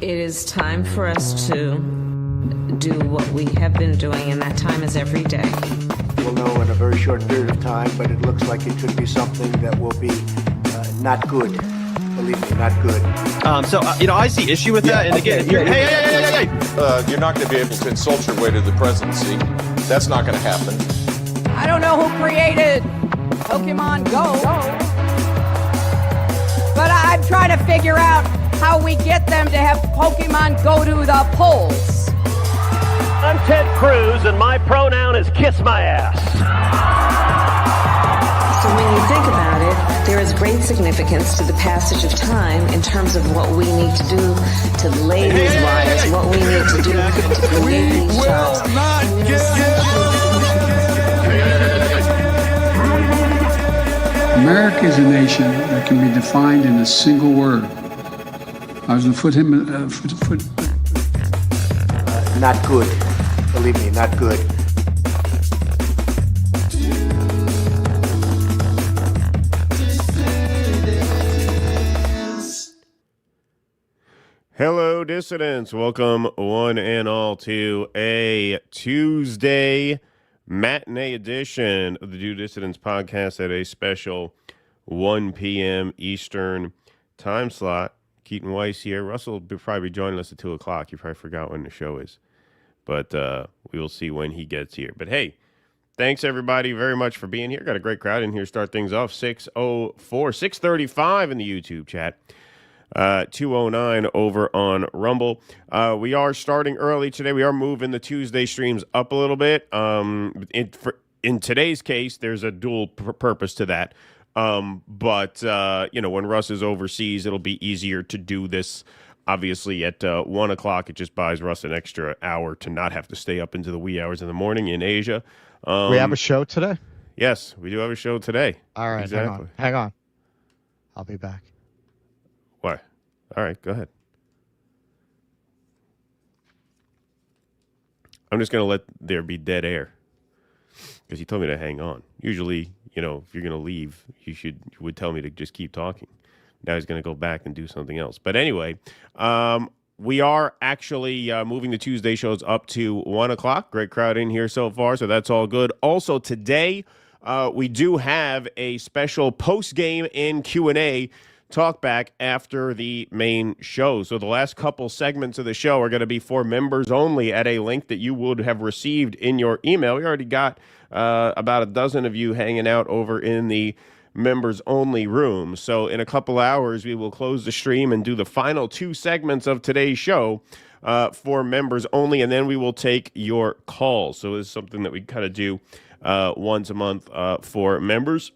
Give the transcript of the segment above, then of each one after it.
It is time for us to do what we have been doing, and that time is every day. We'll know in a very short period of time, but it looks like it could be something that will be not good. Believe me, not good. I see issue with that. And again, hey. You're not going to be able to insult your way to the presidency. That's not going to happen. I don't know who created Pokemon Go, but I'm trying to figure out how we get them to have Pokemon go to the polls. I'm Ted Cruz, and my pronoun is kiss my ass. So when you think about it, there is great significance to the passage of time in terms of what we need to do to lay these wires, what we need to do to create these jobs. America is a nation that can be defined in a single word. I was going to foot. Not good. Believe me, not good. Hello, dissidents. Welcome, one and all, to a Tuesday matinee edition of the Do Dissidents podcast at a special 1 p.m. Eastern time slot. Keaton Weiss here. Russell will probably be joining us at 2 o'clock. You probably forgot when the show is. But we will see when he gets here. But hey, thanks everybody very much for being here. Got a great crowd in here. Start things off 6:35 in the YouTube chat. 2:09 over on Rumble. We are starting early today. We are moving the Tuesday streams up a little bit. In today's case, there's a dual purpose to that. But when Russ is overseas, it'll be easier to do this. Obviously, at 1 o'clock, it just buys Russ an extra hour to not have to stay up into the wee hours in the morning in Asia. We have a show today? Yes, we do have a show today. All right, exactly. Hang on. I'll be back. What? All right, go ahead. I'm just going to let there be dead air because he told me to hang on. Usually, if you're going to leave, you would tell me to just keep talking. Now he's going to go back and do something else. But anyway, we are actually moving the Tuesday shows up to 1 o'clock. Great crowd in here so far, so that's all good. Also today, we do have a special post-game and Q&A talk back after the main show. So the last couple segments of the show are going to be for members only at a link that you would have received in your email. We already got about a dozen of you hanging out over in the members only room. So in a couple hours, we will close the stream and do the final two segments of today's show for members only, and then we will take your calls. So it's something that we kind of do once a month for members,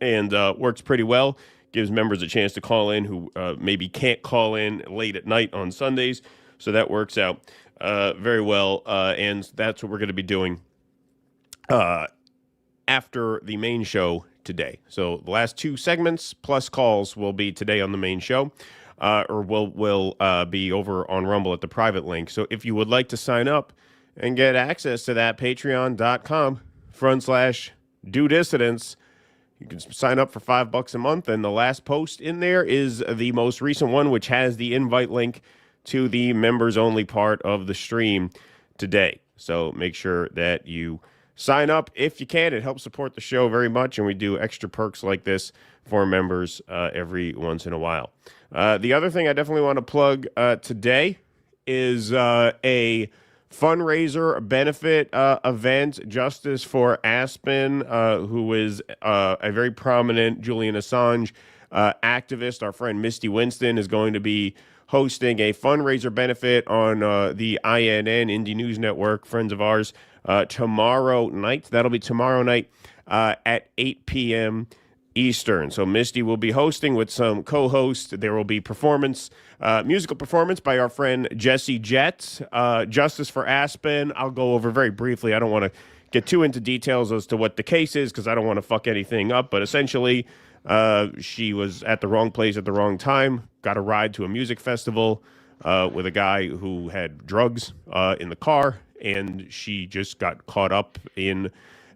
and works pretty well. Gives members a chance to call in who maybe can't call in late at night on Sundays. So that works out very well. And that's what we're going to be doing after the main show today. So the last two segments plus calls will be today on the main show, or will be over on Rumble at the private link. So if you would like to sign up and get access to that, patreon.com/Do Dissidents. You can sign up for $5 a month, and the last post in there is the most recent one, which has the invite link to the members-only part of the stream today. So make sure that you sign up if you can. It helps support the show very much, and we do extra perks like this for members every once in a while. The other thing I definitely want to plug today is a fundraiser benefit event, Justice for Aspen, who is a very prominent Julian Assange activist. Our friend Misty Winston is going to be hosting a fundraiser benefit on the INN, Indie News Network, friends of ours, tomorrow night. That'll be tomorrow night at 8 p.m. Eastern. So Misty will be hosting with some co-hosts. There will be musical performance by our friend Jesse Jett. Justice for Aspen, I'll go over very briefly. I don't want to get too into details as to what the case is because I don't want to fuck anything up. But essentially, she was at the wrong place at the wrong time, got a ride to a music festival with a guy who had drugs in the car, and she just got caught up in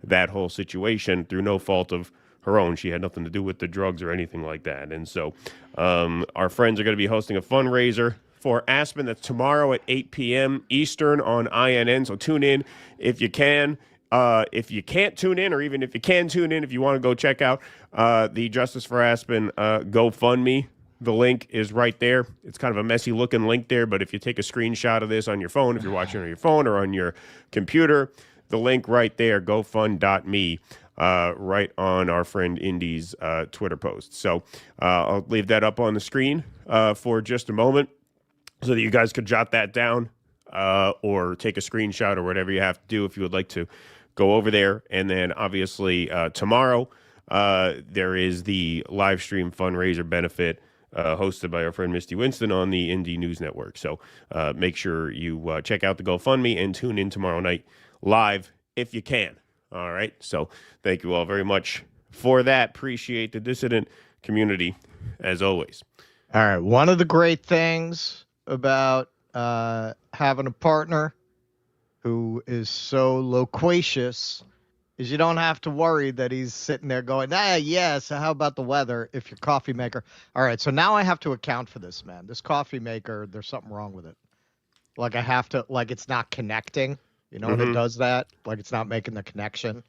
that whole situation through no fault of her own. She had nothing to do with the drugs or anything like that. And so our friends are going to be hosting a fundraiser for Aspen. That's tomorrow at 8 p.m. Eastern on INN. So tune in if you can. If you can't tune in, or even if you can tune in, if you want to go check out the Justice for Aspen GoFundMe, the link is right there. It's kind of a messy looking link there, but if you take a screenshot of this on your phone, if you're watching on your phone or on your computer, the link right there, gofund.me, right on our friend Indy's Twitter post. So I'll leave that up on the screen for just a moment so that you guys could jot that down or take a screenshot or whatever you have to do if you would like to go over there. And then obviously tomorrow there is the live stream fundraiser benefit hosted by our friend Misty Winston on the Indie News Network. So make sure you check out the GoFundMe and tune in tomorrow night live if you can. All right. So thank you all very much for that. Appreciate the dissident community as always. All right. One of the great things about having a partner who is so loquacious is you don't have to worry that he's sitting there going, so how about the weather if you're coffee maker? All right, so now I have to account for this, man. This coffee maker, there's something wrong with it. Like I have to, like it's not connecting. You know when it does that? Like it's not making the connection.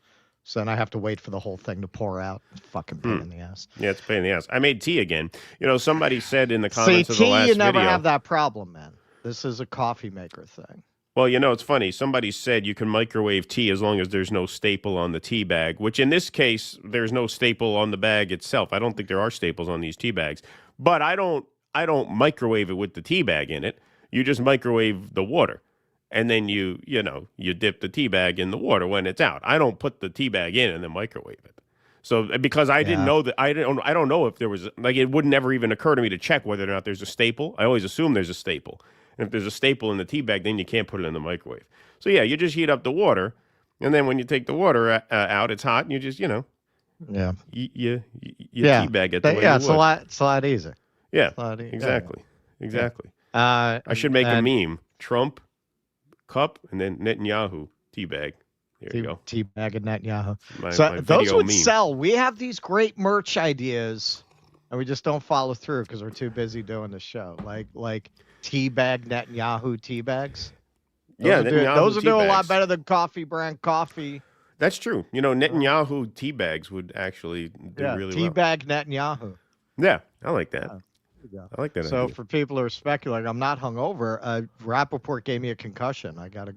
So then I have to wait for the whole thing to pour out. Fucking pain in the ass. Yeah, it's a pain in the ass. I made tea again. You know, somebody said in the comments of the last you never video, have that problem, man. This is a coffee maker thing. Well, you know, it's funny. Somebody said you can microwave tea as long as there's no staple on the tea bag, which in this case, there's no staple on the bag itself. I don't think there are staples on these tea bags, but I don't microwave it with the tea bag in it. You just microwave the water, and then you dip the tea bag in the water when it's out. I don't put the tea bag in and then microwave it. So because I didn't know that, I don't know if there was, like, it would never even occur to me to check whether or not there's a staple. I always assume there's a staple. And if there's a staple in the tea bag, then you can't put it in the microwave. So yeah, you just heat up the water, and then when you take the water out, it's hot, and you just, you tea bag it the way you would. It's a lot easier. Yeah, exactly. I should make a meme: Trump cup, and then Netanyahu tea bag. There you go. Tea bag and Netanyahu. So those would sell. We have these great merch ideas, and we just don't follow through because we're too busy doing the show. Like tea bag Netanyahu tea bags. Those would do a lot better than coffee brand coffee. That's true. You know, Netanyahu tea bags would actually do really well. Tea bag Netanyahu. Yeah, I like that. I like that. So idea. for people who are speculating, I'm not hungover. Rapaport gave me a concussion. I gotta.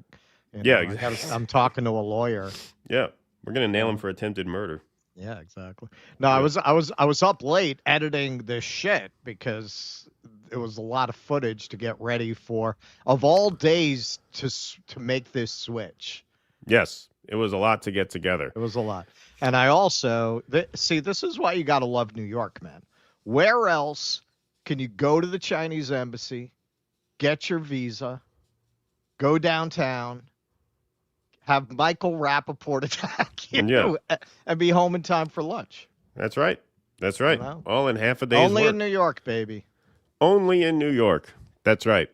I'm talking to a lawyer. Yeah, we're gonna nail him for attempted murder. Yeah, exactly. No, I was up late editing this shit because it was a lot of footage to get ready for, of all days, to make this switch. Yes, it was a lot to get together. It was a lot. And I also see, this is why you got to love New York, man. Where else can you go to the Chinese embassy, get your visa, go downtown, have Michael Rapaport attack you, and be home in time for lunch? That's right. That's right. You know? All in half a day's Only work. In New York, baby. Only in New York. That's right.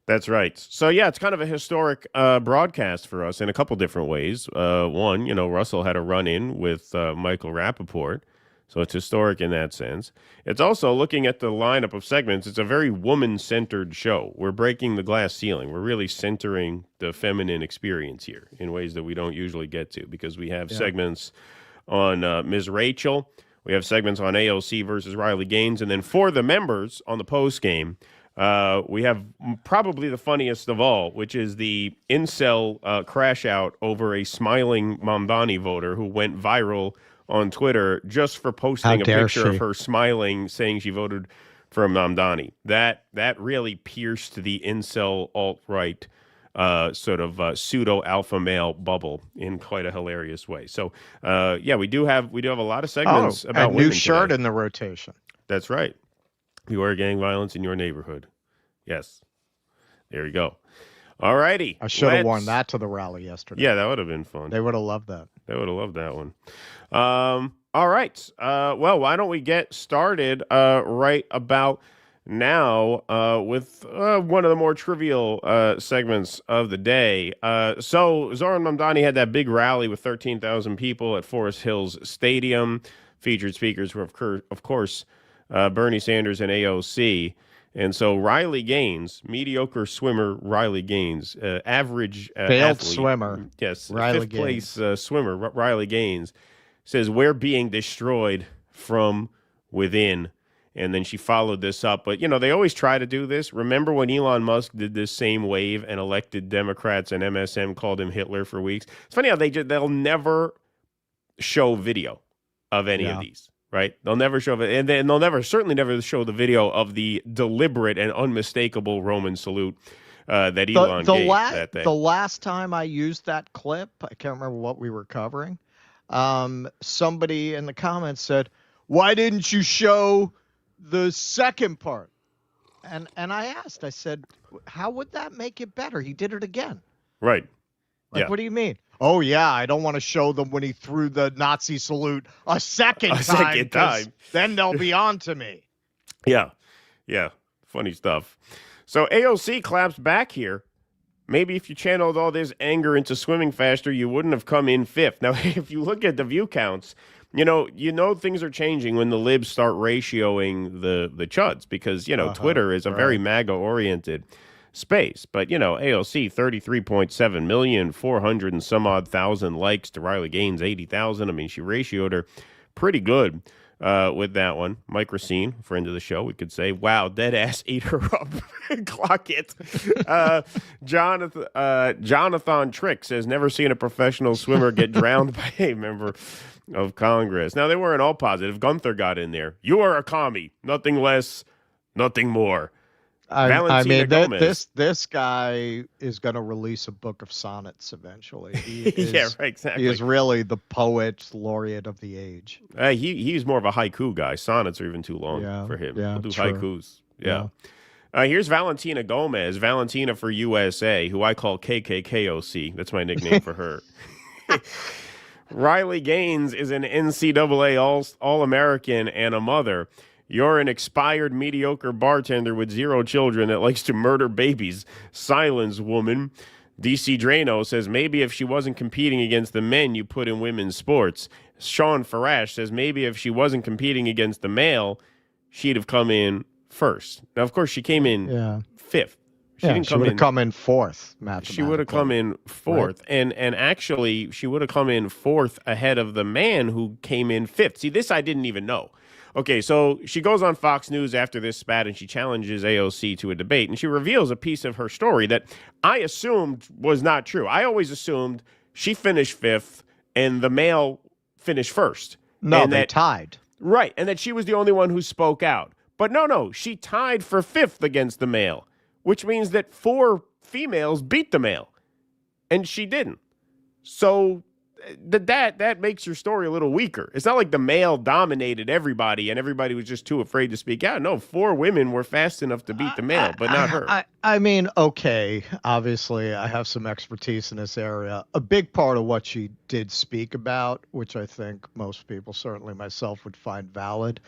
That's right. So, yeah, it's kind of a historic broadcast for us in a couple different ways. One, Russell had a run-in with Michael Rapaport, so it's historic in that sense. It's also, looking at the lineup of segments, it's a very woman-centered show. We're breaking the glass ceiling. We're really centering the feminine experience here in ways that we don't usually get to, because we have segments on Ms. Rachel. We have segments on AOC versus Riley Gaines. And then for the members on the post game, we have probably the funniest of all, which is the incel crash out over a smiling Mamdani voter who went viral on Twitter just for posting a picture of her smiling, saying she voted for Mamdani. That really pierced the incel alt-right sort of pseudo alpha male bubble in quite a hilarious way. So we do have a lot of segments about a women new shirt today. in the rotation. That's right. Beware gang violence in your neighborhood. Yes. There you go. All righty. I should have worn that to the rally yesterday. Yeah, that would have been fun. They would have loved that. They would have loved that one. All right. Well, why don't we get started right about now with one of the more trivial segments of the day. So Zohran Mamdani had that big rally with 13,000 people at Forest Hills Stadium. Featured speakers were, of course, Bernie Sanders and AOC. And so Riley Gaines, mediocre swimmer Riley Gaines, average failed athlete, swimmer. yes, Riley fifth place swimmer Riley Gaines says we're being destroyed from within. And then she followed this up. But, they always try to do this. Remember when Elon Musk did this same wave and elected Democrats and MSM called him Hitler for weeks? It's funny how they'll never show video of any of these, right? They'll never show it. And then they'll certainly never show the video of the deliberate and unmistakable Roman salute that Elon gave that day. The last time I used that clip, I can't remember what we were covering. Somebody in the comments said, "Why didn't you show the second part?" And I asked, I said, how would that make it better? He did it again. Right. What do you mean? Oh, yeah, I don't want to show them when he threw the Nazi salute a second time. Then they'll be on to me. Yeah. Funny stuff. So AOC claps back here. Maybe if you channeled all this anger into swimming faster, you wouldn't have come in fifth. Now, if you look at the view counts, you know things are changing when the libs start ratioing the chuds because, Twitter is a very MAGA-oriented space. But, AOC, 33.7 million, 400 and some odd thousand likes to Riley Gaines, 80,000. I mean, she ratioed her pretty good with that one. Mike Racine, friend of the show, we could say, wow, dead ass ate her up. Clock it. Jonathan Trick says, never seen a professional swimmer get drowned by a member of Congress. Now, they weren't all positive. Gunther got in there. You are a commie. Nothing less, nothing more. I mean, this guy is going to release a book of sonnets eventually. He is, yeah, right, exactly. He is really the poet laureate of the age. He's more of a haiku guy. Sonnets are even too long for him. Yeah, He'll do true. haikus. Yeah. Here's Valentina Gomez, Valentina for USA, who I call KKKOC. That's my nickname for her. Riley Gaines is an NCAA All-American and a mother. You're an expired mediocre bartender with 0 children that likes to murder babies. Silence, woman. DC Drano says maybe if she wasn't competing against the men you put in women's sports. Sean Farash says maybe if she wasn't competing against the male, she'd have come in first. Now, of course, she came in fifth. She would have come in fourth. She would have come in fourth. Right. And actually, she would have come in fourth ahead of the man who came in fifth. See, this I didn't even know. Okay, so she goes on Fox News after this spat and she challenges AOC to a debate. And she reveals a piece of her story that I assumed was not true. I always assumed she finished fifth and the male finished first. No, they tied. Right, and that she was the only one who spoke out. But no, she tied for fifth against the male, which means that 4 females beat the male, and she didn't. So that makes your story a little weaker. It's not like the male dominated everybody and everybody was just too afraid to speak out. No, 4 women were fast enough to beat the male, but not her. I mean, okay, obviously I have some expertise in this area. A big part of what she did speak about, which I think most people, certainly myself, would find valid,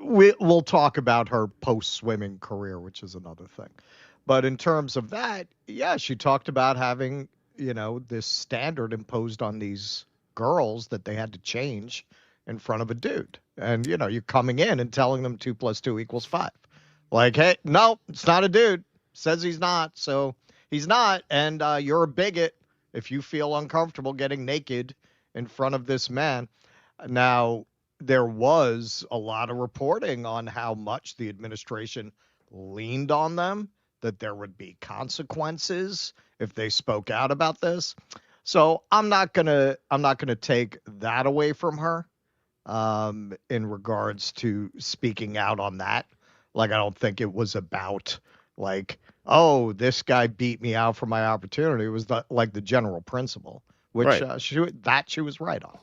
we'll talk about her post-swimming career, which is another thing. But in terms of that, yeah, she talked about having, this standard imposed on these girls that they had to change in front of a dude. And, you're coming in and telling them 2 + 2 = 5. Like, hey, no, it's not a dude. Says he's not, so he's not. And you're a bigot if you feel uncomfortable getting naked in front of this man. Now, there was a lot of reporting on how much the administration leaned on them, that there would be consequences if they spoke out about this. So I'm not gonna take that away from her in regards to speaking out on that. Like, I don't think it was about like, oh, this guy beat me out for my opportunity. It was the general principle, which right. She was right on.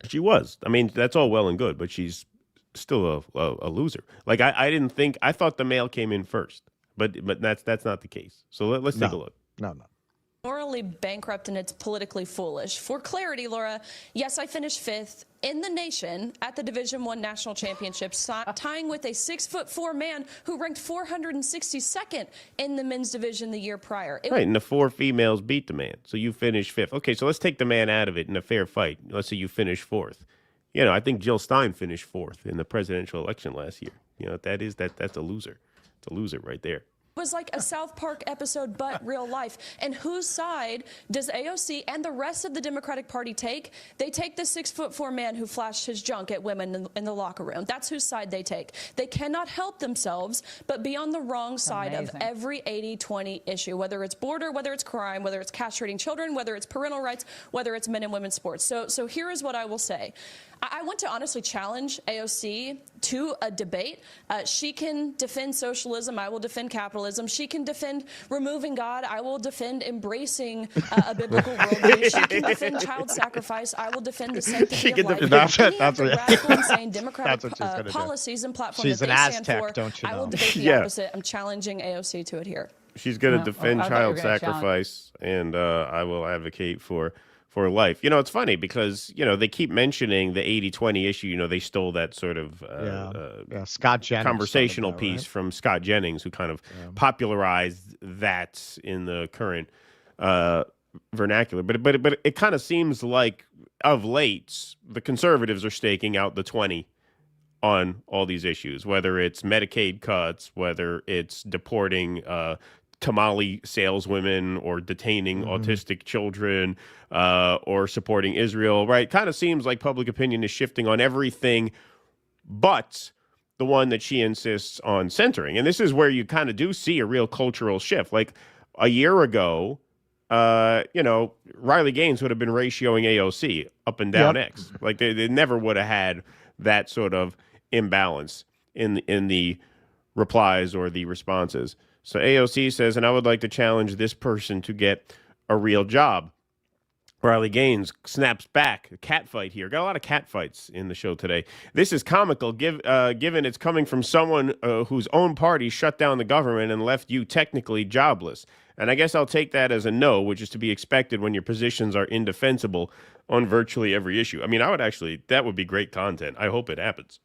She was. I mean, that's all well and good, but she's still a loser. Like, I thought the male came in first, but that's not the case. So let's take a look. No. Morally bankrupt and it's politically foolish. For clarity, Laura, yes, I finished 5th in the nation at the Division I National Championships, tying with a 6'4" man who ranked 462nd in the men's division the year prior. Right, and the 4 females beat the man, so you finished 5th. Okay, so let's take the man out of it in a fair fight. Let's say you finish 4th. I think Jill Stein finished 4th in the presidential election last year. You know what that is? That's a loser. It's a loser right there. Was like a South Park episode, but real life. And whose side does AOC and the rest of the Democratic Party take? They take the 6'4" man who flashed his junk at women in the locker room. That's whose side they take. They cannot help themselves but be on the wrong side of every 80-20 issue, whether it's border, whether it's crime, whether it's castrating children, whether it's parental rights, whether it's men and women's sports. So here is what I will say. I want to honestly challenge AOC to a debate. She can defend socialism. I will defend capitalism. She can defend removing God. I will defend embracing a biblical worldview. She can defend child sacrifice. I will defend the sanctity of life. That's what radical, insane democratic policies and platforms that they stand for. Don't you know? I will debate the opposite. I'm challenging AOC to it here. She's going to defend child sacrifice, and I will advocate for life. You know, it's funny because, you know, they keep mentioning the 80-20 issue. You know, they stole that sort of Scott Jennings conversational piece from Scott Jennings, who kind of popularized that in the current vernacular. But it kind of seems like of late, the conservatives are staking out the 20 on all these issues, whether it's Medicaid cuts, whether it's deporting tamale saleswomen or detaining autistic children or supporting Israel, right? Kind of seems like public opinion is shifting on everything but the one that she insists on centering. And this is where you kind of do see a real cultural shift. Like a year ago, you know, Riley Gaines would have been ratioing AOC up and down X. Like they never would have had that sort of imbalance in the replies or the responses. So AOC says, and I would like to challenge this person to get a real job. Riley Gaines snaps back. A cat fight here. Got a lot of cat fights in the show today. This is comical, given it's coming from someone whose own party shut down the government and left you technically jobless. And I guess I'll take that as a no, which is to be expected when your positions are indefensible on virtually every issue. I mean, that would be great content. I hope it happens.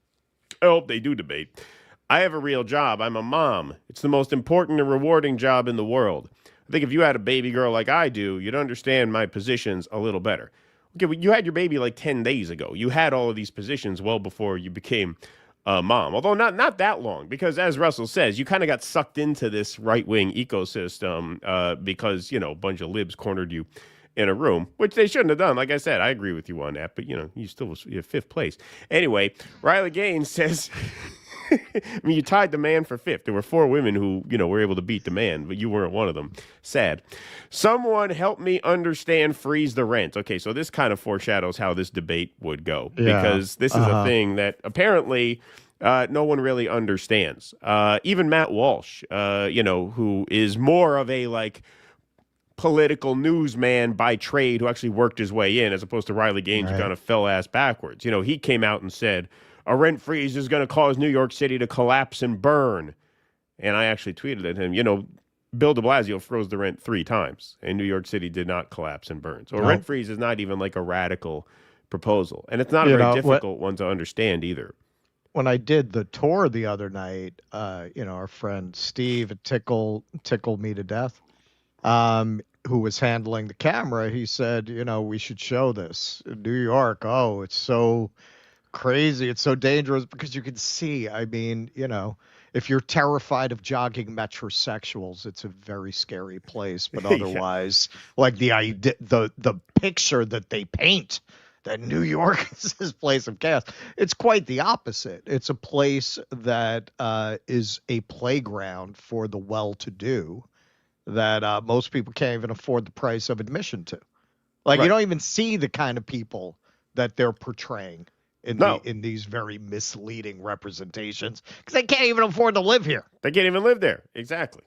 I hope they do debate. I have a real job. I'm a mom. It's the most important and rewarding job in the world. I think if you had a baby girl like I do, you'd understand my positions a little better. Okay, well, you had your baby like 10 days ago. You had all of these positions well before you became a mom. Although not that long, because as Russell says, you kind of got sucked into this right-wing ecosystem because, you know, a bunch of libs cornered you in a room, which they shouldn't have done. Like I said, I agree with you on that, but, you know, you're fifth place. Anyway, Riley Gaines says... I mean, you tied the man for fifth. There were 4 women who, you know, were able to beat the man, but you weren't one of them. Sad. Someone help me understand freeze the rent. Okay, so this kind of foreshadows how this debate would go, because this is a thing that apparently no one really understands. Even Matt Walsh, you know, who is more of a, like, political newsman by trade who actually worked his way in, as opposed to Riley Gaines, who kind of fell ass backwards. You know, he came out and said, a rent freeze is going to cause New York City to collapse and burn. And I actually tweeted at him, you know, Bill de Blasio froze the rent 3 times, and New York City did not collapse and burn. So a rent freeze is not even like a radical proposal. And it's not a very difficult one to understand either. When I did the tour the other night, you know, our friend Steve tickled me to death, who was handling the camera. He said, you know, we should show this. In New York, it's so crazy, it's so dangerous, because you can see, I mean, you know, if you're terrified of jogging metrosexuals, it's a very scary place. But otherwise, like the idea, the picture that they paint that New York is this place of chaos, it's quite the opposite. It's a place that is a playground for the well-to-do that most people can't even afford the price of admission to. Like, you don't even see the kind of people that they're portraying in these very misleading representations, because they can't even afford to live here. They can't even live there. Exactly.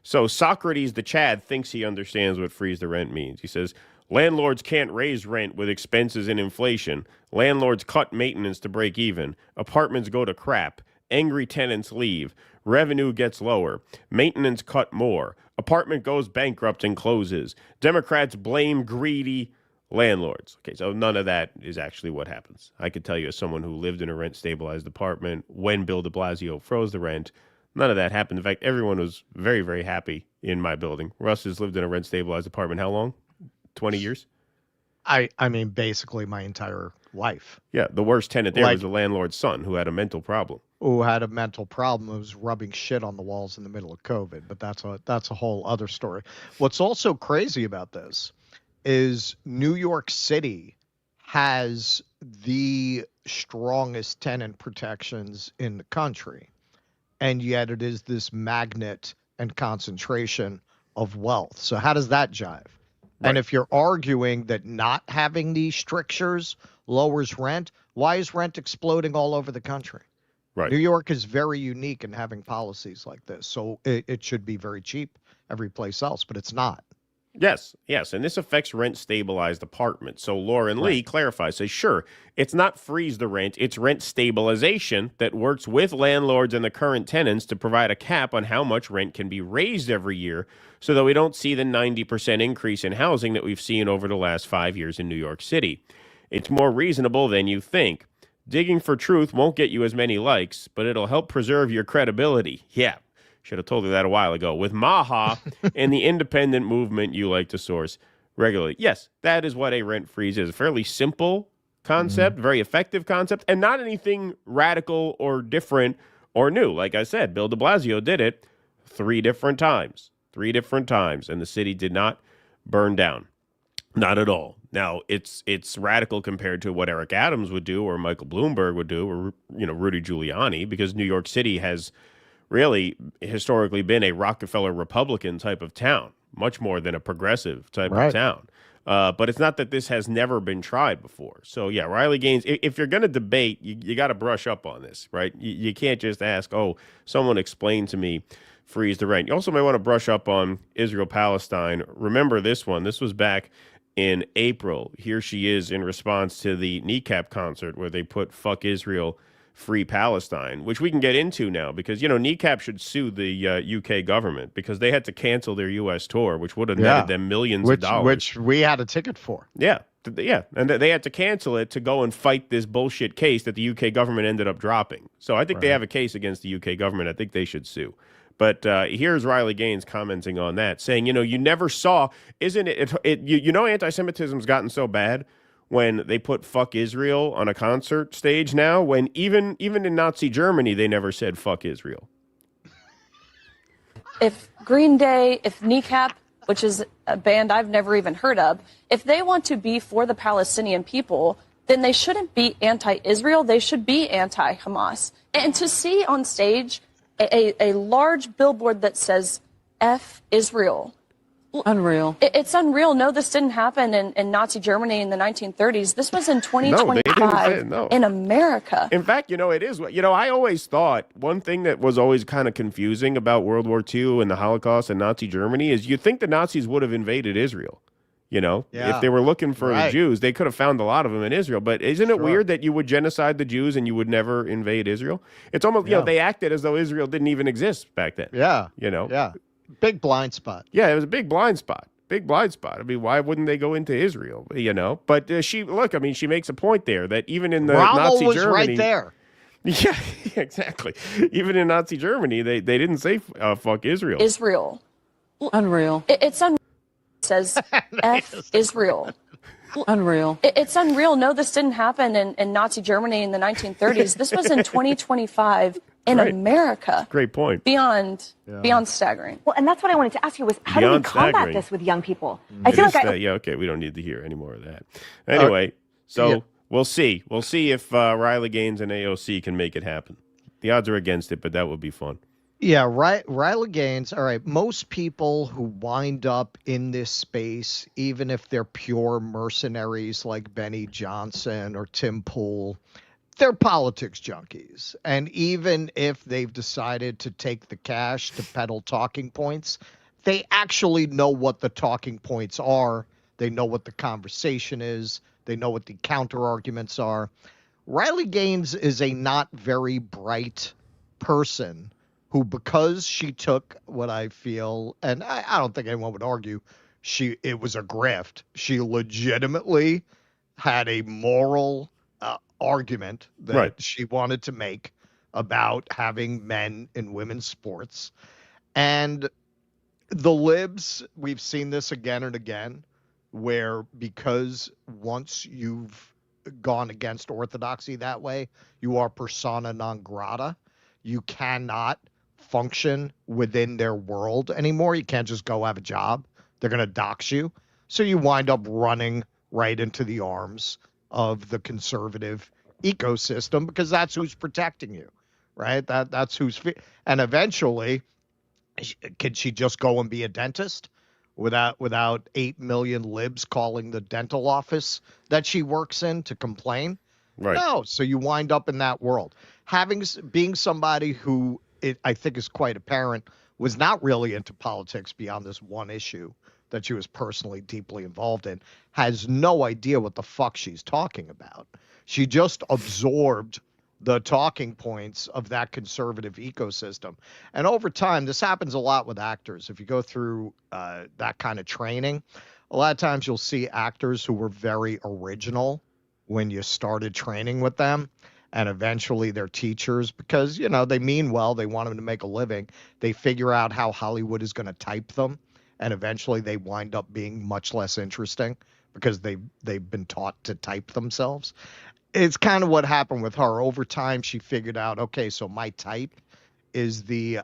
So Socrates the Chad thinks he understands what freeze the rent means. He says, landlords can't raise rent with expenses and inflation. Landlords cut maintenance to break even. Apartments go to crap. Angry tenants leave. Revenue gets lower. Maintenance cut more. Apartment goes bankrupt and closes. Democrats blame greedy landlords. Okay, so none of that is actually what happens. I could tell you, as someone who lived in a rent-stabilized apartment when Bill de Blasio froze the rent, none of that happened. In fact, everyone was very, very happy in my building. Russ has lived in a rent-stabilized apartment how long? 20 years? I mean, basically my entire life. Yeah, the worst tenant there was the landlord's son, who had a mental problem. who had a mental problem, who was rubbing shit on the walls in the middle of COVID. But that's a whole other story. What's also crazy about this is New York City has the strongest tenant protections in the country, and yet it is this magnet and concentration of wealth. So how does that jive? Right. And if you're arguing that not having these strictures lowers rent, why is rent exploding all over the country? Right. New York is very unique in having policies like this. So it should be very cheap every place else, but it's not. Yes, and this affects rent-stabilized apartments. So Lauren Lee clarifies, says, sure, it's not freeze the rent, it's rent stabilization that works with landlords and the current tenants to provide a cap on how much rent can be raised every year so that we don't see the 90% increase in housing that we've seen over the last 5 years in New York City. It's more reasonable than you think. Digging for truth won't get you as many likes, but it'll help preserve your credibility. Yeah. Should have told you that a while ago. With Maha and the independent movement you like to source regularly. Yes, that is what a rent freeze is. A fairly simple concept, very effective concept, and not anything radical or different or new. Like I said, Bill de Blasio did it 3 different times, and the city did not burn down. Not at all. Now, it's radical compared to what Eric Adams would do or Michael Bloomberg would do or, Rudy Giuliani, because New York City has really historically been a Rockefeller Republican type of town, much more than a progressive type of town. But it's not that this has never been tried before. So, yeah, Riley Gaines, if you're going to debate, you got to brush up on this, right? You can't just ask, someone explain to me, freeze the rent. You also may want to brush up on Israel-Palestine. Remember this one. This was back in April. Here she is in response to the Kneecap concert where they put Fuck Israel, Free Palestine, which we can get into now because, Kneecap should sue the UK government because they had to cancel their US tour, which would have netted them millions of dollars. Which we had a ticket for. Yeah. And they had to cancel it to go and fight this bullshit case that the UK government ended up dropping. So I think they have a case against the UK government. I think they should sue. But here's Riley Gaines commenting on that, saying, you never saw, isn't it, anti-Semitism's gotten so bad when they put fuck Israel on a concert stage now, when even in Nazi Germany, they never said fuck Israel. If Green Day, if Kneecap, which is a band I've never even heard of, if they want to be for the Palestinian people, then they shouldn't be anti-Israel. They should be anti-Hamas. And to see on stage a large billboard that says F Israel. Unreal. It's unreal. No, this didn't happen in Nazi Germany in the 1930s. This was in 2025 in America. In fact, it is. I always thought one thing that was always kind of confusing about World War II and the Holocaust and Nazi Germany is you'd think the Nazis would have invaded Israel. If they were looking for the Jews, they could have found a lot of them in Israel. But isn't it weird that you would genocide the Jews and you would never invade Israel? It's almost, they acted as though Israel didn't even exist back then. Yeah. Yeah. Big blind spot. Yeah, it was a big blind spot. I mean, why wouldn't they go into Israel? But she makes a point there that even in the Nazi was Germany, right there. Yeah, exactly. Even in Nazi Germany, they didn't say fuck Israel. Israel. Unreal. It's unreal. It says F Israel. Unreal. It's unreal. No, this didn't happen in Nazi Germany in the 1930s. This was in 2025 in America. Great point. Beyond staggering. Well, and that's what I wanted to ask you was how do we combat this with young people? I feel like we don't need to hear any more of that. Anyway, we'll see. We'll see if Riley Gaines and AOC can make it happen. The odds are against it, but that would be fun. Yeah, Riley Gaines. All right. Most people who wind up in this space, even if they're pure mercenaries like Benny Johnson or Tim Pool, they're politics junkies. And even if they've decided to take the cash to peddle talking points, they actually know what the talking points are. They know what the conversation is. They know what the counter arguments are. Riley Gaines is a not very bright person who, because she took what I feel, and I don't think anyone would argue, it was a grift. She legitimately had a moral argument that she wanted to make about having men in women's sports. And the libs, we've seen this again and again, where because once you've gone against orthodoxy that way, you are persona non grata. you cannot function within their world anymore. You can't just go have a job. They're going to dox you. So you wind up running right into the arms of the conservative ecosystem because that's who's protecting you, right? That's who's and eventually, can she just go and be a dentist without 8 million libs calling the dental office that she works in to complain? Right. No. So you wind up in that world. Being somebody who I think is quite apparent was not really into politics beyond this one issue that she was personally deeply involved in, has no idea what the fuck she's talking about. She just absorbed the talking points of that conservative ecosystem. And over time, this happens a lot with actors. If you go through that kind of training, a lot of times you'll see actors who were very original when you started training with them. And eventually they're teachers because, they mean well. They want them to make a living. They figure out how Hollywood is going to type them. And eventually they wind up being much less interesting because they've been taught to type themselves. It's kind of what happened with her. Over time, she figured out, okay, so my type is the,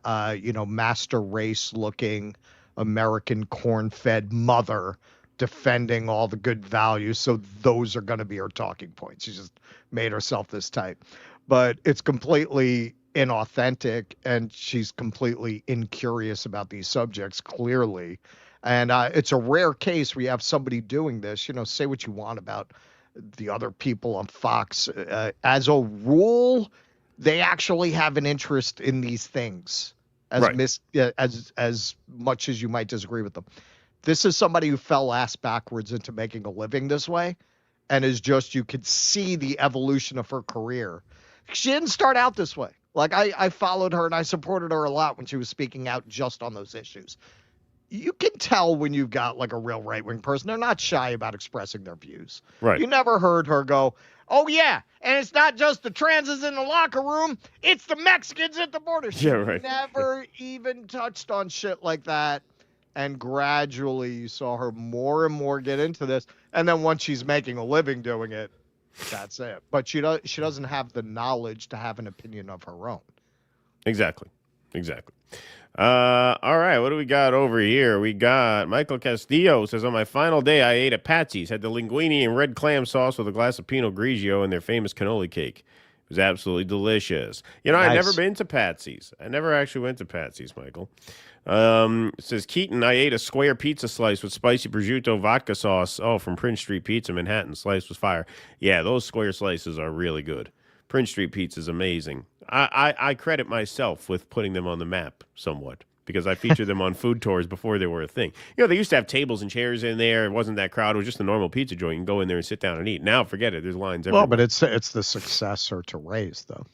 master race looking American corn-fed mother defending all the good values. So those are going to be her talking points. She just made herself this type. But it's completely inauthentic, and she's completely incurious about these subjects, clearly. And it's a rare case where you have somebody doing this. Say what you want about the other people on Fox. As a rule, they actually have an interest in these things, as much as you might disagree with them. This is somebody who fell ass backwards into making a living this way, and you could see the evolution of her career. She didn't start out this way. Like, I followed her and I supported her a lot when she was speaking out just on those issues. You can tell when you've got like a real right-wing person. They're not shy about expressing their views. Right. You never heard her go, oh, yeah, and it's not just the transes in the locker room. It's the Mexicans at the border. She never even touched on shit like that. And gradually you saw her more and more get into this. And then once she's making a living doing it, that's it. But she doesn't have the knowledge to have an opinion of her own. Exactly. All right, what do we got over here? We got Michael Castillo says, on my final day, I ate at Patsy's, had the linguine and red clam sauce with a glass of Pinot Grigio and their famous cannoli cake. It was absolutely delicious. Nice. I've never been to Patsy's. I never actually went to Patsy's, Michael. It says, Keaton, I ate a square pizza slice with spicy prosciutto vodka sauce. Oh, from Prince Street Pizza, Manhattan. Slice was fire. Yeah, those square slices are really good. Prince Street Pizza is amazing. I credit myself with putting them on the map somewhat because I featured them on food tours before they were a thing. They used to have tables and chairs in there. It wasn't that crowded. It was just a normal pizza joint. You can go in there and sit down and eat. Now, forget it. There's lines everywhere. Well, but it's the successor to Ray's, though.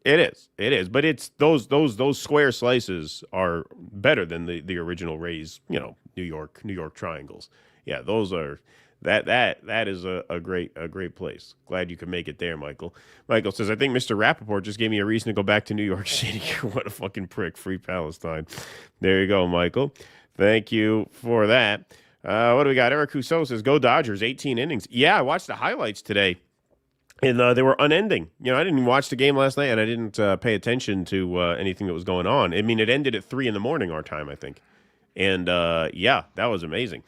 It is. But it's those square slices are better than the original Ray's, New York triangles. Yeah, those are that is a great place. Glad you could make it there, Michael. Michael says, I think Mr. Rapaport just gave me a reason to go back to New York City. What a fucking prick. Free Palestine. There you go, Michael. Thank you for that. What do we got? Eric Rousseau says, go Dodgers, 18 innings. Yeah, I watched the highlights today. And they were unending. I didn't even watch the game last night, and I didn't pay attention to anything that was going on. I mean, it ended at 3 a.m. our time, I think. And, that was amazing.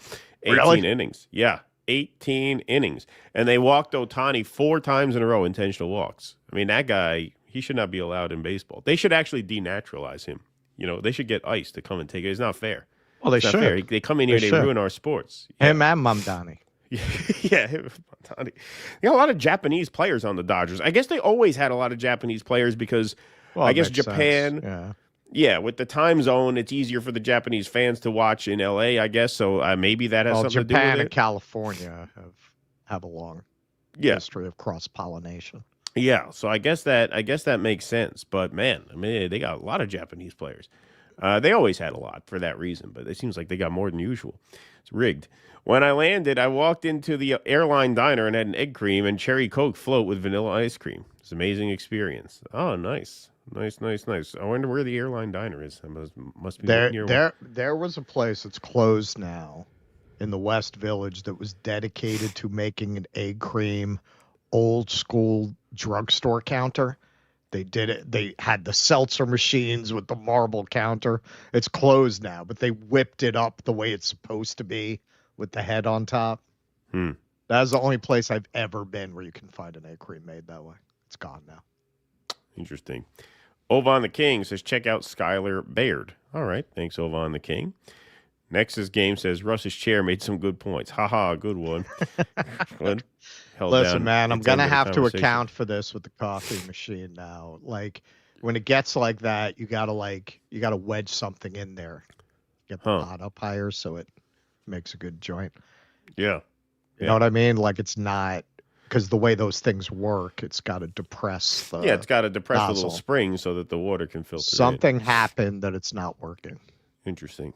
18 innings. Yeah, 18 innings. And they walked Ohtani 4 times in a row, intentional walks. I mean, that guy, he should not be allowed in baseball. They should actually denaturalize him. They should get ICE to come and take it. It's not fair. Well, they should. Fair. They come in here, they ruin our sports. Yeah. Him and Mamdani. Yeah, Mamdani. A lot of Japanese players on the Dodgers. I guess they always had a lot of Japanese players because I guess Japan. Yeah, with the time zone, it's easier for the Japanese fans to watch in L.A., I guess. So maybe that has something to do with it. Japan and California have a long history of cross-pollination. Yeah, so I guess that makes sense. But, man, I mean, they got a lot of Japanese players. They always had a lot for that reason, but it seems like they got more than usual. It's rigged. When I landed, I walked into the airline diner and had an egg cream and cherry Coke float with vanilla ice cream. It's an amazing experience. Oh, nice. Nice. I wonder where the airline diner is. It must be near. There was a place that's closed now in the West Village that was dedicated to making an egg cream old school drugstore counter. They did it. They had the seltzer machines with the marble counter. It's closed now, but they whipped it up the way it's supposed to be with the head on top. That's the only place I've ever been where you can find an egg cream made that way. It's gone now. Interesting. Ovan the King says, check out Skylar Baird. All right. Thanks, Ovan the King. Nexus Game says, Russ's chair made some good points. Haha, good one. Listen, man, I'm going to have to account for this with the coffee machine now. Like, when it gets like that, you got to wedge something in there. Get the pot up higher so it makes a good joint. Yeah. You know what I mean? Like, it's not, because the way those things work, it's got to depress the it's got to depress nozzle. the little spring so that the water can filter Something happened that it's not working. Interesting.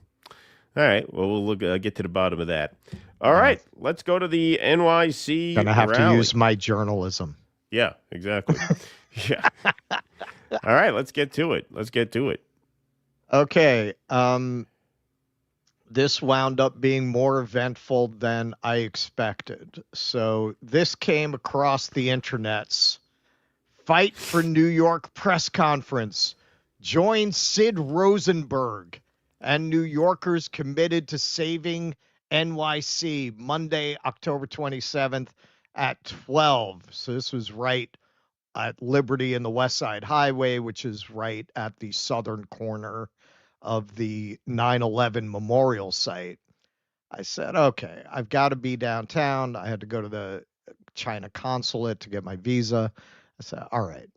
All right. Well, we'll get to the bottom of that. All right. Let's go to the NYC Gonna have Rally. to use my journalism. Yeah, exactly. Yeah. All right. Let's get to it. Okay. This wound up being more eventful than I expected. So this came across the internets. Fight for New York press conference. Join Sid Rosenberg and New Yorkers committed to saving NYC Monday, October 27th at 12. So this was right at Liberty and the West Side Highway, which is right at the southern corner of the 9/11 memorial site. I said, okay, I've got to be downtown. I had to go to the China consulate to get my visa. I said, all right,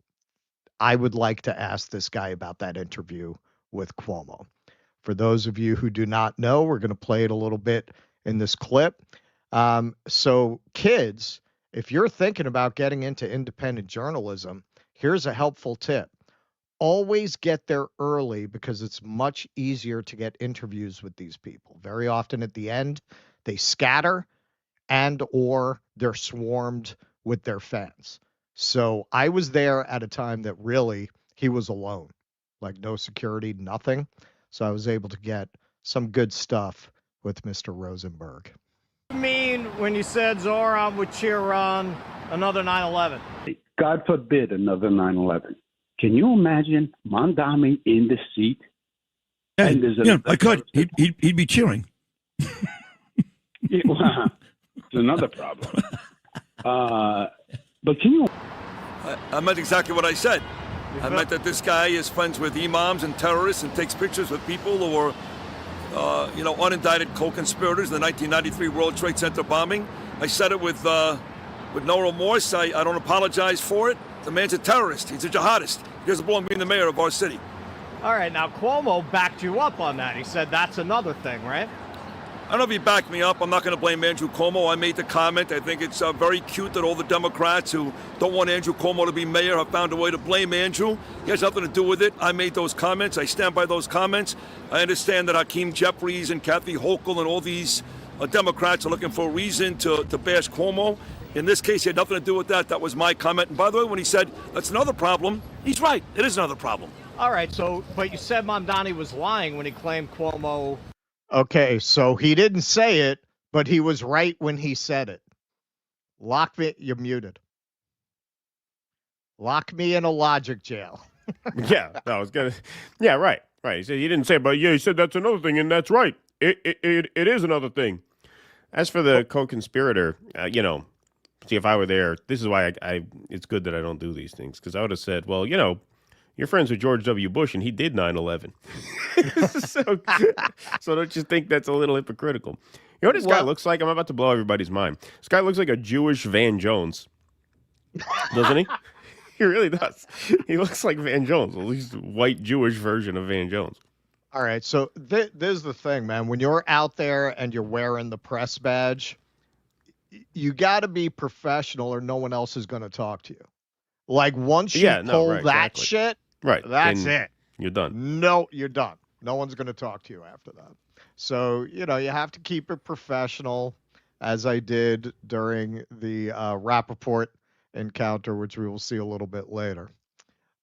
I would like to ask this guy about that interview with Cuomo. For those of you who do not know, we're going to play it a little bit in this clip. So kids, if you're thinking about getting into independent journalism, here's a helpful tip. Always get there early because it's much easier to get interviews with these people. Very often at the end, they scatter and or they're swarmed with their fans. So I was there at a time that really he was alone, like no security, nothing. So I was able to get some good stuff with Mr. Rosenberg. What do you mean when you said Zohran would cheer on another 9/11? God forbid another 9/11. Can you imagine Mamdani in the seat? And I could. He'd be cheering. It's another problem. But can you? I meant exactly what I said. I meant that this guy is friends with imams and terrorists and takes pictures with people who were, unindicted co-conspirators in the 1993 World Trade Center bombing. I said it with no remorse. I don't apologize for it. The man's a terrorist. He's a jihadist. He doesn't belong being the mayor of our city. All right, now Cuomo backed you up on that. He said that's another thing, right? I don't know if he backed me up. I'm not going to blame Andrew Cuomo. I made the comment. I think it's very cute that all the Democrats who don't want Andrew Cuomo to be mayor have found a way to blame Andrew. He has nothing to do with it. I made those comments. I stand by those comments. I understand that Hakeem Jeffries and Kathy Hochul and all these Democrats are looking for a reason to bash Cuomo. In this case, he had nothing to do with that. That was my comment. And by the way, when he said that's another problem, he's right. It is another problem. All right, but you said Mamdani was lying when he claimed Cuomo. Okay, so he didn't say it, but he was right when he said it. Lock me, you're muted. Lock me in a logic jail. Yeah, I was gonna. Yeah, right. He said he didn't say it, but yeah, he said that's another thing, and that's right. It is another thing. As for the co-conspirator, see, if I were there, this is why I it's good that I don't do these things, because I would have said, well, you're friends with George W. Bush, and he did 9/11. So don't you think that's a little hypocritical? You know what this guy looks like? I'm about to blow everybody's mind. This guy looks like a Jewish Van Jones, doesn't he? He really does. He looks like Van Jones, at least white Jewish version of Van Jones. All right, so this is the thing, man. When you're out there and you're wearing the press badge, you got to be professional or no one else is going to talk to you. Like, once you pull that shit, that's it. You're done. No, you're done. No one's going to talk to you after that. So, you have to keep it professional, as I did during the Rapaport encounter, which we will see a little bit later.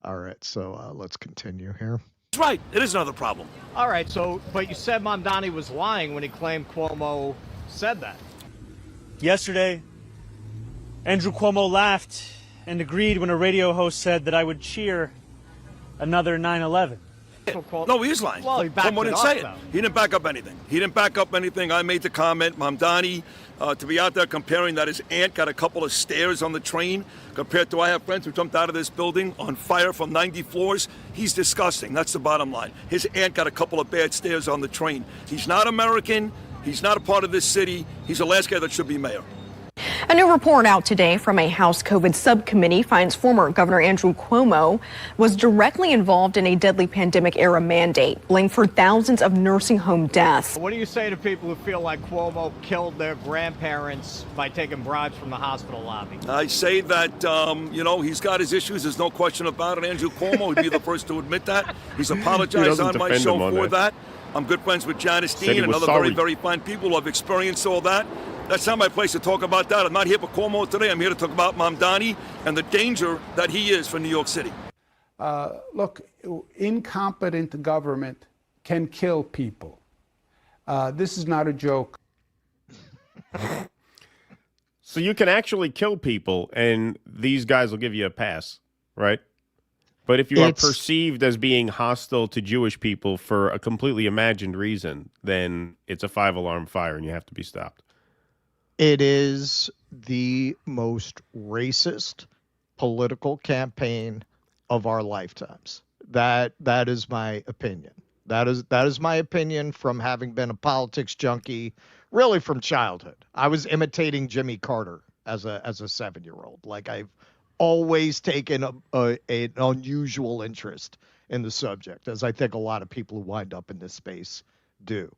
All right, so let's continue here. That's right. It is another problem. All right, but you said Mamdani was lying when he claimed Cuomo said that. Yesterday, Andrew Cuomo laughed and agreed when a radio host said that I would cheer another 9/11. No, he is lying. Well, he backed Someone it didn't up, say it. though. He didn't back up anything. I made the comment, Mamdani, to be out there comparing that his aunt got a couple of stairs on the train compared to I have friends who jumped out of this building on fire from 90 floors. He's disgusting. That's the bottom line. His aunt got a couple of bad stairs on the train. He's not American. He's not a part of this city. He's the last guy that should be mayor. A new report out today from a House COVID subcommittee finds former Governor Andrew Cuomo was directly involved in a deadly pandemic-era mandate, blamed for thousands of nursing home deaths. What do you say to people who feel like Cuomo killed their grandparents by taking bribes from the hospital lobby? I say that, he's got his issues. There's no question about it. Andrew Cuomo would be the first to admit that. He's apologized on my show for that. I'm good friends with Janice Dean and other very, very fine people who have experienced all that. That's not my place to talk about that. I'm not here for Cuomo today. I'm here to talk about Mamdani and the danger that he is for New York City. Look, incompetent government can kill people. This is not a joke. So you can actually kill people, and these guys will give you a pass, right? But if you are perceived as being hostile to Jewish people for a completely imagined reason, then it's a 5-alarm fire, and you have to be stopped. It is the most racist political campaign of our lifetimes. That is my opinion. That is my opinion from having been a politics junkie, really from childhood. I was imitating Jimmy Carter as a 7-year-old. Like, I've always taken an unusual interest in the subject, as I think a lot of people who wind up in this space do.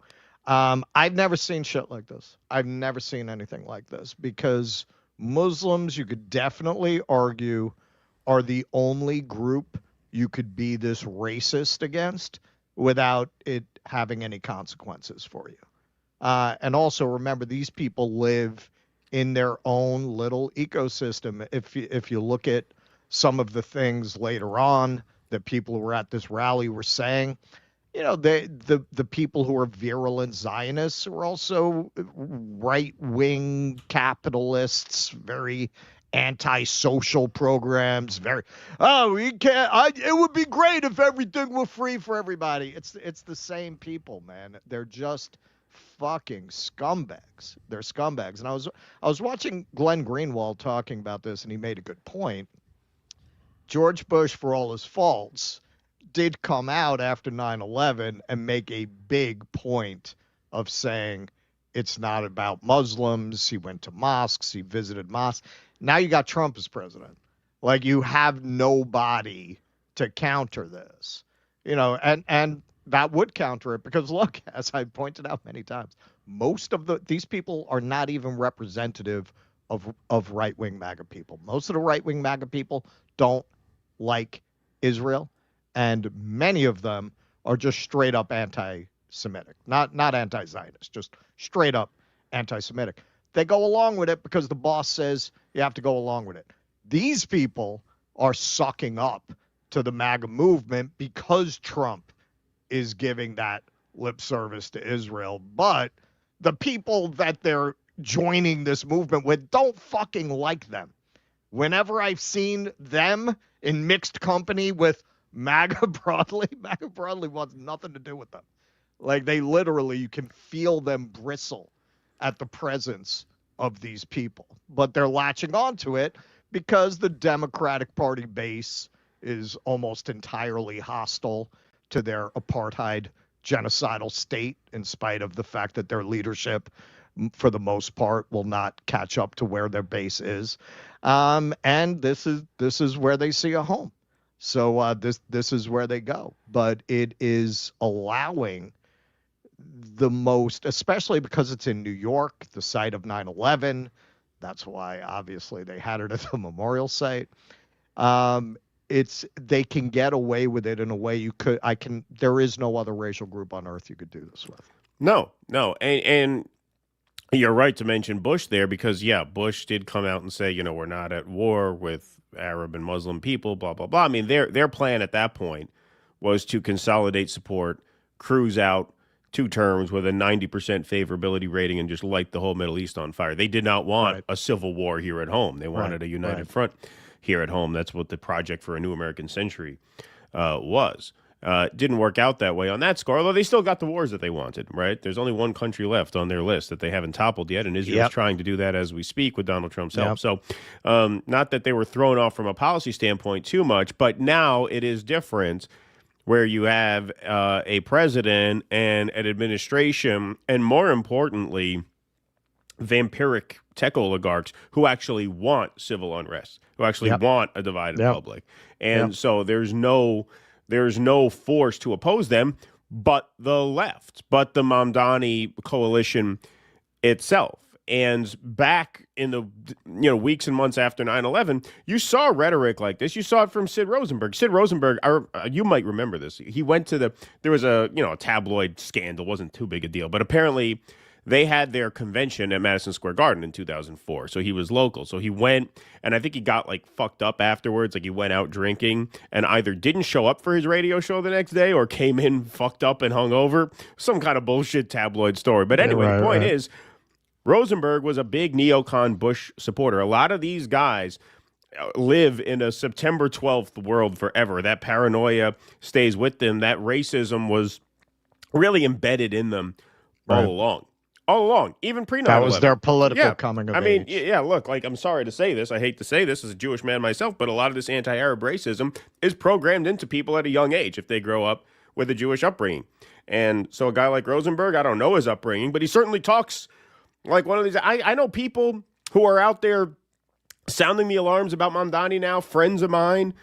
I've never seen shit like this. I've never seen anything like this, because Muslims, you could definitely argue, are the only group you could be this racist against without it having any consequences for you. And also remember, these people live in their own little ecosystem. If you look at some of the things later on that people who were at this rally were saying, the people who are virulent Zionists are also right-wing capitalists, very anti-social programs, it would be great if everything were free for everybody. It's the same people, man. They're just fucking scumbags. They're scumbags. And I was watching Glenn Greenwald talking about this, and he made a good point. George Bush, for all his faults, did come out after 9/11 and make a big point of saying it's not about Muslims. He went to mosques. He visited mosques. Now you got Trump as president. Like, you have nobody to counter this, and that would counter it, because look, as I pointed out many times, most of these people are not even representative of right-wing MAGA people. Most of the right-wing MAGA people don't like Israel, and many of them are just straight up anti-Semitic, not anti-Zionist, just straight up anti-Semitic. They go along with it because the boss says you have to go along with it. These people are sucking up to the MAGA movement because Trump is giving that lip service to Israel. But the people that they're joining this movement with don't fucking like them. Whenever I've seen them in mixed company with MAGA broadly wants nothing to do with them. Like, they literally, you can feel them bristle at the presence of these people. But they're latching onto it because the Democratic Party base is almost entirely hostile to their apartheid genocidal state, in spite of the fact that their leadership, for the most part, will not catch up to where their base is. And this is where they see a home. So this is where they go. But it is allowing the most, especially because it's in New York, the site of 9/11. That's why, obviously, they had it at the memorial site. They can get away with it in a way there is no other racial group on earth you could do this with. No. And you're right to mention Bush there, because, Bush did come out and say, we're not at war with Arab and Muslim people, blah, blah, blah. I mean, their plan at that point was to consolidate support, cruise out 2 terms with a 90% favorability rating, and just light the whole Middle East on fire. They did not want a civil war here at home. They wanted a united front. here at home. That's what the Project for a New American Century was. Didn't work out that way on that score, although they still got the wars that they wanted, right? There's only one country left on their list that they haven't toppled yet, and Israel's trying to do that as we speak with Donald Trump's help. So not that they were thrown off from a policy standpoint too much, but now it is different where you have a president and an administration, and more importantly, vampiric tech oligarchs who actually want civil unrest, who actually want a divided public. And so there's no force to oppose them but the left, but the Mamdani coalition itself. And back in the weeks and months after 9/11, you saw rhetoric like this. You saw it from Sid Rosenberg. Sid Rosenberg, you might remember this. He went to there was a tabloid scandal, wasn't too big a deal, but apparently they had their convention at Madison Square Garden in 2004. So he was local. So he went, and I think he got fucked up afterwards. He went out drinking and either didn't show up for his radio show the next day or came in fucked up and hungover. Some kind of bullshit tabloid story. But anyway, the point is, Rosenberg was a big neocon Bush supporter. A lot of these guys live in a September 12th world forever. That paranoia stays with them. That racism was really embedded in them all along. All along, even pre-9/11. That was their political coming of age. Look, I'm sorry to say this. I hate to say this as a Jewish man myself, but a lot of this anti-Arab racism is programmed into people at a young age if they grow up with a Jewish upbringing. And so a guy like Rosenberg, I don't know his upbringing, but he certainly talks like one of these. I know people who are out there sounding the alarms about Mamdani now, friends of mine,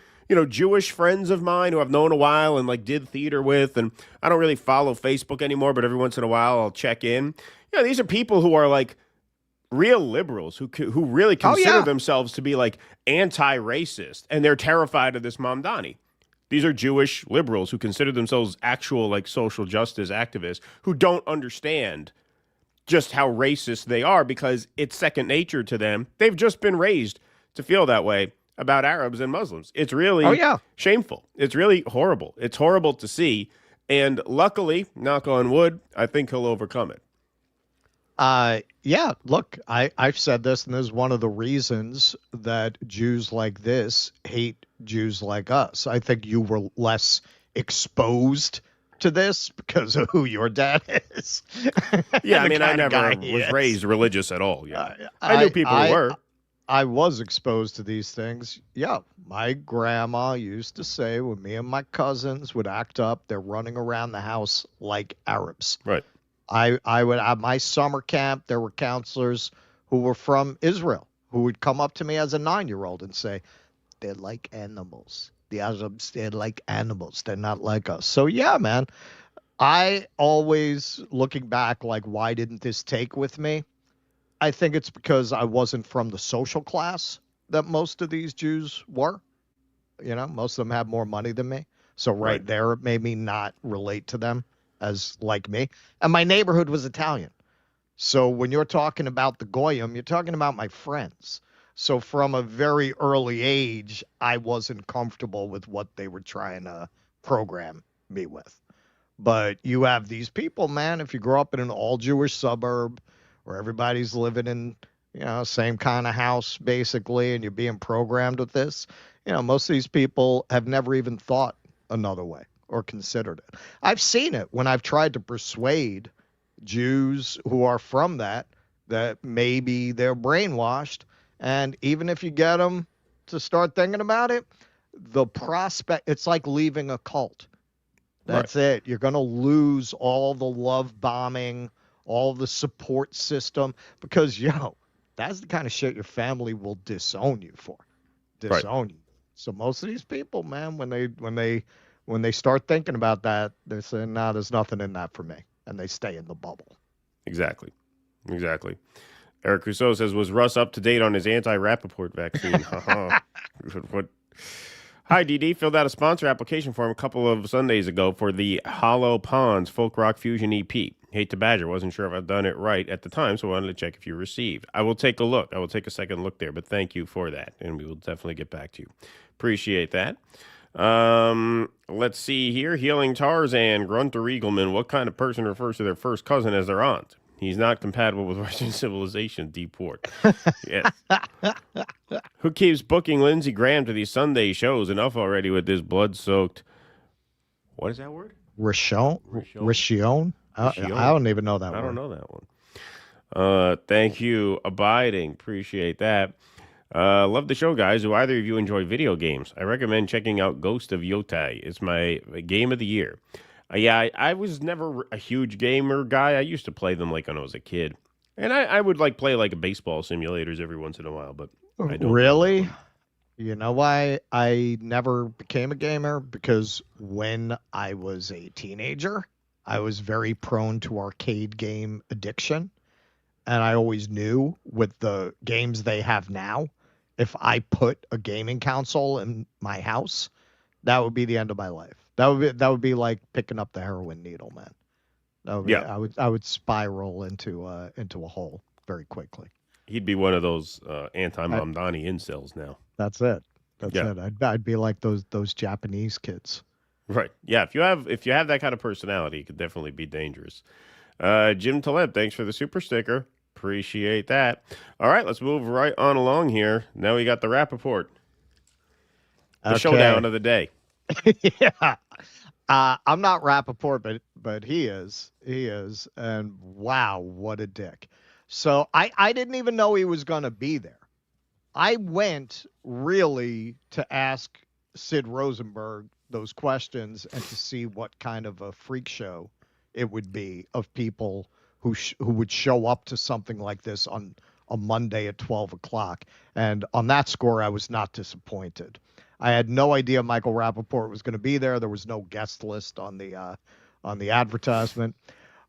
Jewish friends of mine who I've known a while and did theater with. And I don't really follow Facebook anymore, but every once in a while I'll check in. These are people who are real liberals who really consider themselves to be anti-racist, and they're terrified of this Mamdani. These are Jewish liberals who consider themselves actual social justice activists who don't understand just how racist they are because it's second nature to them. They've just been raised to feel that way about Arabs and Muslims. It's really shameful. It's really horrible. It's horrible to see. And luckily, knock on wood, I think he'll overcome it. Look, I've said this, and this is one of the reasons that Jews like this hate Jews like us. I think you were less exposed to this because of who your dad is. I never was raised religious at all. I knew people who were. I was exposed to these things. My grandma used to say when me and my cousins would act up, they're running around the house like Arabs. Right. I would at my summer camp, there were counselors who were from Israel who would come up to me as a 9-year-old and say, they're like animals. The Arabs, they're like animals. They're not like us. So, man, I always, looking back, why didn't this take with me? I think it's because I wasn't from the social class that most of these Jews were. Most of them have more money than me. So right there, it made me not relate to them as like me. And my neighborhood was Italian. So when you're talking about the Goyim, you're talking about my friends. So from a very early age, I wasn't comfortable with what they were trying to program me with. But you have these people, man, if you grow up in an all-Jewish suburb where everybody's living in, same kind of house, basically, and you're being programmed with this, most of these people have never even thought another way or considered it. I've seen it when I've tried to persuade Jews who are from that maybe they're brainwashed. And even if you get them to start thinking about it, the prospect, it's like leaving a cult. That's it. You're going to lose all the love bombing, all the support system, because, that's the kind of shit your family will disown you for. Disown you. So most of these people, man, when they start thinking about that, they're saying, no, there's nothing in that for me. And they stay in the bubble. Exactly. Eric Rousseau says, was Russ up to date on his anti-Rapaport vaccine? What? Hi, DD. Filled out a sponsor application form a couple of Sundays ago for the Hollow Ponds Folk Rock Fusion EP. Hate to badger. Wasn't sure if I'd done it right at the time, so I wanted to check if you received. I will take a look. I will take a second look there, but thank you for that, and we will definitely get back to you. Appreciate that. Let's see here. Healing Tarzan, Grunter Eagleman. What kind of person refers to their first cousin as their aunt? He's not compatible with Western civilization. Deport. Yes. Who keeps booking Lindsey Graham to these Sunday shows? Enough already with this blood-soaked. What is that word? Rishon? I don't even know that word. I don't know that one. Thank you, Abiding. Appreciate that. Love the show, guys. Do either of you enjoy video games? I recommend checking out Ghost of Yotai. It's my game of the year. Yeah, I was never a huge gamer guy. I used to play them like when I was a kid. And I would like play like baseball simulators every once in a while, but I don't. Really? You know why I never became a gamer? Because when I was a teenager, I was very prone to arcade game addiction. And I always knew with the games they have now, if I put a gaming console in my house, that would be the end of my life. That would be like picking up the heroin needle, man. That would be, I would spiral into a hole very quickly. He'd be one of those anti-Mamdani incels now. That's it. That's it. I'd be like those Japanese kids. Right. Yeah. If you have that kind of personality, it could definitely be dangerous. Jim Taleb, thanks for the super sticker. Appreciate that. All right, let's move right on along here. Now we got the Rapaport. The showdown of the day. Yeah. I'm not Rapaport, but he is. He is. And wow, what a dick. So I didn't even know he was going to be there. I went really to ask Sid Rosenberg those questions and to see what kind of a freak show it would be of people who would show up to something like this on a Monday at 12 o'clock. And on that score, I was not disappointed. I had no idea Michael Rapaport was going to be there. There was no guest list on the advertisement,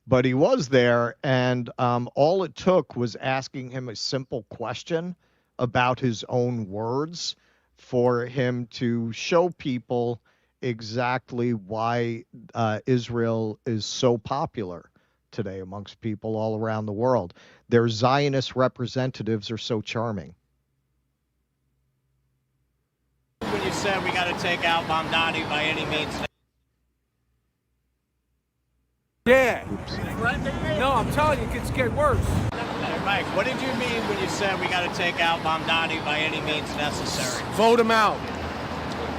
but he was there. And all it took was asking him a simple question about his own words for him to show people exactly why Israel is so popular today amongst people all around the world. Their Zionist representatives are so charming. When you said we got to take out Mamdani by any means. Yeah. No, I'm telling you, it could get worse. Hey, Mike, what did you mean when you said we got to take out Mamdani by any means necessary? Vote him out.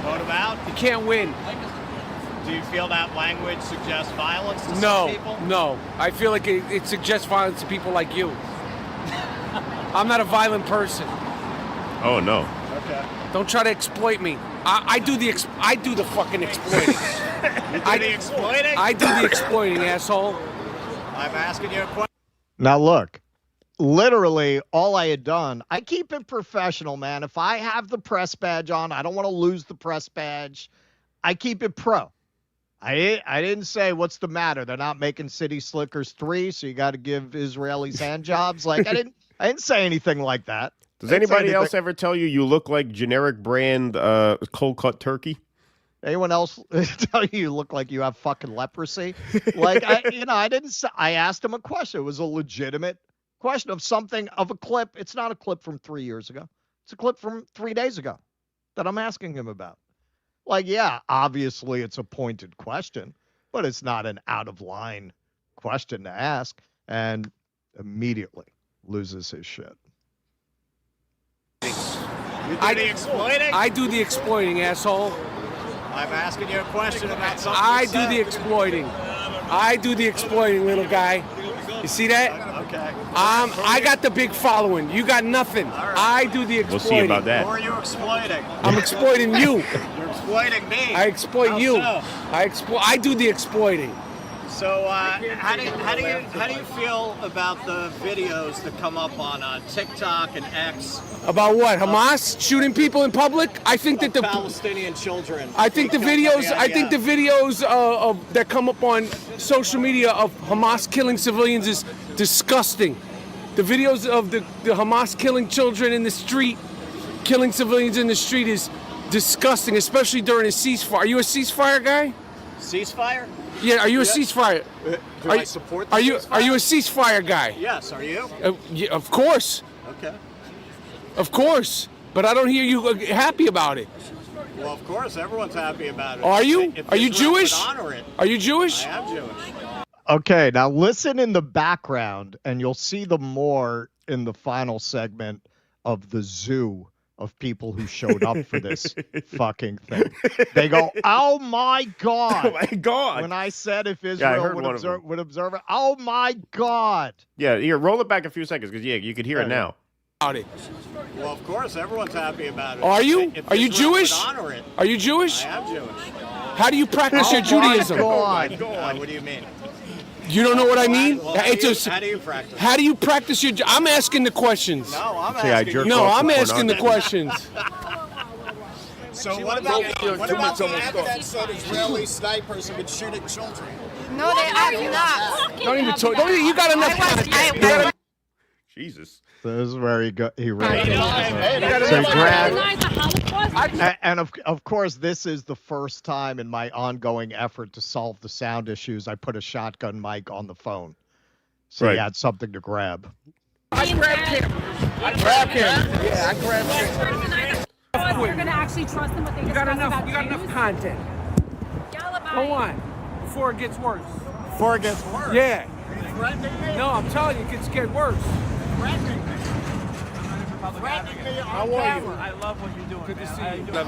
Vote him out? You can't win. Do you feel that language suggests violence to some people? No. I feel like it suggests violence to people like you. I'm not a violent person. Oh, no. Okay. Don't try to exploit me. I do the fucking exploiting. You do the exploiting? I do the exploiting, asshole. I'm asking you a question. Now look, literally all I had done, I keep it professional, man. If I have the press badge on, I don't want to lose the press badge. I keep it pro. I didn't say what's the matter. They're not making City Slickers 3, so you got to give Israelis hand jobs. Like I didn't say anything like that. Does anybody else ever tell you look like generic brand cold cut turkey? Anyone else tell you look like you have fucking leprosy? Like I asked him a question. It was a legitimate question of a clip. It's not a clip from 3 years ago. It's a clip from 3 days ago that I'm asking him about. Like, yeah, obviously it's a pointed question, but it's not an out of line question to ask, and immediately loses his shit. You do the exploiting? I do the exploiting, asshole. I'm asking you a question about something. I do the exploiting. I do the exploiting, little guy. You see that? Okay. I got the big following. You got nothing. Right. I do the exploiting. We'll see about that. Who are you exploiting? I'm exploiting you. You're exploiting me. I exploit you. So? I do the exploiting. So how do you feel about the videos that come up on TikTok and X? About what? Hamas shooting people in public? I think that the Palestinian children. I think the videos. I think the videos that come up on social media of Hamas killing civilians is disgusting. The videos of the Hamas killing children in the street, killing civilians in the street is disgusting, especially during a ceasefire. Are you a ceasefire guy? Ceasefire? Yeah, are you a ceasefire? Do I support the ceasefire? Are you a ceasefire guy? Yes, are you? Yeah, of course. Okay. Of course. But I don't hear you happy about it. Well, of course, everyone's happy about it. Are you? If Are you Israel would Jewish? honor it. Are you Jewish? I am Jewish. Okay, now listen in the background, and you'll see the more in the final segment of the zoo of people who showed up for this fucking thing. They go, "Oh my God!" Oh my God! When I said if Israel would observe it, oh my God! Yeah, here, roll it back a few seconds because you could hear it now. Well, of course, everyone's happy about it. Are you? If Are you Israel would Jewish? honor it, Are you Jewish? I am Jewish. How do you practice your Judaism? What do you mean? You don't know what I mean? Well, how do you practice? How do you practice your? I'm asking the questions. No, I'm See, I asking. jerk No, off I'm to asking the pornography. questions. So what about the evidence that Israeli snipers have been shooting children? No, they are not. Don't even talk. You got enough content. Jesus. This is where he ran. And of course, this is the first time in my ongoing effort to solve the sound issues, I put a shotgun mic on the phone. So he had something to grab. I grabbed him. Yeah, I grabbed him. You're going to actually trust them what they You got enough content. Go on. Before it gets worse. Before it gets worse? Yeah. No, I'm telling you, it gets worse. How are you? I love what you're doing. Good to see you. So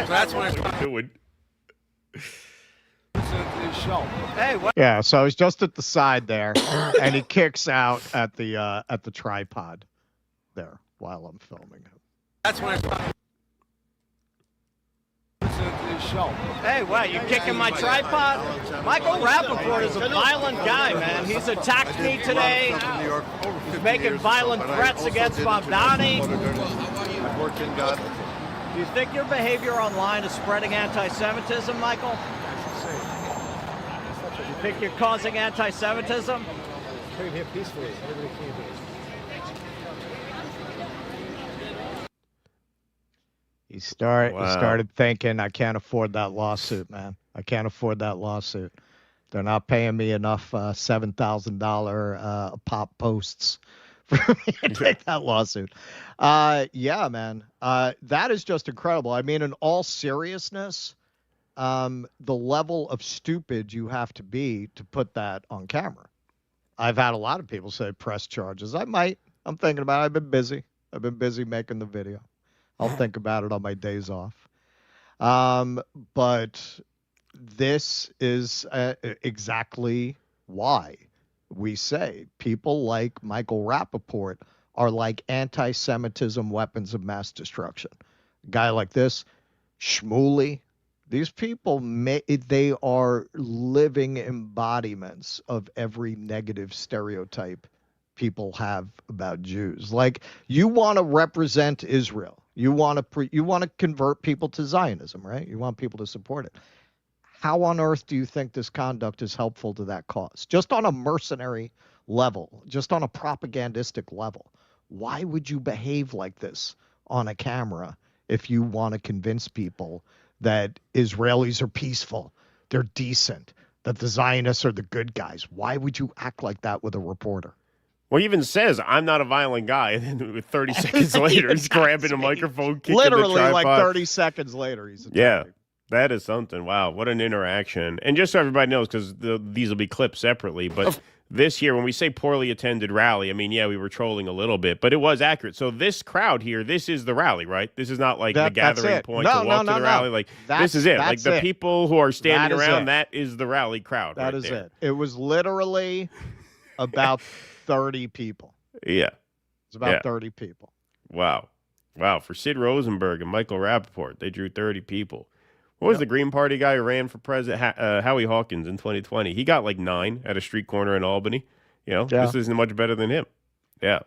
that's what I'm doing. Hey, what? Yeah, so he's just at the side there, and he kicks out at the tripod there while I'm filming him. That's what I'm Hey, what? You kicking my tripod? Michael Rapaport is a violent guy, man. He's attacked me today. He's making violent threats against Mamdani. Do you think your behavior online is spreading anti-Semitism, Michael? Do you think you're causing anti-Semitism? Came here peacefully. Everybody came here. He started thinking, I can't afford that lawsuit, man. I can't afford that lawsuit. They're not paying me enough $7,000 pop posts for me to take that lawsuit. Yeah, man. That is just incredible. I mean, in all seriousness, the level of stupid you have to be to put that on camera. I've had a lot of people say press charges. I might. I'm thinking about it. I've been busy. I've been busy making the video. I'll think about it on my days off. But this is exactly why we say people like Michael Rapaport are like anti-Semitism weapons of mass destruction. A guy like this, Shmuley, these people, they are living embodiments of every negative stereotype people have about Jews. Like, you want to represent Israel. You want to convert people to Zionism, right? You want people to support it. How on earth do you think this conduct is helpful to that cause? Just on a mercenary level, just on a propagandistic level, why would you behave like this on a camera if you want to convince people that Israelis are peaceful, they're decent, that the Zionists are the good guys? Why would you act like that with a reporter? Well, he even says, I'm not a violent guy. And then 30 seconds later, he's grabbing a microphone, kicking literally the tripod. Like 30 seconds later, he's attacking. Yeah, that is something. Wow, what an interaction. And just so everybody knows, because these will be clipped separately, but this here, when we say poorly attended rally, I mean, yeah, we were trolling a little bit, but it was accurate. So this crowd here, this is the rally, right? This is not like the gathering point to walk to the rally. Like, this is it. Like, the people who are standing around, that is the rally crowd. That is it. It was literally about 30 people. Yeah. It's about 30 people. Wow. For Sid Rosenberg and Michael Rapaport, they drew 30 people. What was the Green Party guy who ran for president? Howie Hawkins in 2020. He got like 9 at a street corner in Albany. You know, this isn't much better than him. Yeah.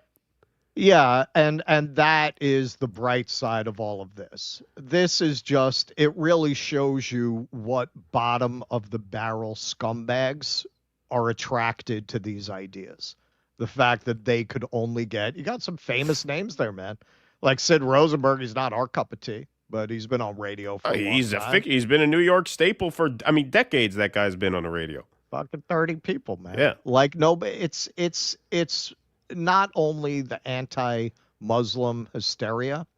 Yeah, and that is the bright side of all of this. This is just, it really shows you what bottom of the barrel scumbags are attracted to these ideas. The fact that they could only get, you got some famous names there, man. Like Sid Rosenberg, he's not our cup of tea, but he's been on radio for a long time. He's been a New York staple for, decades. That guy's been on the radio. Fucking 30 people, man. Yeah. Like, nobody, it's not only the anti-Muslim hysteria,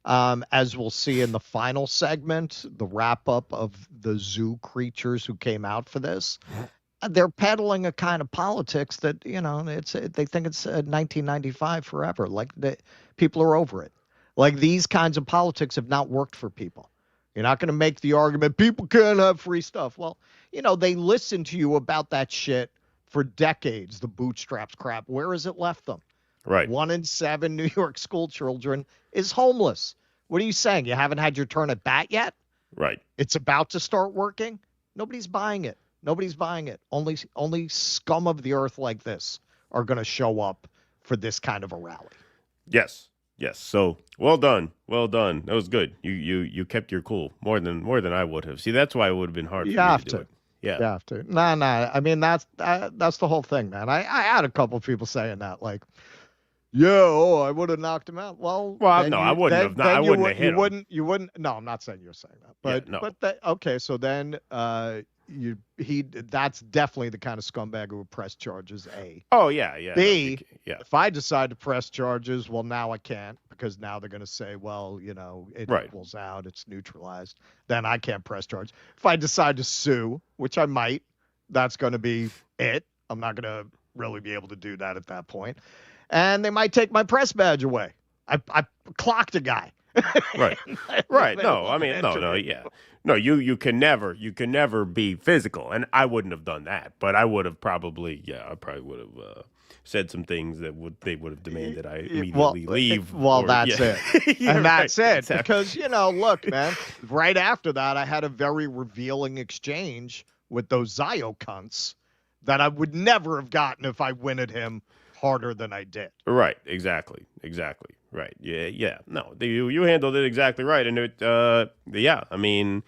as we'll see in the final segment, the wrap-up of the zoo creatures who came out for this. they're peddling a kind of politics that, you know, they think it's 1995 forever. Like people are over it. Like these kinds of politics have not worked for people. You're not going to make the argument people can't have free stuff. Well, you know, they listen to you about that shit for decades, the bootstraps crap. Where has it left them? Right. 1 in 7 New York school children is homeless. What are you saying? You haven't had your turn at bat yet? Right. It's about to start working? Nobody's buying it. Nobody's buying it. Only scum of the earth like this are going to show up for this kind of a rally. Yes. Yes. So well done. Well done. That was good. You kept your cool more than I would have. See, that's why it would have been hard for me to do it. Yeah. You have to. Nah. I mean, that's the whole thing, man. I had a couple of people saying that, like, I would have knocked him out. Well, no, I wouldn't have. I wouldn't have hit him. You wouldn't. No, I'm not saying you're saying that. But yeah, no. Okay. So then, that's definitely the kind of scumbag who would press charges. A. Oh yeah. B. If I decide to press charges, well, now I can't because now they're going to say, well, you know, it equals out, it's neutralized. Then I can't press charges. If I decide to sue, which I might, that's going to be it. I'm not going to really be able to do that at that point. And they might take my press badge away. I clocked a guy. Right. No, I mean, no, yeah. No, you can never be physical. And I wouldn't have done that. But I would have probably, I probably would have said some things that they would have demanded I immediately leave. Well, that's it. And that's it. Exactly. Because, you know, look, man, right after that, I had a very revealing exchange with those Zio cunts that I would never have gotten if I winted him harder than I did. Right. Exactly. Right. Yeah. No, you handled it exactly right. And I mean,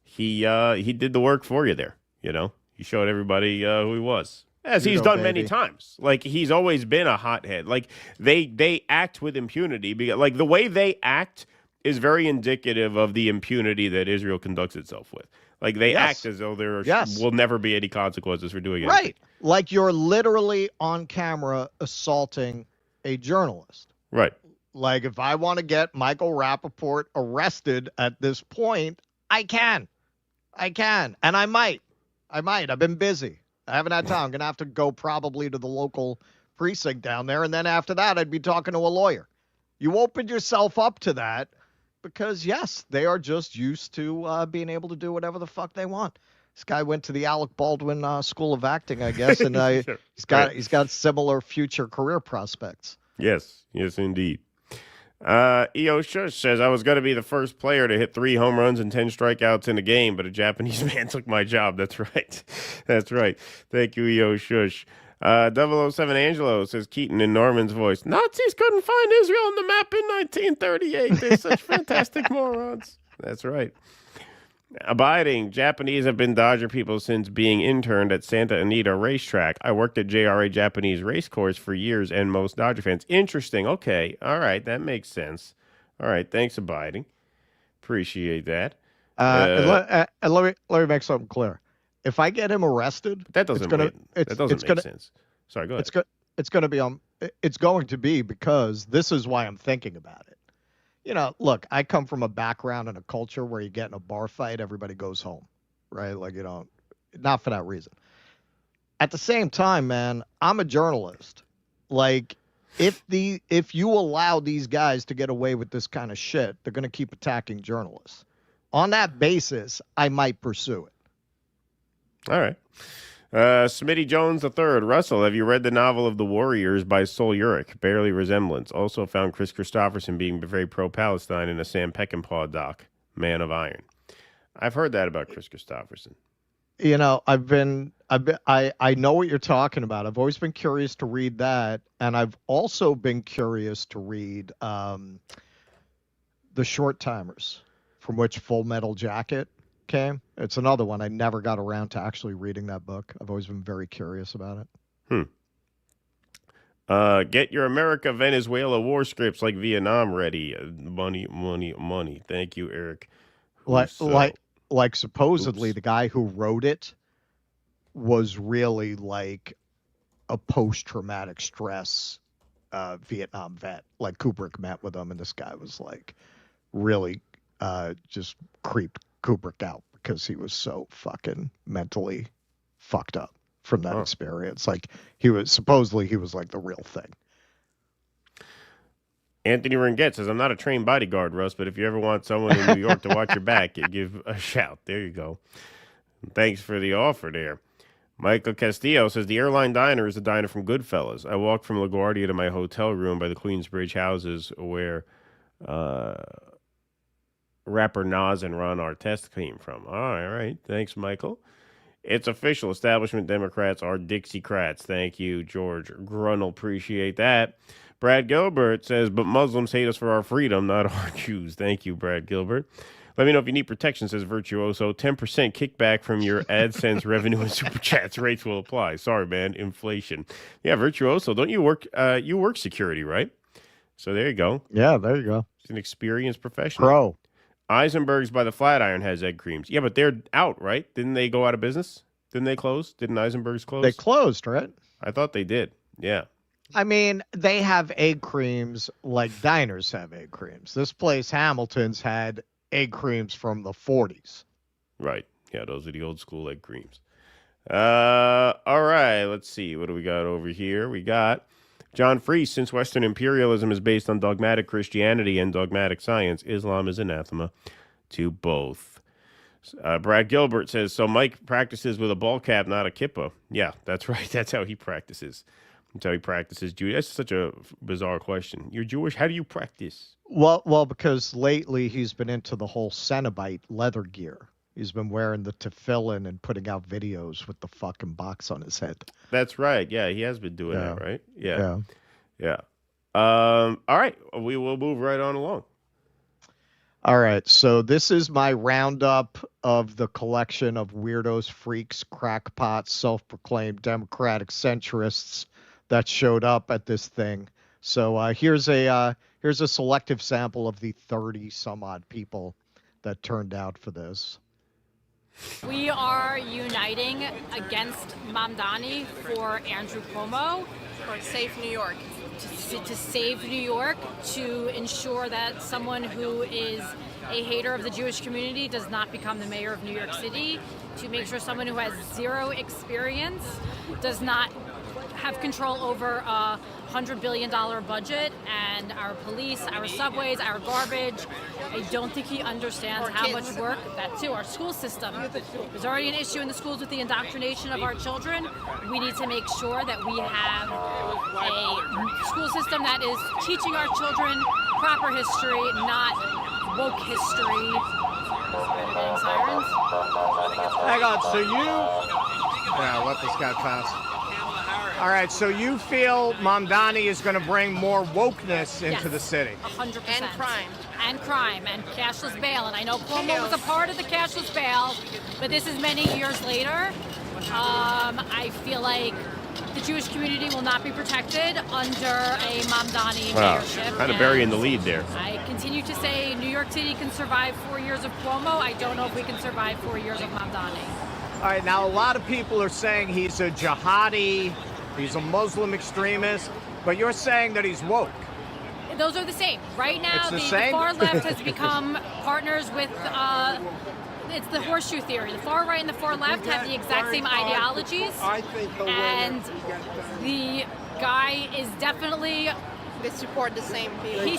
he did the work for you there. You know, he showed everybody who he was, as he's done many times. Like he's always been a hothead. Like they act with impunity because like the way they act is very indicative of the impunity that Israel conducts itself with. Like they act as though there will never be any consequences for doing anything. Right. Like you're literally on camera assaulting a journalist. Right. Like if I want to get Michael Rapaport arrested at this point, I can. And I might. I've been busy. I haven't had time. I'm going to have to go probably to the local precinct down there. And then after that, I'd be talking to a lawyer. You opened yourself up to that because, yes, they are just used to being able to do whatever the fuck they want. This guy went to the Alec Baldwin School of Acting, I guess, and he's got similar future career prospects. Yes, indeed. E.O. Shush says, I was going to be the first player to hit 3 home runs and 10 strikeouts in a game, but a Japanese man took my job. That's right. That's right. Thank you, E.O. Shush. 007 Angelo says, Keaton in Norman's voice, Nazis couldn't find Israel on the map in 1938. They're such fantastic morons. That's right. Abiding, Japanese have been Dodger people since being interned at Santa Anita Racetrack. I worked at JRA Japanese race course for years and most Dodger fans. Interesting. Okay. All right. That makes sense. All right. Thanks, Abiding. Appreciate that. And let me make something clear. If I get him arrested, that doesn't make sense. Sorry, go ahead. It's going to be because this is why I'm thinking about it. You know, look, I come from a background and a culture where you get in a bar fight, everybody goes home, right? Like, you know, not for that reason. At the same time, man, I'm a journalist. Like, if you allow these guys to get away with this kind of shit, they're going to keep attacking journalists. On that basis, I might pursue it. All right. Smitty Jones III. Russell, have you read the novel of the Warriors by Sol Urich? Barely Resemblance. Also found Chris Christopherson being very pro-Palestine in a Sam Peckinpah doc, Man of Iron. I've heard that about Chris Christopherson. You know, I know what you're talking about. I've always been curious to read that, and I've also been curious to read The Short Timers, from which Full Metal Jacket came. It's another one. I never got around to actually reading that book. I've always been very curious about it. Get your America Venezuela war scripts like Vietnam ready. Money. Thank you, Eric. Like supposedly the guy who wrote it was really like a post-traumatic stress Vietnam vet. Like Kubrick met with him, and this guy was like really just creeped Kubrick out because he was so fucking mentally fucked up. from that experience. Like he was like the real thing. Anthony Ringette says, I'm not a trained bodyguard, Russ, but if you ever want someone in New York to watch your back, give a shout. There you go. Thanks for the offer there. Michael Castillo says, the Airline Diner is a diner from Goodfellas. I walked from LaGuardia to my hotel room by the Queensbridge houses where rapper Nas and Ron Artest came from. All right. Thanks, Michael. It's official. Establishment Democrats are Dixiecrats. Thank you, George Grunnell. Appreciate that. Brad Gilbert says, but Muslims hate us for our freedom, not our Jews. Thank you, Brad Gilbert. Let me know if you need protection, says Virtuoso. 10% kickback from your AdSense revenue and super chats. Rates will apply. Sorry, man. Inflation. Yeah, Virtuoso. Don't you work? You work security, right? So there you go. Yeah, there you go. He's an experienced professional. Pro. Eisenberg's by the Flatiron has egg creams. Yeah, but they're out, right? Didn't they go out of business? Didn't they close? Didn't Eisenberg's close? They closed, right? I thought they did. Yeah. I mean, they have egg creams like diners have egg creams. This place, Hamilton's, had egg creams from the 40s. Right. Yeah, those are the old school egg creams. All right. Let's see. What do we got over here? We got John Freese. Since Western imperialism is based on dogmatic Christianity and dogmatic science, Islam is anathema to both. Brad Gilbert says, so Mike practices with a ball cap, not a kippah. Yeah, that's right. That's how he practices. That's how he practices Jewish. That's such a bizarre question. You're Jewish. How do you practice? Well, because lately he's been into the whole Cenobite leather gear. He's been wearing the tefillin and putting out videos with the fucking box on his head. That's right. Yeah, he has been doing that, right? Yeah. All right. We will move right on along. All right. So this is my roundup of the collection of weirdos, freaks, crackpots, self-proclaimed Democratic centrists that showed up at this thing. So here's a selective sample of the 30 some odd people that turned out for this. We are uniting against Mamdani for Andrew Cuomo. For Safe New York. To save New York, to ensure that someone who is a hater of the Jewish community does not become the mayor of New York City, to make sure someone who has zero experience does not have control over a $100 billion budget and our police, our subways, our garbage. I don't think he understands how much work, that too, our school system. There's already an issue in the schools with the indoctrination of our children. We need to make sure that we have a school system that is teaching our children proper history, not woke history. Getting sirens? Hang on, so yeah, let this guy pass. All right, so you feel Mamdani is going to bring more wokeness into the city? 100%. And crime and cashless bail. And I know Cuomo was a part of the cashless bail, but this is many years later. I feel like the Jewish community will not be protected under a Mamdani mayorship. Kind of burying the lead there. I continue to say New York City can survive 4 years of Cuomo. I don't know if we can survive 4 years of Mamdani. All right, now a lot of people are saying he's a jihadi, he's a Muslim extremist, but you're saying that he's woke. Those are the same. Right now, the same? far left has become partners with, it's the horseshoe theory. The far right and the far left have the exact same ideologies. And the guy is definitely... They support the same people. He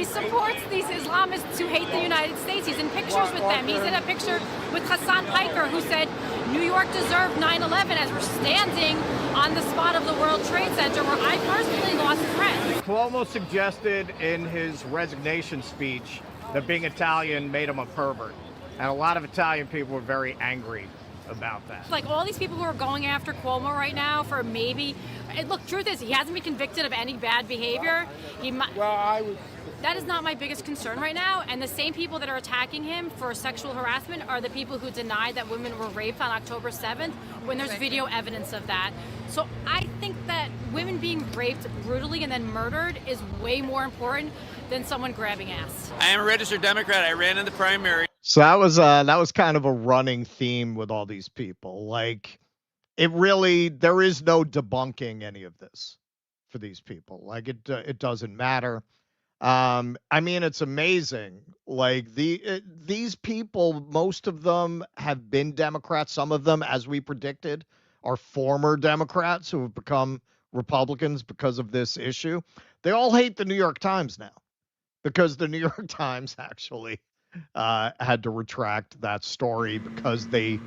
supports these Islamists who hate the United States. He's in pictures with them. He's in a picture with Hassan Piker, who said New York deserved 9/11, as we're standing on the spot of the World Trade Center, where I personally lost friends. Cuomo suggested in his resignation speech that being Italian made him a pervert. And a lot of Italian people were very angry about that. Like all these people who are going after Cuomo right now for maybe... Look, truth is, he hasn't been convicted of any bad behavior. That is not my biggest concern right now. And the same people that are attacking him for sexual harassment are the people who denied that women were raped on October 7th when there's video evidence of that. So I think that women being raped brutally and then murdered is way more important than someone grabbing ass. I am a registered Democrat. I ran in the primary. So that was kind of a running theme with all these people. Like, there is no debunking any of this for these people. Like, it doesn't matter. I mean, it's amazing. Like these people, most of them have been Democrats. Some of them, as we predicted, are former Democrats who have become Republicans because of this issue. They all hate the New York Times now because the New York Times actually had to retract that story because they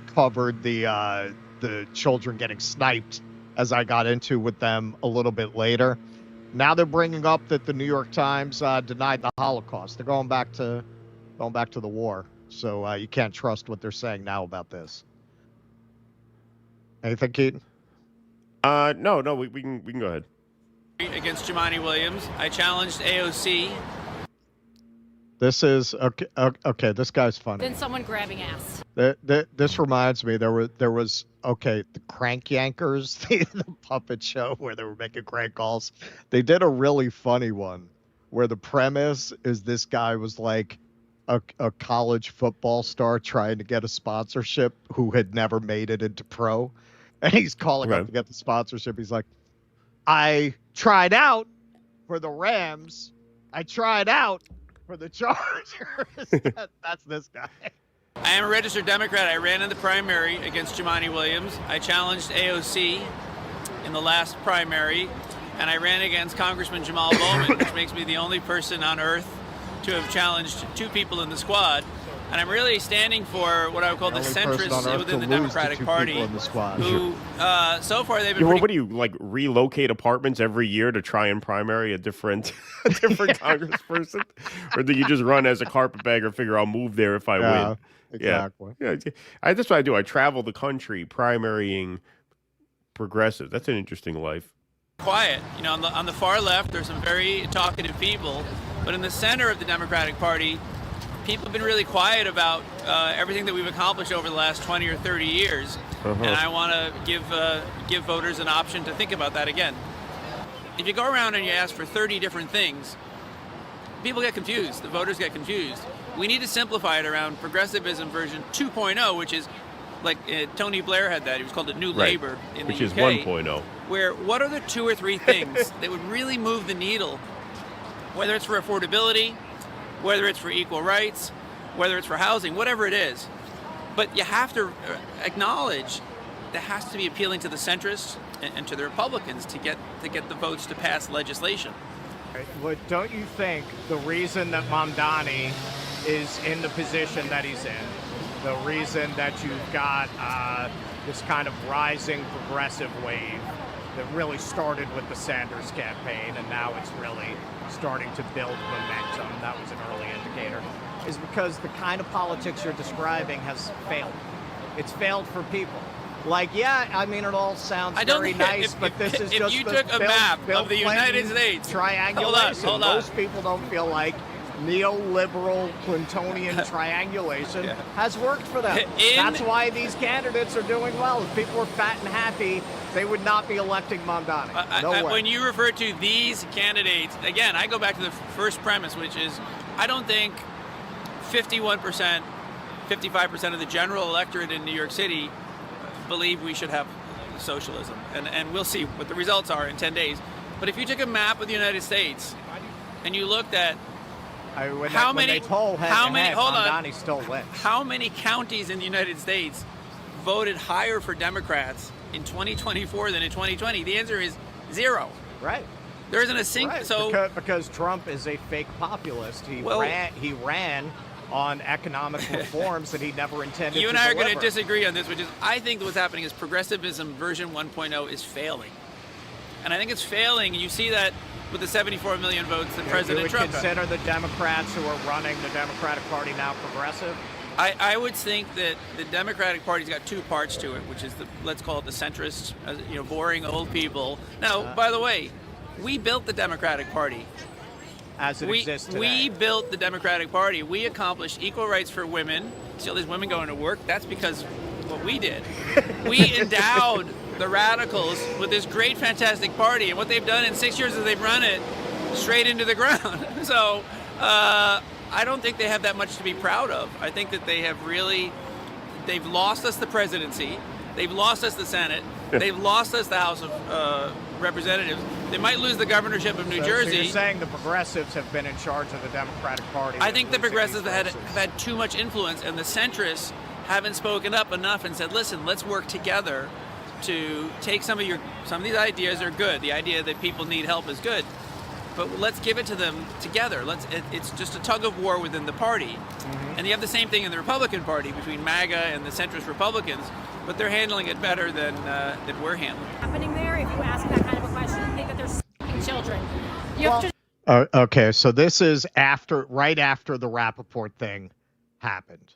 covered the children getting sniped, as I got into with them a little bit later. Now they're bringing up that the New York Times denied the Holocaust. They're going back to the war. So you can't trust what they're saying now about this. Anything, Keaton? No, we can go ahead. Against Jumaane Williams, I challenged AOC. This is okay. This guy's funny. Then someone grabbing ass. This reminds me. There was the Crank Yankers, the puppet show where they were making crank calls. They did a really funny one where the premise is this guy was like a college football star trying to get a sponsorship who had never made it into pro, and he's calling up to get the sponsorship. He's like, I tried out for the Rams. I tried out for the Chargers. That's this guy. I am a registered Democrat. I ran in the primary against Jumaane Williams. I challenged AOC in the last primary, and I ran against Congressman Jamal Bowman, which makes me the only person on earth to have challenged two people in the squad. And I'm really standing for what I would call the centrists within the Democratic Party, who so far they've been What do you, like, relocate apartments every year to try and primary a different congressperson? Or do you just run as a carpetbagger, figure I'll move there if I win? Exactly. Yeah. That's what I do. I travel the country primarying progressives. That's an interesting life. quiet. You know, on the far left, there's some very talkative people, but in the center of the Democratic Party, people have been really quiet about everything that we've accomplished over the last 20 or 30 years. And I want to give voters an option to think about that again. If you go around and you ask for 30 different things, people get confused. The voters get confused. We need to simplify it around progressivism version 2.0, which is like Tony Blair had that. He was called the New Labour in the UK. Which is 1.0. Where what are the 2 or 3 things that would really move the needle, whether it's for affordability, whether it's for equal rights, whether it's for housing, whatever it is. But you have to acknowledge that has to be appealing to the centrists and to the Republicans to get the votes to pass legislation. But don't you think the reason that Mamdani is in the position that he's in, the reason that you've got this kind of rising progressive wave that really started with the Sanders campaign and now it's really starting to build momentum, that was an early indicator, is because the kind of politics you're describing has failed. It's failed for people. Like, yeah, I mean, it all sounds very nice, but this is just if you took a map of the United States, triangulation. Hold on. Most people don't feel like neoliberal Clintonian triangulation has worked for them. That's why these candidates are doing well. If people were fat and happy, they would not be electing Mamdani. No way. When you refer to these candidates, again, I go back to the first premise, which is I don't think 51%, 55% of the general electorate in New York City believe we should have socialism. And we'll see what the results are in 10 days. But if you took a map of the United States and you looked at how many counties in the United States voted higher for Democrats in 2024 than in 2020? The answer is 0. Right. There isn't a single. Right. So because Trump is a fake populist. He ran on economic reforms that he never intended to deliver. You and I are going to disagree on this, which is I think that what's happening is progressivism version 1.0 is failing. And I think it's failing. You see that with the 74 million votes that President Trump got. You would consider the Democrats who are running the Democratic Party now progressive? I would think that the Democratic Party's got 2 parts to it, which is let's call it the centrist, boring old people. Now, by the way, we built the Democratic Party. As it exists today. We built the Democratic Party. We accomplished equal rights for women. See all these women going to work? That's because what we did. We endowed the radicals with this great, fantastic party. And what they've done in 6 years is they've run it straight into the ground. So I don't think they have that much to be proud of. I think that they've lost us the presidency. They've lost us the Senate. They've lost us the House of Representatives. They might lose the governorship of New Jersey. So you're saying the progressives have been in charge of the Democratic Party? I think the progressives have had too much influence, and the centrists haven't spoken up enough and said, listen, let's work together to take some of these ideas are good. The idea that people need help is good, but let's give it to them together. It's just a tug of war within the party, and you have the same thing in the Republican Party between MAGA and the centrist Republicans, but they're handling it better than we're handling. Happening there, if you ask that kind of a question, think that there's children. You have to. Okay, so this is right after the Rapaport thing happened.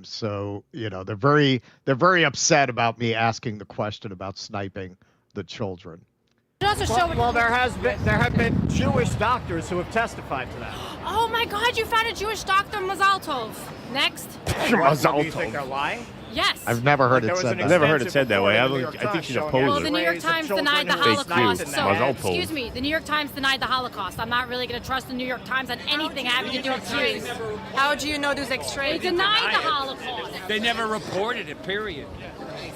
So they're very upset about me asking the question about sniping the children. Well, there have been Jewish doctors who have testified to that. Oh my God, you found a Jewish doctor, Mazal Tov. Next. Do you think they're lying? Yes. I've never heard it said that. I've never heard it said that way. I think she's a poser. Well, the New York Times denied the Holocaust. So, excuse me, the New York Times denied the Holocaust. I'm not really going to trust the New York Times on anything having to do with Jews. How do you know those X-rays? They denied the Holocaust. They never reported it, period.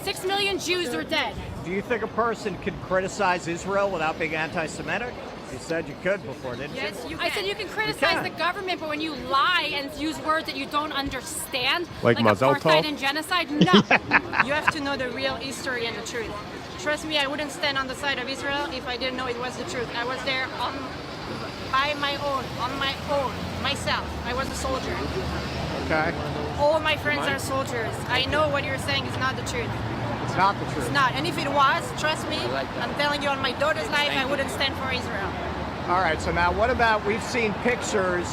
6 million Jews are dead. Do you think a person can criticize Israel without being anti-Semitic? You said you could before, didn't you? Yes, you can. I said you can criticize the government, but when you lie and use words that you don't understand, like apartheid and genocide, no. You have to know the real history and the truth. Trust me, I wouldn't stand on the side of Israel if I didn't know it was the truth. I was there by my own, myself. I was a soldier. Okay. All my friends are soldiers. I know what you're saying is not the truth. It's not the truth. It's not. And if it was, trust me, I'm telling you on my daughter's life, I wouldn't stand for Israel. All right, so now what about, we've seen pictures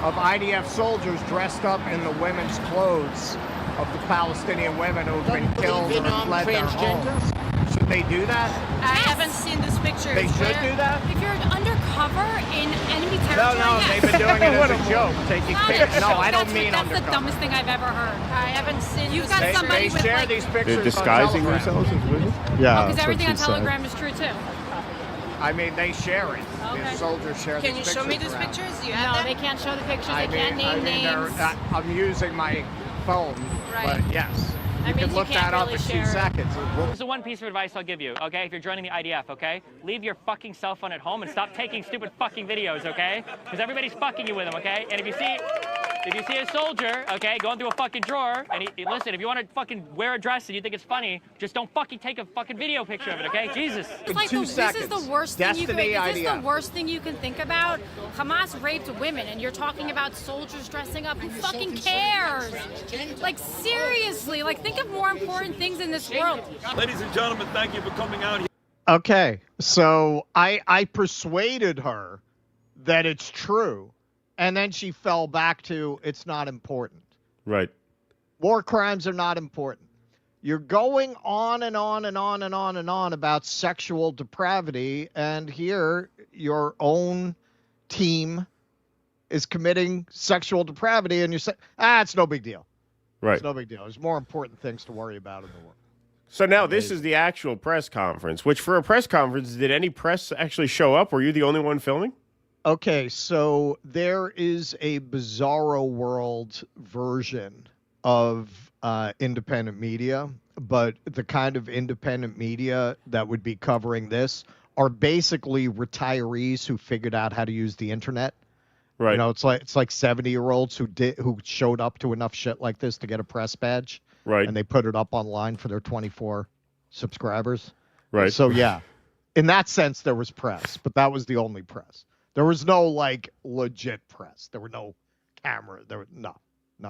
of IDF soldiers dressed up in the women's clothes of the Palestinian women who have been killed or fled their homes. Should they do that? I haven't seen those pictures. They should do that? If you're undercover in enemy territory, No, yes. they've been doing it as a joke, taking pictures. No, I don't mean That's undercover. the dumbest thing I've ever heard. I haven't seen You've got somebody They with share like... these pictures They're disguising on themselves as women? Yeah. Because everything on Telegram is true too. I mean, they share it. Okay. The soldiers share Can these you show me pictures those around. pictures? You No, have them? they can't show the pictures. I They can't name names. I'm using my phone, Right. but yes. You means can you look can't that up really in 2 share. seconds. Here's the one piece of advice I'll give you, okay? If you're joining the IDF, okay? Leave your fucking cell phone at home and stop taking stupid fucking videos, okay? Because everybody's fucking you with them, okay? And if you see a soldier, okay, going through a fucking drawer, and listen, if you want to fucking wear a dress and you think it's funny, just don't fucking take a fucking video picture of it, okay? Jesus. It's like this is the worst thing you can. Is this the worst thing you can think about? Hamas raped women, and you're talking about soldiers dressing up. Who fucking cares? Like seriously, like think of more important things in this world. Ladies and gentlemen, thank you for coming out here. Okay, so I persuaded her that it's true, and then she fell back to it's not important. Right. War crimes are not important. You're going on and on and on and on and on about sexual depravity, and here your own team is committing sexual depravity, and you say, it's no big deal. Right. It's no big deal. There's more important things to worry about in the world. So now this is the actual press conference, which for a press conference, did any press actually show up? Were you the only one filming? Okay, so there is a bizarro world version of independent media, but the kind of independent media that would be covering this are basically retirees who figured out how to use the internet. Right. You know, it's like 70-year-olds who showed up to enough shit like this to get a press badge. Right. And they put it up online for their 24 subscribers. Right. So yeah, in that sense, there was press, but that was the only press. There was no like legit press. There were no camera. There were none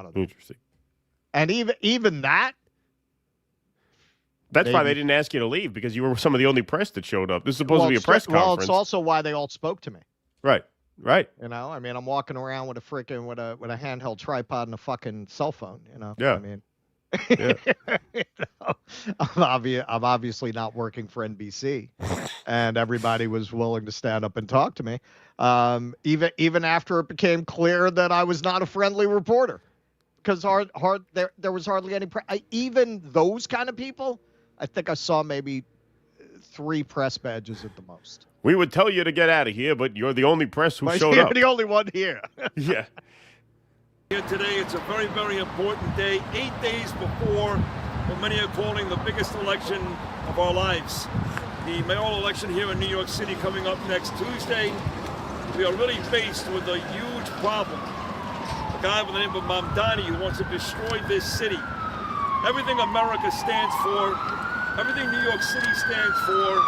of them. Interesting. And even that. That's why they didn't ask you to leave, because you were some of the only press that showed up. This is supposed to be a press conference. Well, it's also why they all spoke to me. Right. Right. You know, I mean, I'm walking around with a freaking with a handheld tripod and a fucking cell phone. You know. Yeah. I mean. Yeah. You know, I'm obviously not working for NBC, and everybody was willing to stand up and talk to me, even after it became clear that I was not a friendly reporter, because there was hardly any even those kind of people. I think I saw maybe 3 press badges at the most. We would tell you to get out of here, but you're the only press who showed You're up. the only one here. Yeah. Here today, it's a very, very important day, 8 days before what many are calling the biggest election of our lives. The mayoral election here in New York City coming up next Tuesday. We are really faced with a huge problem. A guy by the name of Mamdani who wants to destroy this city. Everything America stands for everything New York City stands for,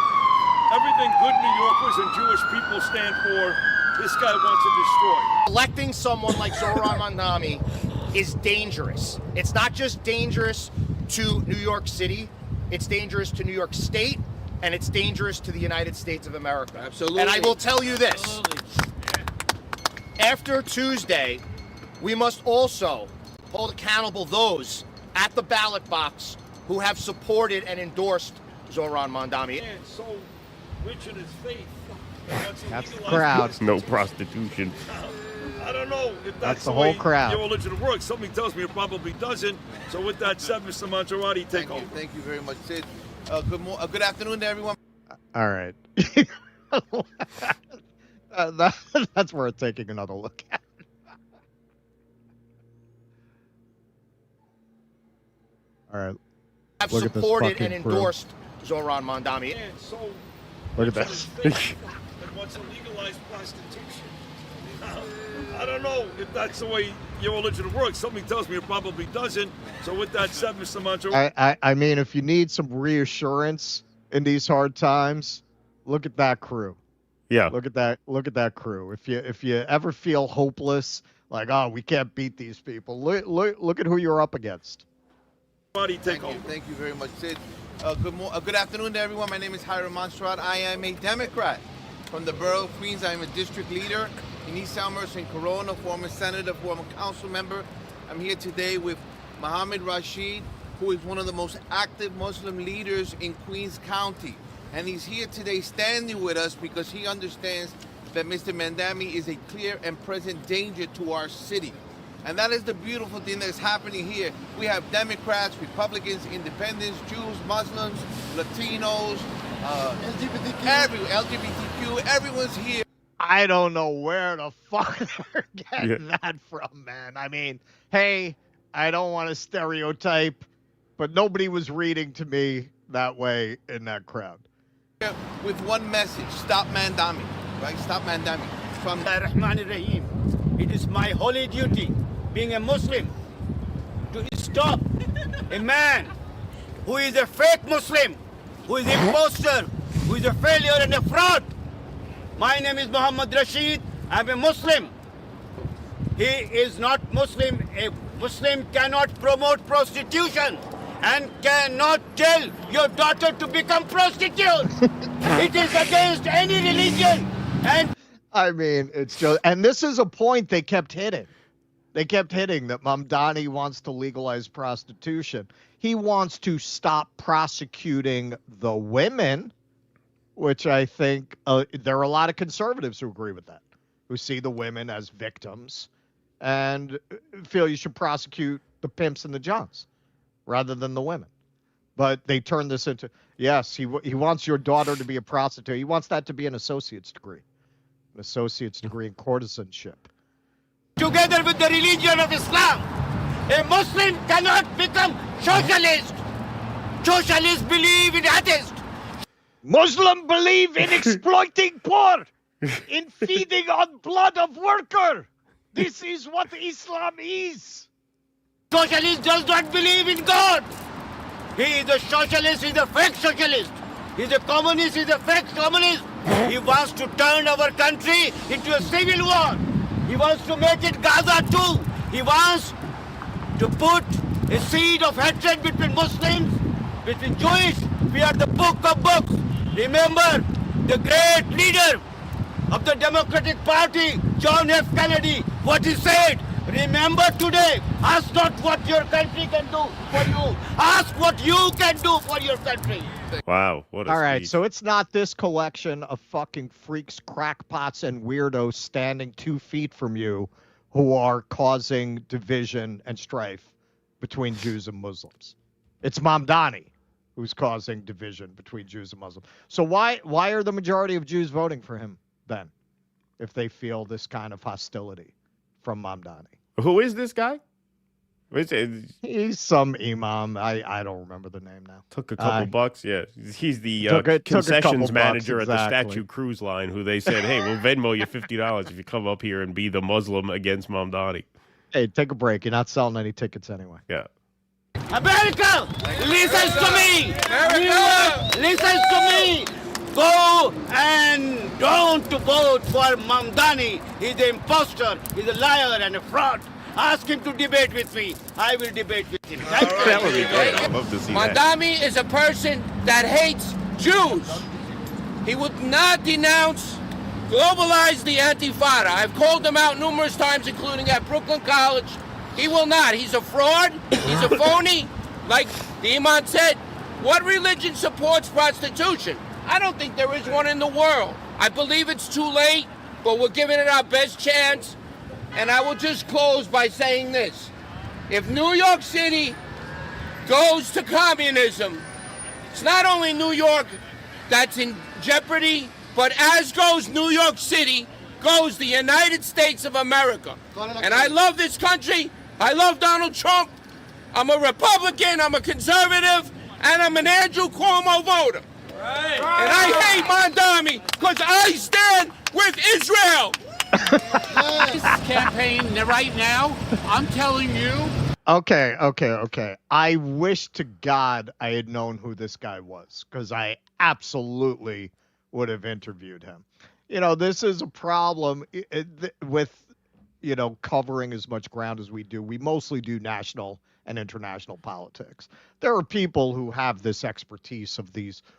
everything good New Yorkers and Jewish people stand for, this guy wants to destroy. Electing someone like Zohran Mamdani is dangerous. It's not just dangerous to New York City, it's dangerous to New York State, and it's dangerous to the United States of America. Absolutely. And I will tell you this. After Tuesday, we must also hold accountable those at the ballot box who have supported and endorsed Zohran Mamdani. Man, so rich in his faith. That's the crowd. No prostitution. I don't know if That's the the whole way crowd. your religion works. Something tells me it probably doesn't. So with that said, Mr. Maserati, take over. Thank you very much, Sid. Good afternoon to everyone. All right. That's worth taking another look at. All right. Have Look at this supported and fucking crew. endorsed Zohran Mamdani. Man, so Look at rich in this. his faith and wants to legalize prostitution. I don't know if that's the way your religion works. Something tells me it probably doesn't. So with that said, Mr. Maserati. I mean, if you need some reassurance in these hard times, look at that crew. Yeah. Look at that crew. If you ever feel hopeless, like, oh, we can't beat these people, look at who you're up against. Take over. Thank you very much, Sid. Good afternoon to everyone. My name is Hiram Monstrat. I am a Democrat from the borough of Queens. I am a district leader in East Elmhurst and Corona, former senator, former council member. I'm here today with Mohammed Rashid, who is one of the most active Muslim leaders in Queens County. And he's here today standing with us because he understands that Mr. Mamdani is a clear and present danger to our city. And that is the beautiful thing that's happening here. We have Democrats, Republicans, Independents, Jews, Muslims, Latinos, LGBTQ, everyone's here. I don't know where the fuck they're getting that from, man. I mean, hey, I don't want to stereotype, but nobody was reading to me that way in that crowd. With one message, stop Mamdani, right? Stop Mamdani. From Rahim. It is my holy duty, being a Muslim, to stop a man who is a fake Muslim, who is an imposter, who is a failure and a fraud. My name is Muhammad Rashid. I'm a Muslim. He is not Muslim. A Muslim cannot promote prostitution and cannot tell your daughter to become prostitute. It is against any religion. And I mean, it's just, and this is a point they kept hitting. They kept hitting that Mamdani wants to legalize prostitution. He wants to stop prosecuting the women, which I think there are a lot of conservatives who agree with that, who see the women as victims and feel you should prosecute the pimps and the johns rather than the women. But they turn this into, yes, he wants your daughter to be a prostitute. He wants that to be an associate's degree. An associate's degree in courtesanship. together with the religion of Islam, a Muslim cannot become socialist. Socialists believe in atheist. Muslims believe in exploiting poor, in feeding on blood of worker. This is what Islam is. Socialist does not believe in God. He is a socialist, he is a fake socialist. He is a communist, he is a fake communist. He wants to turn our country into a civil war. He wants to make it Gaza too. He wants to put a seed of hatred between Muslims, between Jewish. We are the book of books. Remember the great leader of the Democratic Party, John F. Kennedy, what he said. Remember today, ask not what your country can do for you. Ask what you can do for your country. Wow. What a All right, speech. so it's not this collection of fucking freaks, crackpots, and weirdos standing 2 feet from you who are causing division and strife between Jews and Muslims. It's Mamdani who's causing division between Jews and Muslims. So why are the majority of Jews voting for him then, if they feel this kind of hostility from Mamdani? Who is this guy? Is it? He's some imam. I don't remember the name now. Took a couple bucks. Yeah, he's the took a concessions couple manager bucks, at the exactly. Statue Cruise Line, who they said, "Hey, we'll Venmo you $50 if you come up here and be the Muslim against Mamdani." Hey, take a break. You're not selling any tickets anyway. Yeah. America, listen to me. New York, listen to me. Go and don't vote for Mamdani. He's an imposter. He's a liar and a fraud. Ask him to debate with me. I will debate with him. That would be great. I'd love to see that. Mamdani is a person that hates Jews. He would not denounce, globalize the Antifada. I've called him out numerous times, including at Brooklyn College. He will not. He's a fraud. He's a phony. Like the Imam said, what religion supports prostitution? I don't think there is one in the world. I believe it's too late, but we're giving it our best chance. And I will just close by saying this. If New York City goes to communism, it's not only New York that's in jeopardy, but as goes New York City, goes the United States of America. And I love this country. I love Donald Trump. I'm a Republican, I'm a conservative, and I'm an Andrew Cuomo voter. Right. And I hate Mamdani because I stand with Israel. This campaign right now, I'm telling you. Okay. I wish to God I had known who this guy was, because I absolutely would have interviewed him. You know, this is a problem with, you know, covering as much ground as we do. We mostly do national and international politics. There are people who have this expertise of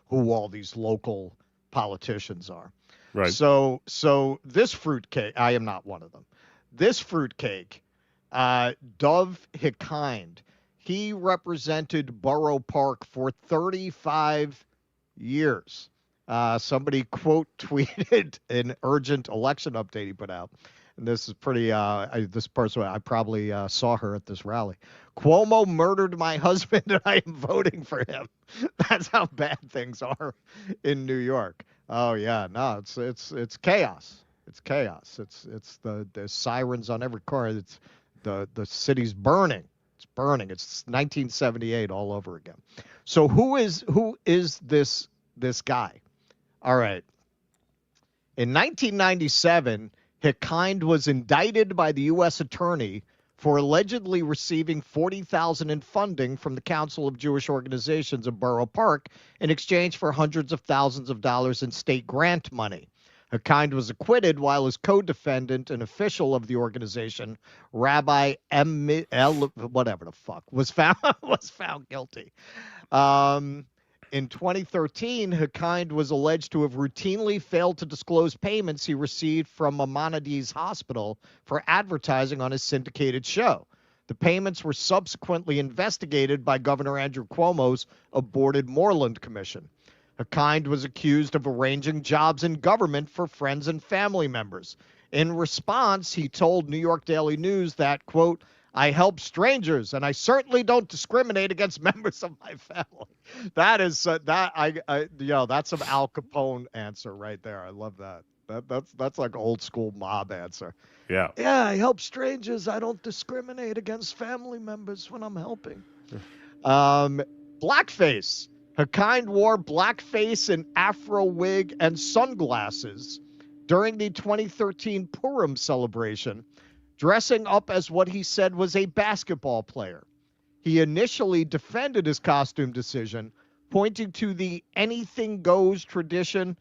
who all these local politicians are. Right. So this fruitcake, I am not one of them. This fruitcake, Dov Hikind, he represented Borough Park for 35 years. Somebody quote tweeted an urgent election update he put out. And this is pretty, this person, I probably saw her at this rally. Cuomo murdered my husband and I am voting for him. That's how bad things are in New York. Oh yeah, no, it's chaos. It's chaos. It's the sirens on every corner. It's the city's burning. It's burning. It's 1978 all over again. So who is this guy? All right. In 1997, Hikind was indicted by the U.S. attorney for allegedly receiving $40,000 in funding from the Council of Jewish Organizations of Borough Park in exchange for hundreds of thousands of dollars in state grant money. Hikind was acquitted while his co-defendant, an official of the organization, Rabbi whatever the fuck, was found guilty. In 2013, Hikind was alleged to have routinely failed to disclose payments he received from Maimonides Hospital for advertising on his syndicated show. The payments were subsequently investigated by Governor Andrew Cuomo's aborted Moreland Commission. Hikind was accused of arranging jobs in government for friends and family members. In response, he told New York Daily News that, quote, I help strangers, and I certainly don't discriminate against members of my family. That is that's some Al Capone answer right there. I love that. That's like old school mob answer. Yeah. Yeah, I help strangers. I don't discriminate against family members when I'm helping. Blackface. Hikind wore blackface and afro wig and sunglasses during the 2013 Purim celebration, dressing up as what he said was a basketball player. He initially defended his costume decision, pointing to the anything goes tradition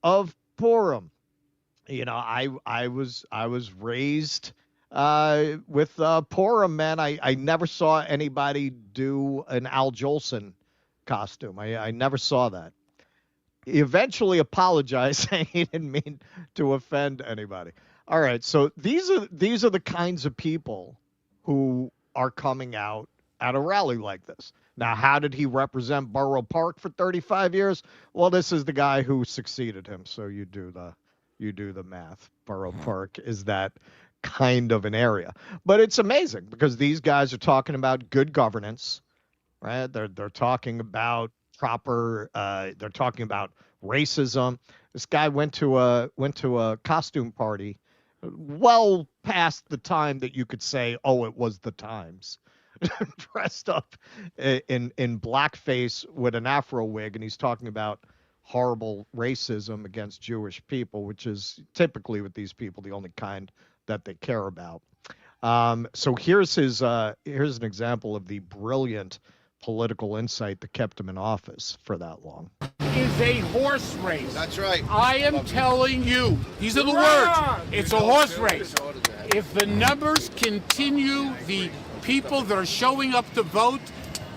of Purim. You know, I was raised with Purim, man. I never saw anybody do an Al Jolson costume. I never saw that. He eventually apologized, saying he didn't mean to offend anybody. All right, so these are the kinds of people who are coming out at a rally like this. Now, how did he represent Borough Park for 35 years? Well, this is the guy who succeeded him. So you do the math. Borough Park is that kind of an area. But it's amazing because these guys are talking about good governance, right? They're talking about proper. They're talking about racism. This guy went to a costume party well past the time that you could say, oh, it was the times. Dressed up in blackface with an afro wig, and he's talking about horrible racism against Jewish people, which is typically with these people the only kind that they care about. So here's an example of the brilliant political insight that kept him in office for that long. Is a horse race. That's right. I am telling you, these are the words. It's a horse race. If the numbers continue, the people that are showing up to vote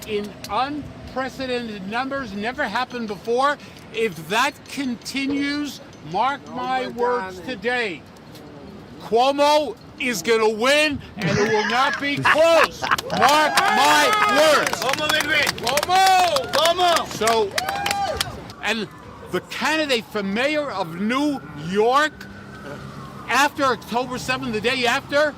in unprecedented numbers, never happened before, if that continues, mark my words today, Cuomo is going to win, and it will not be close. Mark my words. Cuomo will win. Cuomo! Cuomo! So, and the candidate for mayor of New York, after October 7th, the day after,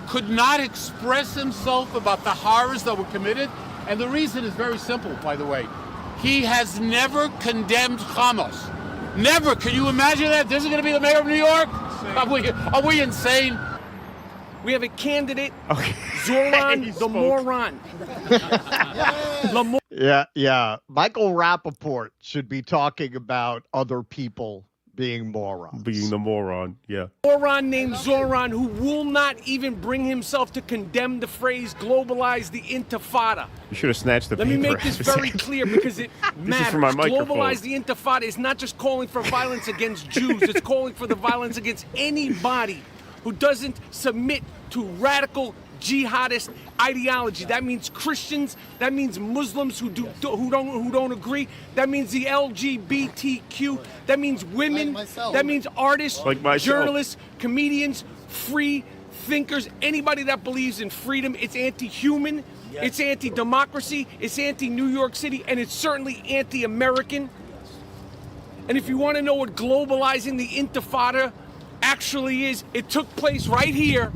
could not express himself about the horrors that were committed. And the reason is very simple, by the way. He has never condemned Hamas. Never. Can you imagine that? This is going to be the mayor of New York? Are we insane? We have a candidate, Zohran the moron. Yeah. Michael Rapaport should be talking about other people being morons. Being the moron, yeah. Moron named Zohran who will not even bring himself to condemn the phrase globalize the intifada. You should have snatched the Let paper. me make this very clear because it matters. This is for my microphone. Globalize the intifada is not just calling for violence against Jews. It's calling for the violence against anybody who doesn't submit to radical jihadist ideology. That means Christians. That means Muslims who don't agree. That means the LGBTQ. That means women. That means artists, like myself, journalists, comedians, free thinkers. Anybody that believes in freedom. It's anti-human. Yes. It's anti-democracy. It's anti-New York City, and it's certainly anti-American. And if you want to know what globalizing the intifada actually is, it took place right here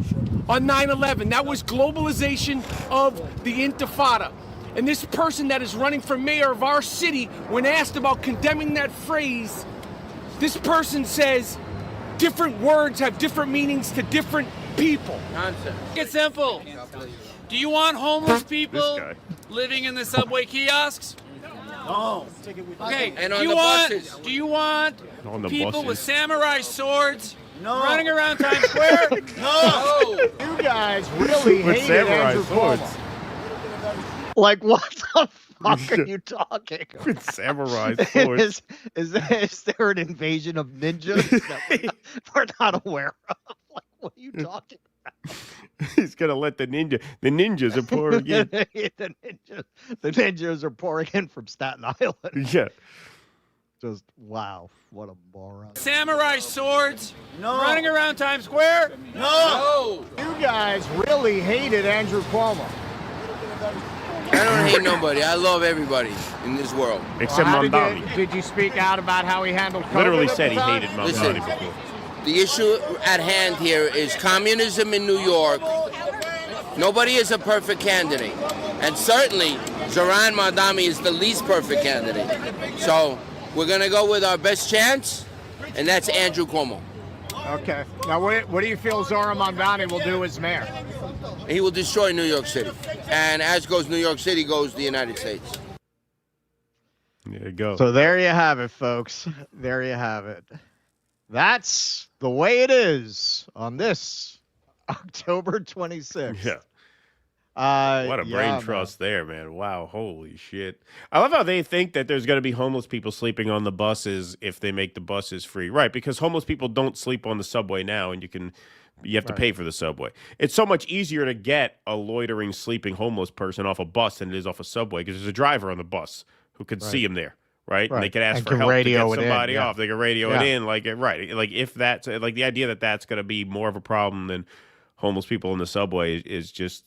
on 9/11. That was globalization of the intifada. And this person that is running for mayor of our city, when asked about condemning that phrase, this person says different words have different meanings to different people. Nonsense. It's simple. Do you want homeless people living in the subway kiosks? No. Okay. And on the buses. Do you want On the people buses. with samurai swords No. running around Times Square? No. You guys really With hated samurai Andrew swords. Cuomo. Like, what the fuck are you talking about? With samurai swords. Is there an invasion of ninjas that we're not aware of? Like, what are you talking about? He's gonna let the ninjas are pouring in. the ninjas are pouring in from Staten Island. Yeah. Just wow, what a moron. Samurai swords No. running around Times Square? No. You guys really hated Andrew Cuomo. I don't hate nobody. I love everybody in this world. Except How Mamdani. did you speak out about how he handled COVID? Literally at the said he time? hated Listen. Mamdani before. The issue at hand here is communism in New York. Nobody is a perfect candidate. And certainly, Zohran Mamdani is the least perfect candidate. So we're going to go with our best chance, and that's Andrew Cuomo. Okay. Now, what do you feel Zohran Mamdani will do as mayor? He will destroy New York City. And as goes New York City, goes the United States. There you go. So there you have it, folks. There you have it. That's the way it is on this October 26th. Yeah. What a brain yeah, trust there, man. Wow, holy shit. I love how they think that there's going to be homeless people sleeping on the buses if they make the buses free. Right, because homeless people don't sleep on the subway now, and you have to pay for the subway. It's so much easier to get a loitering, sleeping homeless person off a bus than it is off a subway because there's a driver on the bus who can see him there. Right? And they can ask for help to get somebody off. They can radio it in. Like if that's like the idea that that's going to be more of a problem than homeless people in the subway is just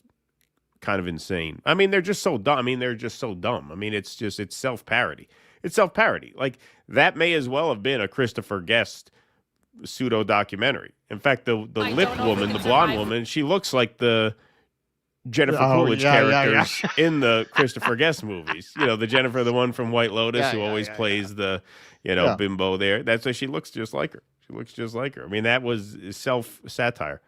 kind of insane. I mean, they're just so dumb. I mean, it's self-parody. It's self-parody. Like that may as well have been a Christopher Guest pseudo documentary. In fact, the lip woman, the blonde woman, she looks like the Jennifer Coolidge characters in the Christopher Guest movies. You know, the one from White Lotus who always plays the, bimbo there. That's why she looks just like her. I mean, that was self-satire.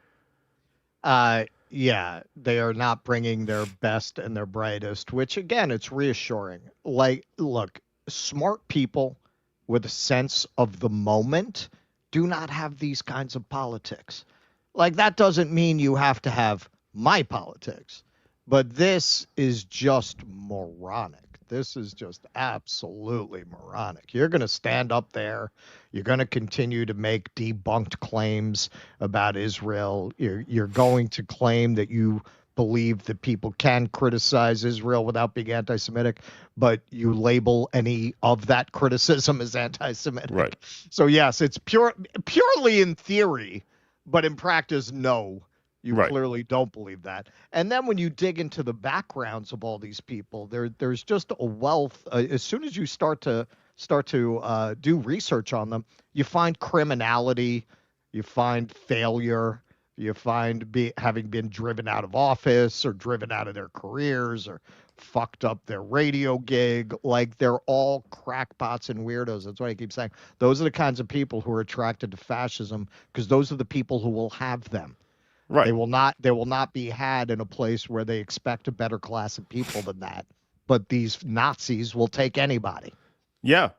Yeah, they are not bringing their best and their brightest, which again, it's reassuring. Like, look, smart people with a sense of the moment do not have these kinds of politics. Like, that doesn't mean you have to have my politics. But this is just moronic. This is just absolutely moronic. You're going to stand up there. You're going to continue to make debunked claims about Israel. You're going to claim that you believe that people can criticize Israel without being anti-Semitic, but you label any of that criticism as anti-Semitic. Right. So yes, it's purely in theory, but in practice, no. You clearly don't believe that. And then when you dig into the backgrounds of all these people, there's just a wealth. As soon as you start to do research on them, you find criminality, you find failure, you find having been driven out of office or driven out of their careers or fucked up their radio gig. Like, they're all crackpots and weirdos. That's why I keep saying those are the kinds of people who are attracted to fascism, because those are the people who will have them. Right. They will not be had in a place where they expect a better class of people than that. But these Nazis will take anybody. Yeah,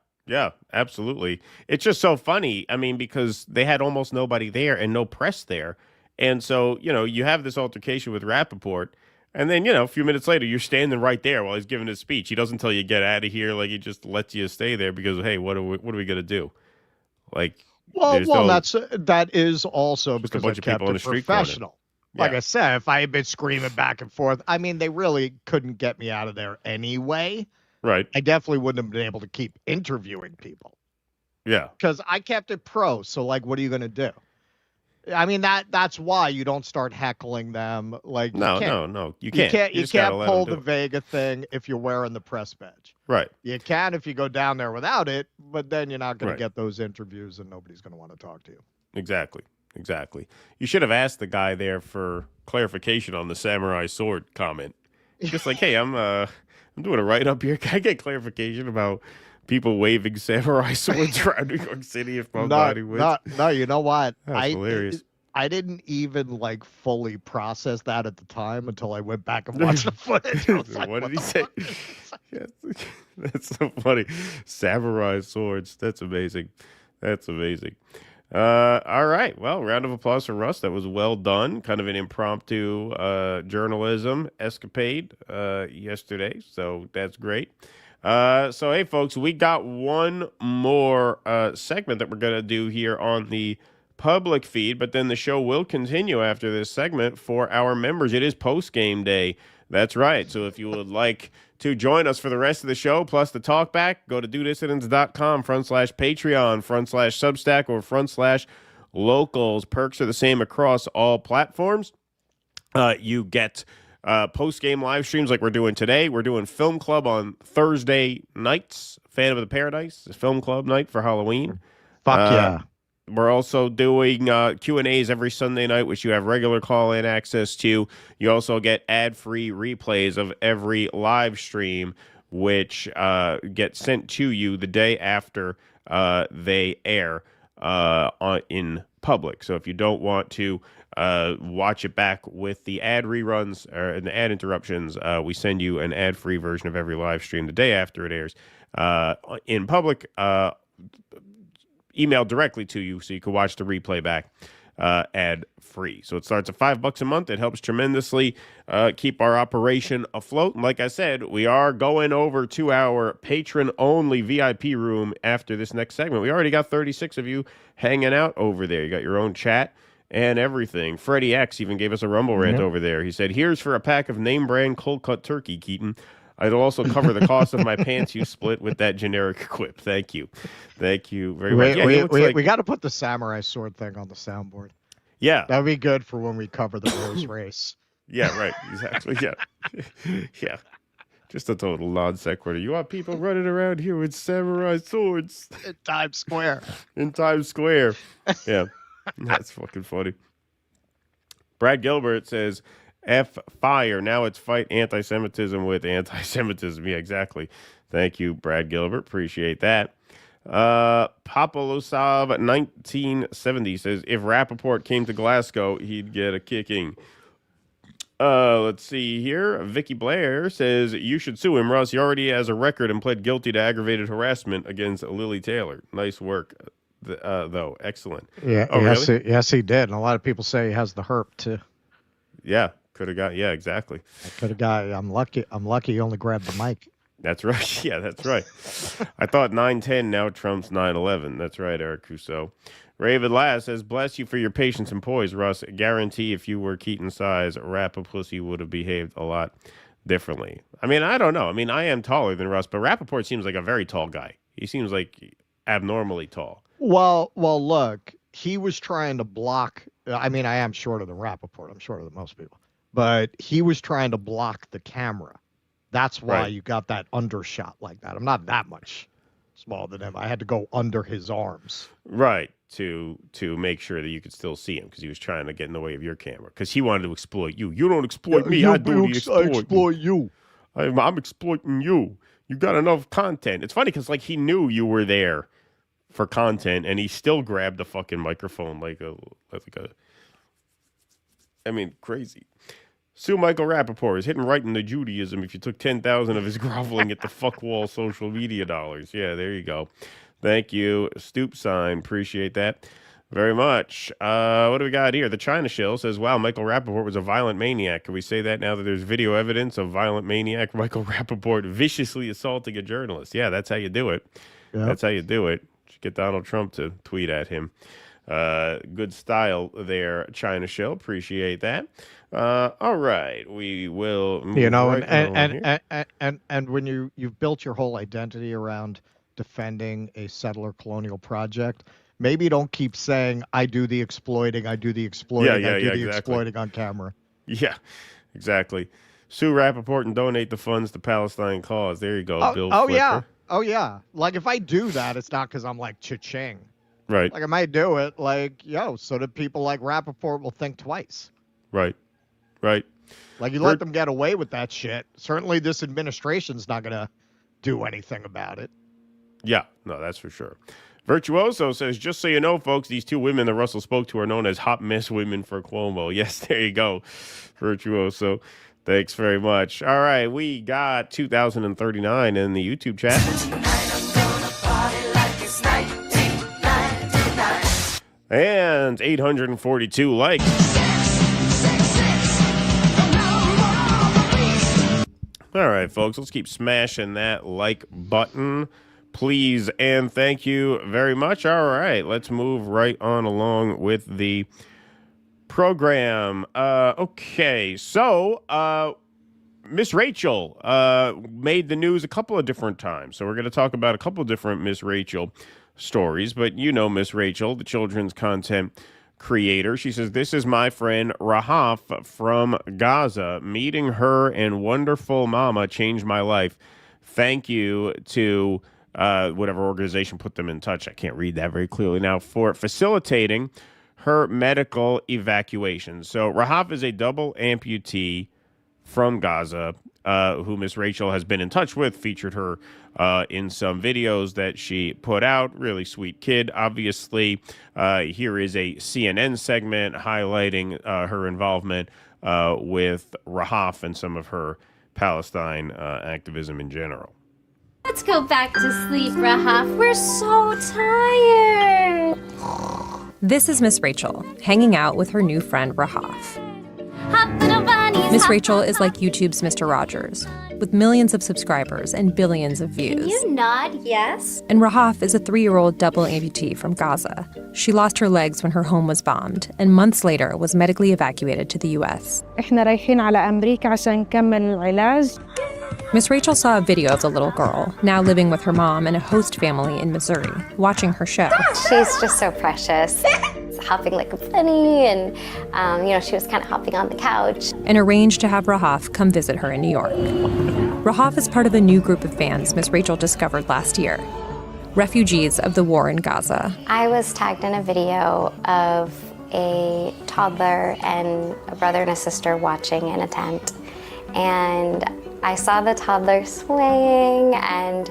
absolutely. It's just so funny. I mean, because they had almost nobody there and no press there. And so, you have this altercation with Rapaport, and then, a few minutes later, you're standing right there while he's giving his speech. He doesn't tell you get out of here. Like, he just lets you stay there because, hey, what are we going to do? Like, that is also because I kept it professional. Like I said, if I had been screaming back and forth, I mean, they really couldn't get me out of there anyway. Right. I definitely wouldn't have been able to keep interviewing people. Yeah. Because I kept it pro. So, like, what are you going to do? I mean, that's why you don't start heckling them. Like, no, you can't. You can't pull the Vega thing if you're wearing the press badge. Right. You can if you go down there without it, but then you're not going to get those interviews, and nobody's going to want to talk to you. Exactly. You should have asked the guy there for clarification on the samurai sword comment. Just like, hey, I'm doing a write-up here. Can I get clarification about people waving samurai swords around New York City if Mamdani wins? No, you know what? That's hilarious. I didn't even fully process that at the time until I went back and watched the footage. What did he say? That's so funny. Samurai swords. That's amazing. All right. Well, round of applause for Russ. That was well done. Kind of an impromptu journalism escapade yesterday. So that's great. So, hey, folks, we got one more segment that we're going to do here on the public feed, but then the show will continue after this segment for our members. It is post-game day. That's right. So if you would like to join us for the rest of the show, plus the talk back, go to dudissidents.com/Patreon/Substack or /locals. Perks are the same across all platforms. You get post-game live streams like we're doing today. We're doing Film Club on Thursday nights. Fan of the Paradise, Film Club night for Halloween. Fuck yeah. We're also doing Q&As every Sunday night, which you have regular call-in access to. You also get ad-free replays of every live stream, which get sent to you the day after they air in public. So if you don't want to watch it back with the ad reruns and the ad interruptions, we send you an ad-free version of every live stream the day after it airs in public, emailed directly to you so you can watch the replay back ad-free. So it starts at $5 a month. It helps tremendously keep our operation afloat. And like I said, we are going over to our patron-only VIP room after this next segment. We already got 36 of you hanging out over there. You got your own chat and everything. Freddie X even gave us a Rumble rant over there. He said, here's for a pack of name-brand cold-cut turkey, Keaton. I'd also cover the cost of my pants you split with that generic quip. Thank you. Thank you very much. We got to put the samurai sword thing on the soundboard. Yeah. That would be good for when we cover the Rose race. Yeah, right. Exactly. Yeah. Yeah. Just a total non sequitur. You want people running around here with samurai swords? In Times Square. Yeah. That's fucking funny. Brad Gilbert says, F fire. Now it's fight anti-Semitism with anti-Semitism. Yeah, exactly. Thank you, Brad Gilbert. Appreciate that. Papalosov 1970 says, if Rapaport came to Glasgow, he'd get a kicking. Let's see here. Vicky Blair says, you should sue him, Russ. He already has a record and pled guilty to aggravated harassment against Lily Taylor. Nice work, though. Excellent. Yeah. Oh, yes, really? yes, he did. And a lot of people say he has the herp, too. Yeah. Could have got, yeah, exactly. I'm lucky he only grabbed the mic. That's right. Yeah, that's right. I thought 9/10 now trumps 9/11. That's right, Eric Cousseau. Raven Lass says, bless you for your patience and poise, Russ. Guarantee if you were Keaton size, Rapaport would have behaved a lot differently. I mean, I don't know. I mean, I am taller than Russ, but Rapaport seems like a very tall guy. He seems like abnormally tall. Well, look, he was trying to block. I mean, I am shorter than Rapaport. I'm shorter than most people. But he was trying to block the camera. That's why you got that undershot like that. I'm not that much smaller than him. I had to go under his arms. Right, to make sure that you could still see him because he was trying to get in the way of your camera because he wanted to exploit you. You don't exploit me. I exploit you. I'm exploiting you. You got enough content. It's funny because like he knew you were there for content and he still grabbed the fucking microphone like a I mean, crazy. Sue Michael Rapaport is hitting right into Judaism if you took 10,000 of his groveling at the fuck wall social media dollars. Yeah, there you go. Thank you. Stoop sign. Appreciate that very much. What do we got here? The China Shill says, wow, Michael Rapaport was a violent maniac. Can we say that now that there's video evidence of violent maniac Michael Rapaport viciously assaulting a journalist? Yeah, that's how you do it. Yep. That's how you do it. Should get Donald Trump to tweet at him. Good style there, China Shill. Appreciate that. All right, we will move and when you've built your whole identity around defending a settler colonial project, maybe you don't keep saying I do the exploiting exploiting on camera. Yeah, exactly. Sue Rapaport and donate the funds to Palestine cause. There you go, Bill Flipper. Yeah. Like if I do that, it's not because I'm like cha-ching. Right. Like I might do it like, so that people like Rapaport will think twice. Right. Like you let them get away with that shit. Certainly this administration's not going to do anything about it. Yeah, no, that's for sure. Virtuoso says, just so you know, folks, these two women that Russell spoke to are known as hot mess women for Cuomo. Yes, there you go. Virtuoso. Thanks very much. All right, we got 2,039 in the YouTube chat. And 842 likes. All right, folks, let's keep smashing that like button, please, and thank you very much. All right, let's move right on along with the program. Okay, so Miss Rachel made the news a couple of different times, so we're going to talk about a couple of different Miss Rachel stories, but you know Miss Rachel, the children's content creator. She says, this is my friend Rahaf from Gaza. Meeting her and wonderful mama changed my life. Thank you to whatever organization put them in touch. I can't read that very clearly now, for facilitating her medical evacuation. So Rahaf is a double amputee from Gaza who Miss Rachel has been in touch with, featured her in some videos that she put out. Really sweet kid, obviously. Here is a CNN segment highlighting her involvement with Rahaf and some of her Palestine activism in general. Let's go back to sleep, Rahaf. We're so tired. This is Miss Rachel, hanging out with her new friend, Rahaf. Miss Rachel is like YouTube's Mr. Rogers, with millions of subscribers and billions of views. Can you nod yes? And Rahaf is a 3-year-old double amputee from Gaza. She lost her legs when her home was bombed, and months later was medically evacuated to the U.S. إحنا رايحين على أمريكا عشان نكمل العلاج. Miss Rachel saw a video of the little girl, now living with her mom and a host family in Missouri, watching her show. She's just so precious. Hopping like a bunny, and she was kind of hopping on the couch. And arranged to have Rahaf come visit her in New York. Rahaf is part of a new group of fans Miss Rachel discovered last year, refugees of the war in Gaza. I was tagged in a video of a toddler and a brother and a sister watching in a tent, and I saw the toddler swaying and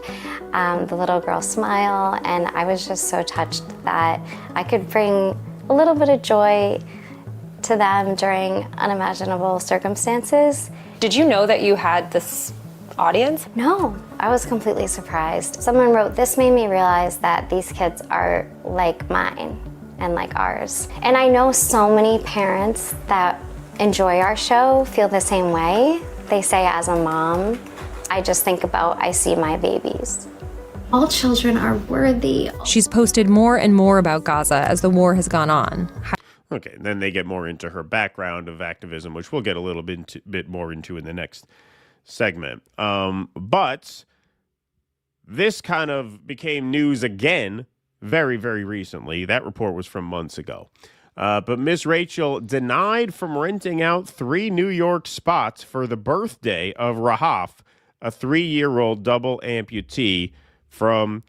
the little girl smile, and I was just so touched that I could bring a little bit of joy to them during unimaginable circumstances. Did you know that you had this audience? No, I was completely surprised. Someone wrote, this made me realize that these kids are like mine and like ours. And I know so many parents that enjoy our show feel the same way. They say as a mom, I just think about, I see my babies. All children are worthy. She's posted more and more about Gaza as the war has gone on. Okay, then they get more into her background of activism, which we'll get a little bit more into in the next segment. But this kind of became news again very, very recently. That report was from months ago. But Miss Rachel denied from renting out 3 New York spots for the birthday of Rahaf, a 3-year-old double amputee from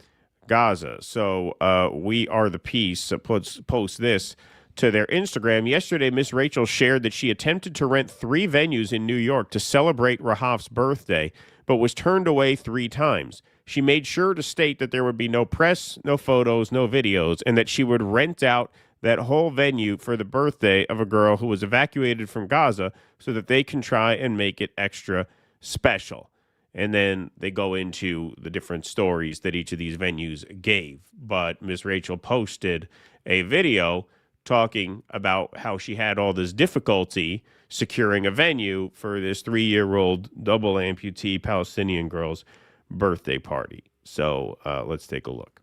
Gaza. So We Are the Peace post this to their Instagram. Yesterday, Miss Rachel shared that she attempted to rent 3 venues in New York to celebrate Rahaf's birthday, but was turned away 3 times. She made sure to state that there would be no press, no photos, no videos, and that she would rent out that whole venue for the birthday of a girl who was evacuated from Gaza so that they can try and make it extra special. And then they go into the different stories that each of these venues gave. But Miss Rachel posted a video talking about how she had all this difficulty securing a venue for this 3-year-old double amputee Palestinian girl's birthday party. So let's take a look.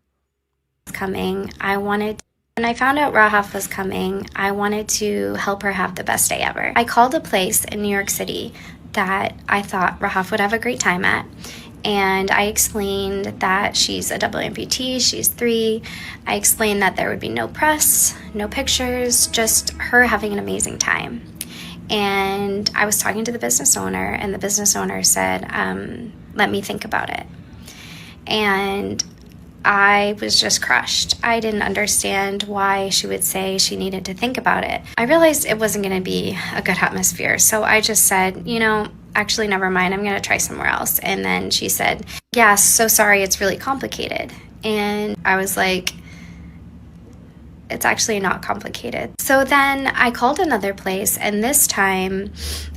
Coming, when I found out Rahaf was coming, I wanted to help her have the best day ever. I called a place in New York City that I thought Rahaf would have a great time at. And I explained that she's a double amputee, she's 3. I explained that there would be no press, no pictures, just her having an amazing time. And I was talking to the business owner, and the business owner said, let me think about it. And I was just crushed. I didn't understand why she would say she needed to think about it. I realized it wasn't going to be a good atmosphere. So I just said, actually, never mind. I'm going to try somewhere else. And then she said, yeah, so sorry. It's really complicated. And I was like, it's actually not complicated. So then I called another place, and this time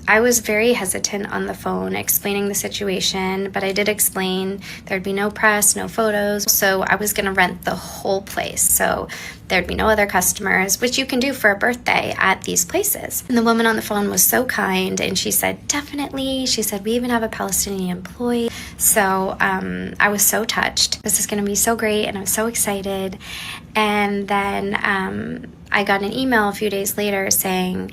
I was very hesitant on the phone explaining the situation, but I did explain there'd be no press, no photos, so I was gonna rent the whole place. So there'd be no other customers, which you can do for a birthday at these places. And the woman on the phone was so kind, and she said, definitely. She said, we even have a Palestinian employee. So I was so touched. This is gonna be so great, and I'm so excited. And then I got an email a few days later saying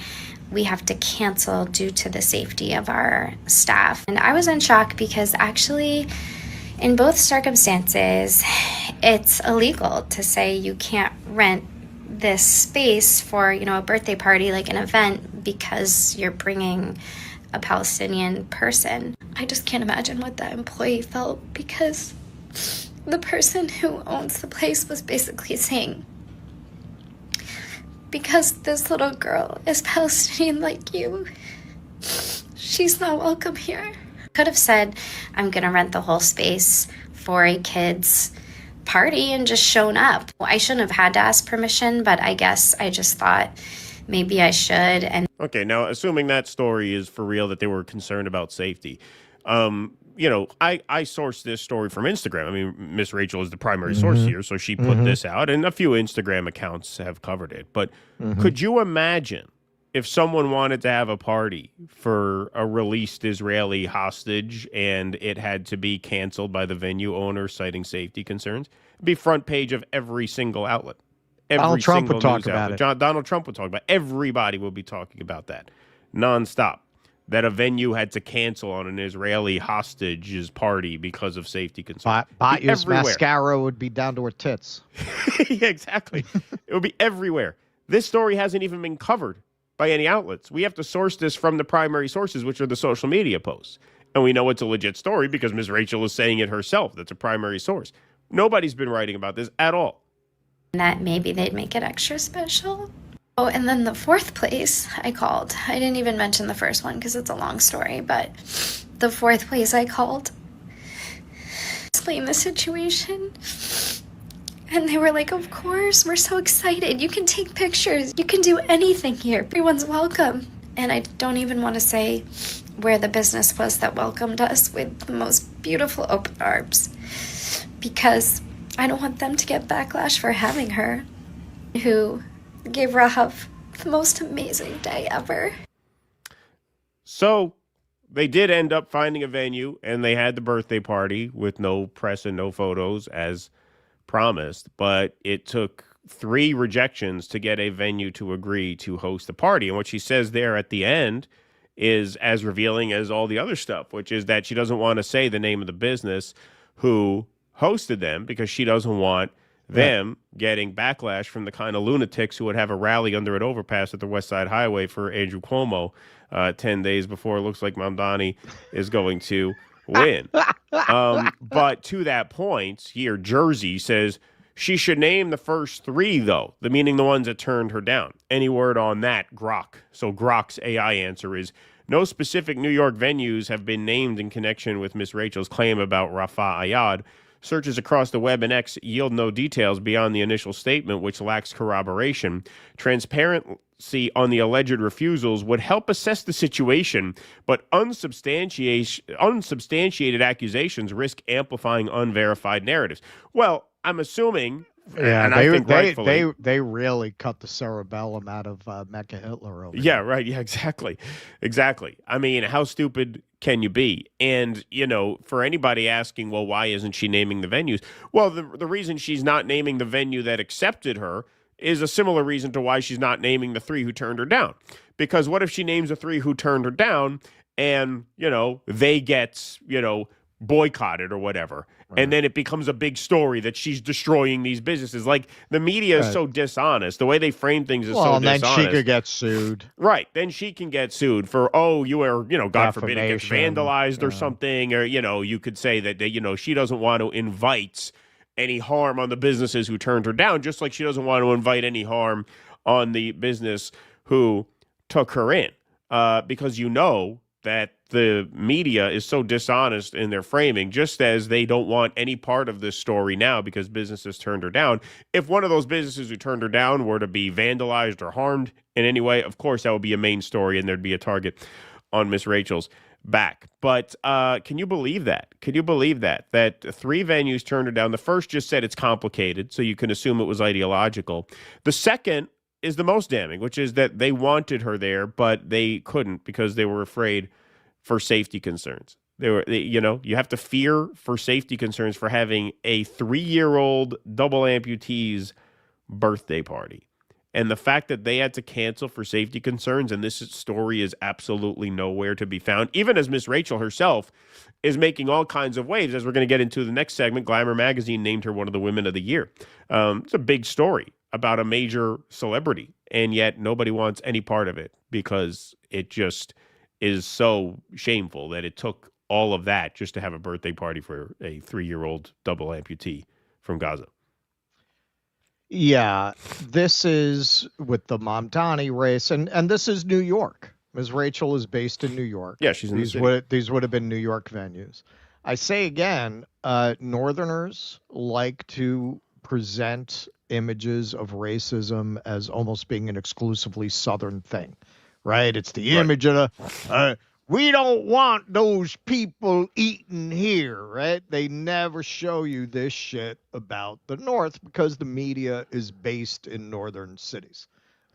we have to cancel due to the safety of our staff. And I was in shock because actually in both circumstances, it's illegal to say you can't rent this space for, a birthday party, like an event, because you're bringing a Palestinian person. I just can't imagine what that employee felt, because the person who owns the place was basically saying, because this little girl is Palestinian like you, she's not welcome here. Could have said, I'm gonna rent the whole space for a kid's party and just shown up. I shouldn't have had to ask permission, but I guess I just thought maybe I should. And okay, now assuming that story is for real, that they were concerned about safety, I sourced this story from Instagram. I mean, Miss Rachel is the primary source here, so she put this out, and a few Instagram accounts have covered it. But could you imagine if someone wanted to have a party for a released Israeli hostage and it had to be canceled by the venue owner citing safety concerns? It'd be front page of every single outlet. Donald Trump would talk about it. Donald Trump would talk about it. Everybody would be talking about that nonstop. That a venue had to cancel on an Israeli hostage's party because of safety concerns. Batya's mascara would be down to her tits. Yeah, exactly. It would be everywhere. This story hasn't even been covered by any outlets. We have to source this from the primary sources, which are the social media posts. And we know it's a legit story because Ms. Rachel is saying it herself. That's a primary source. Nobody's been writing about this at all. that maybe they'd make it extra special. Oh, and then the fourth place I called. I didn't even mention the first one because it's a long story, but the fourth place I called, explained the situation. And they were like, of course, we're so excited. You can take pictures. You can do anything here. Everyone's welcome. And I don't even want to say where the business was that welcomed us with the most beautiful open arms, because I don't want them to get backlash for having her, who gave Rahaf the most amazing day ever. So they did end up finding a venue, and they had the birthday party with no press and no photos as promised. But it took 3 rejections to get a venue to agree to host the party. And what she says there at the end is as revealing as all the other stuff, which is that she doesn't want to say the name of the business who hosted them because she doesn't want them getting backlash from the kind of lunatics who would have a rally under an overpass at the West Side Highway for Andrew Cuomo 10 days before it looks like Mamdani is going to win. But to that point, here, Jersey says she should name the first 3, though, meaning the ones that turned her down. Any word on that, Grok? So Grok's AI answer is, no specific New York venues have been named in connection with Miss Rachel's claim about Rafa Ayad. Searches across the web and X yield no details beyond the initial statement, which lacks corroboration. Transparency on the alleged refusals would help assess the situation, but unsubstantiated accusations risk amplifying unverified narratives. Well, I'm assuming, and I think rightfully, they really cut the cerebellum out of Mecca Hitler over Yeah, right. Yeah, exactly. I mean, how stupid can you be? And, for anybody asking, well, why isn't she naming the venues? Well, the reason she's not naming the venue that accepted her is a similar reason to why she's not naming the 3 who turned her down. Because what if she names the 3 who turned her down and, they get, boycotted or whatever. Right. And then it becomes a big story that she's destroying these businesses. Like, the media is so dishonest. The way they frame things is so dishonest. Well, then she could get sued. Right. Then she can get sued for, you are, God forbid it gets vandalized or something. Or, you could say that, she doesn't want to invite any harm on the businesses who turned her down, just like she doesn't want to invite any harm on the business who took her in. Because that the media is so dishonest in their framing, just as they don't want any part of this story now because businesses turned her down. If one of those businesses who turned her down were to be vandalized or harmed in any way, of course, that would be a main story and there'd be a target on Miss Rachel's back. But can you believe that? That 3 venues turned her down? The first just said it's complicated, so you can assume it was ideological. The second is the most damning, which is that they wanted her there, but they couldn't because they were afraid for safety concerns. You have to fear for safety concerns for having a 3-year-old double amputee's birthday party. And the fact that they had to cancel for safety concerns, and this story is absolutely nowhere to be found, even as Miss Rachel herself is making all kinds of waves, as we're going to get into the next segment. Glamour Magazine named her one of the women of the year. It's a big story about a major celebrity, and yet nobody wants any part of it because it just is so shameful that it took all of that just to have a birthday party for a 3-year-old double amputee from Gaza. Yeah, this is with the Mamdani race, and this is New York. Ms. Rachel is based in New York. Yeah, she's in the city. These would have been New York venues. I say again, Northerners like to present images of racism as almost being an exclusively Southern thing. Right? It's the image of we don't want those people eating here, right? They never show you this shit about the North because the media is based in northern cities.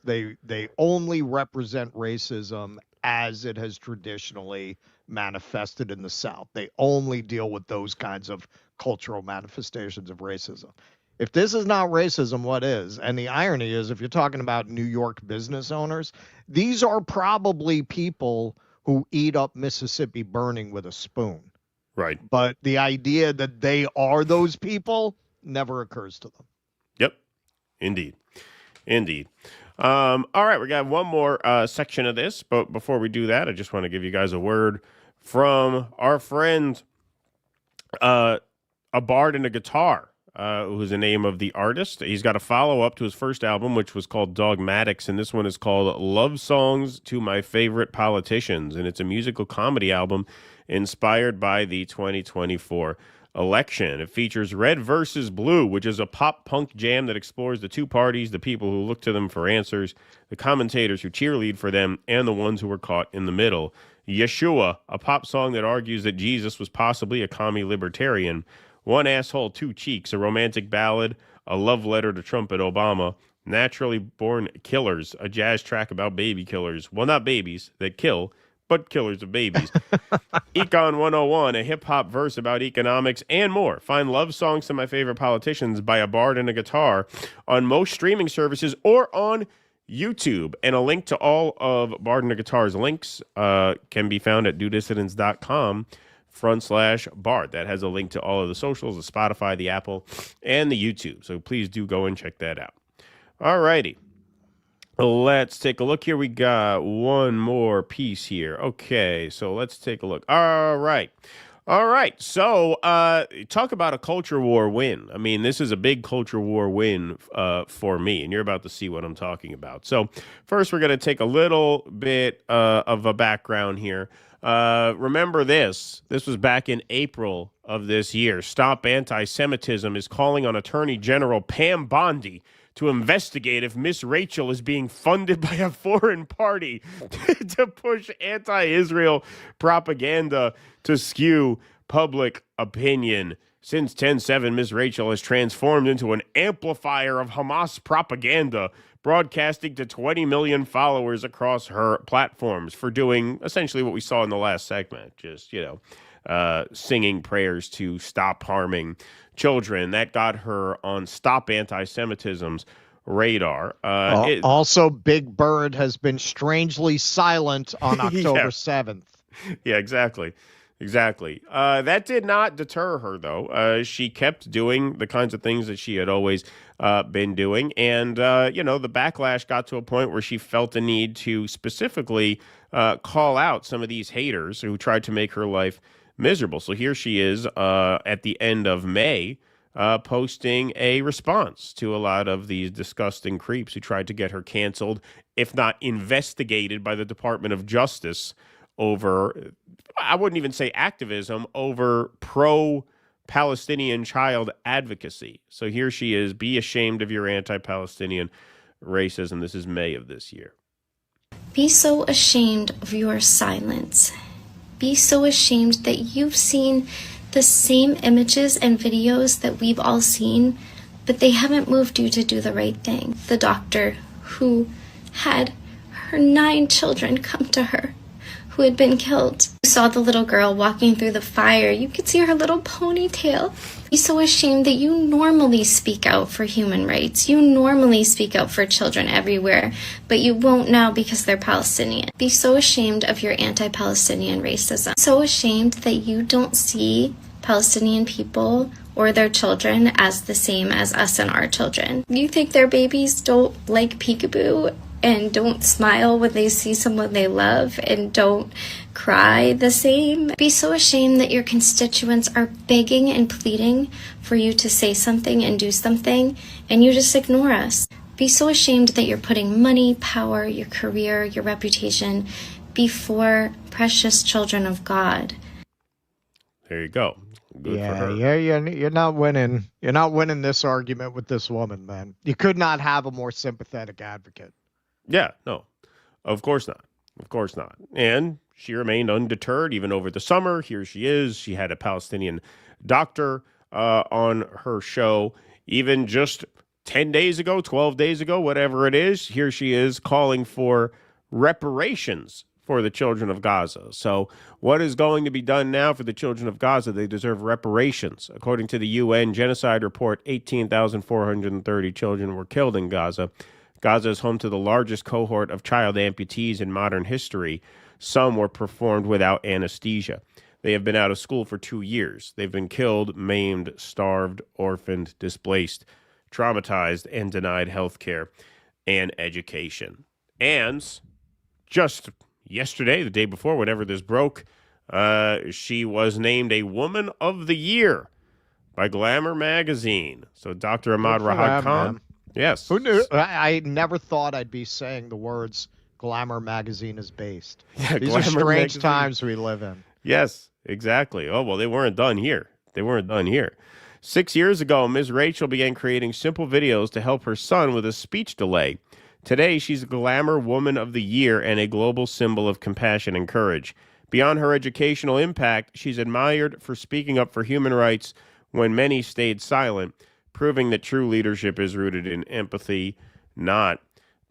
They only represent racism as it has traditionally manifested in the South. They only deal with those kinds of cultural manifestations of racism. If this is not racism, what is? And the irony is, if you're talking about New York business owners, these are probably people who eat up Mississippi burning with a spoon. Right. But the idea that they are those people never occurs to them. Yep. Indeed. All right, we got one more section of this, but before we do that, I just want to give you guys a word from our friend, A Bard and a Guitar. Who's the name of the artist. He's got a follow-up to his first album, which was called Dogmatics, and this one is called Love Songs to My Favorite Politicians, and it's a musical comedy album inspired by the 2024 election. It features Red versus Blue, which is a pop-punk jam that explores the two parties, the people who look to them for answers, the commentators who cheerlead for them, and the ones who were caught in the middle. Yeshua, a pop song that argues that Jesus was possibly a commie libertarian. One Asshole, Two Cheeks, a romantic ballad, a love letter to Trump and Obama. Naturally Born Killers, a jazz track about baby killers. Well, not babies that kill, but killers of babies. Econ 101, a hip-hop verse about economics and more. Find love songs to my favorite politicians by a bard and a guitar on most streaming services or on YouTube. And a link to all of Bard and the Guitar's links can be found at dudissidents.com/Bard. That has a link to all of the socials, the Spotify, the Apple, and the YouTube. So please do go and check that out. All righty. Let's take a look here. We got one more piece here. Okay, so let's take a look. All right. So talk about a culture war win. I mean, this is a big culture war win for me, and you're about to see what I'm talking about. So first, we're going to take a little bit of a background here. Remember this. This was back in April of this year. Stop Anti-Semitism is calling on Attorney General Pam Bondi to investigate if Miss Rachel is being funded by a foreign party to push anti-Israel propaganda to skew public opinion. Since 10/7, Miss Rachel has transformed into an amplifier of Hamas propaganda, broadcasting to 20 million followers across her platforms for doing essentially what we saw in the last segment, just, singing prayers to stop harming children. That got her on Stop Anti-Semitism's radar. Also, Big Bird has been strangely silent on October 7th. Yeah, exactly. That did not deter her, though. She kept doing the kinds of things that she had always been doing. And, the backlash got to a point where she felt the need to specifically call out some of these haters who tried to make her life miserable. So here she is at the end of May posting a response to a lot of these disgusting creeps who tried to get her canceled, if not investigated by the Department of Justice over, I wouldn't even say activism, over pro-Palestinian child advocacy. So here she is, be ashamed of your anti-Palestinian racism. This is May of this year. Be so ashamed of your silence. Be so ashamed that you've seen the same images and videos that we've all seen, but they haven't moved you to do the right thing. The doctor who had her 9 children come to her, who had been killed. You saw the little girl walking through the fire. You could see her little ponytail. Be so ashamed that you normally speak out for human rights. You normally speak out for children everywhere, but you won't now because they're Palestinian. Be so ashamed of your anti-Palestinian racism. So ashamed that you don't see Palestinian people or their children as the same as us and our children. You think their babies don't like peekaboo and don't smile when they see someone they love and don't cry the same? Be so ashamed that your constituents are begging and pleading for you to say something and do something, and you just ignore us. Be so ashamed that you're putting money, power, your career, your reputation before precious children of God. There you go. Good for her. You're not winning. You're not winning this argument with this woman, man. You could not have a more sympathetic advocate. Yeah, no, of course not. Of course not. And she remained undeterred even over the summer. Here she is. She had a Palestinian doctor on her show even just 10 days ago, 12 days ago, whatever it is. Here she is calling for reparations for the children of Gaza. So what is going to be done now for the children of Gaza? They deserve reparations. According to the UN genocide report, 18,430 children were killed in Gaza. Gaza is home to the largest cohort of child amputees in modern history. Some were performed without anesthesia. They have been out of school for 2 years. They've been killed, maimed, starved, orphaned, displaced, traumatized, and denied health care and education. And just yesterday, the day before, whenever this broke, she was named a Woman of the Year by Glamour Magazine. So Dr. Ahmad Rahad Khan. Yes. Who knew? I never thought I'd be saying the words Glamour Magazine is based. Yeah, These Glamour are strange Magazine. times we live in. Yes, exactly. Oh, well, they weren't done here. 6 years ago, Ms. Rachel began creating simple videos to help her son with a speech delay. Today, she's a Glamour Woman of the Year and a global symbol of compassion and courage. Beyond her educational impact, she's admired for speaking up for human rights when many stayed silent, proving that true leadership is rooted in empathy, not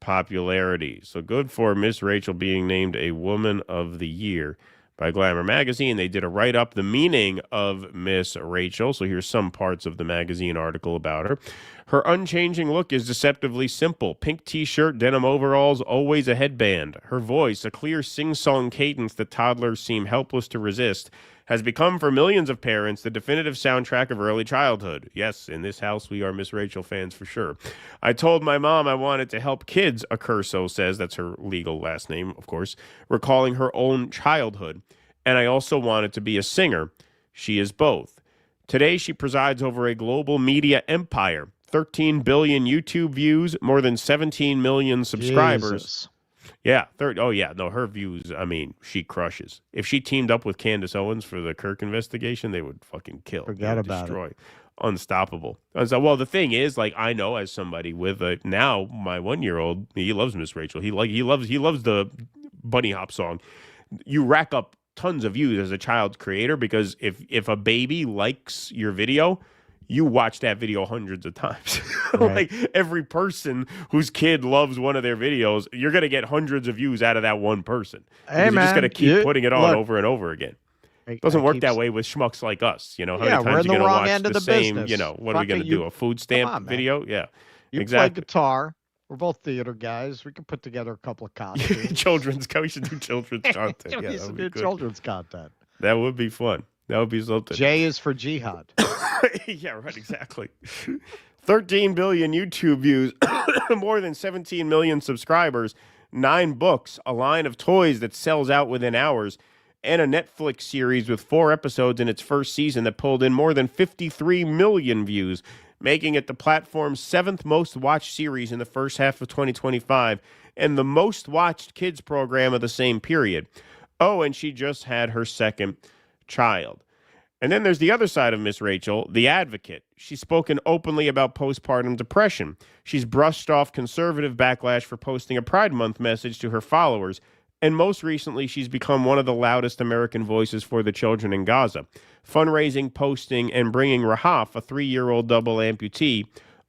popularity. So good for Miss Rachel being named a Woman of the Year by Glamour Magazine. They did a write-up, the meaning of Miss Rachel. So here's some parts of the magazine article about her. Her unchanging look is deceptively simple. Pink t-shirt, denim overalls, always a headband. Her voice, a clear sing-song cadence that toddlers seem helpless to resist, has become for millions of parents the definitive soundtrack of early childhood. Yes, in this house we are Miss Rachel fans for sure. I told my mom I wanted to help kids, Accurso says, that's her legal last name, of course, recalling her own childhood. And I also wanted to be a singer. She is both. Today she presides over a global media empire. 13 billion YouTube views, more than 17 million subscribers. Jesus. Yeah. Her views, I mean, she crushes. If she teamed up with Candace Owens for the Kirk investigation, they would fucking kill. Forget about destroy. it. Unstoppable. So, the thing is, like, I know as somebody with now my 1-year-old, he loves Miss Rachel. He loves the Bunny Hop song. You rack up tons of views as a child creator because if a baby likes your video, you watch that video hundreds of times. Right. Like every person whose kid loves one of their videos, you're going to get hundreds of views out of that one person. Hey, you're man, just going to keep putting it on look, over and over again. It doesn't work that way with schmucks like us. How many times we're in are you the going to wrong watch end of the the same, business. what are we going to do, a food stamp video? Yeah, You exactly. play guitar. We're both theater guys. We can put together a couple of costumes. We should do children's content. Yeah, that would be good. Children's content. That would be fun. That would be something. J is for jihad. Yeah, right, exactly. 13 billion YouTube views, more than 17 million subscribers, 9 books, a line of toys that sells out within hours, and a Netflix series with 4 episodes in its first season that pulled in more than 53 million views, making it the platform's 7th most watched series in the first half of 2025 and the most watched kids program of the same period. Oh, and she just had her 2nd child. And then there's the other side of Miss Rachel, the advocate. She's spoken openly about postpartum depression. She's brushed off conservative backlash for posting a Pride Month message to her followers. And most recently, she's become one of the loudest American voices for the children in Gaza, fundraising, posting, and bringing Rahaf, a 3-year-old double amputee,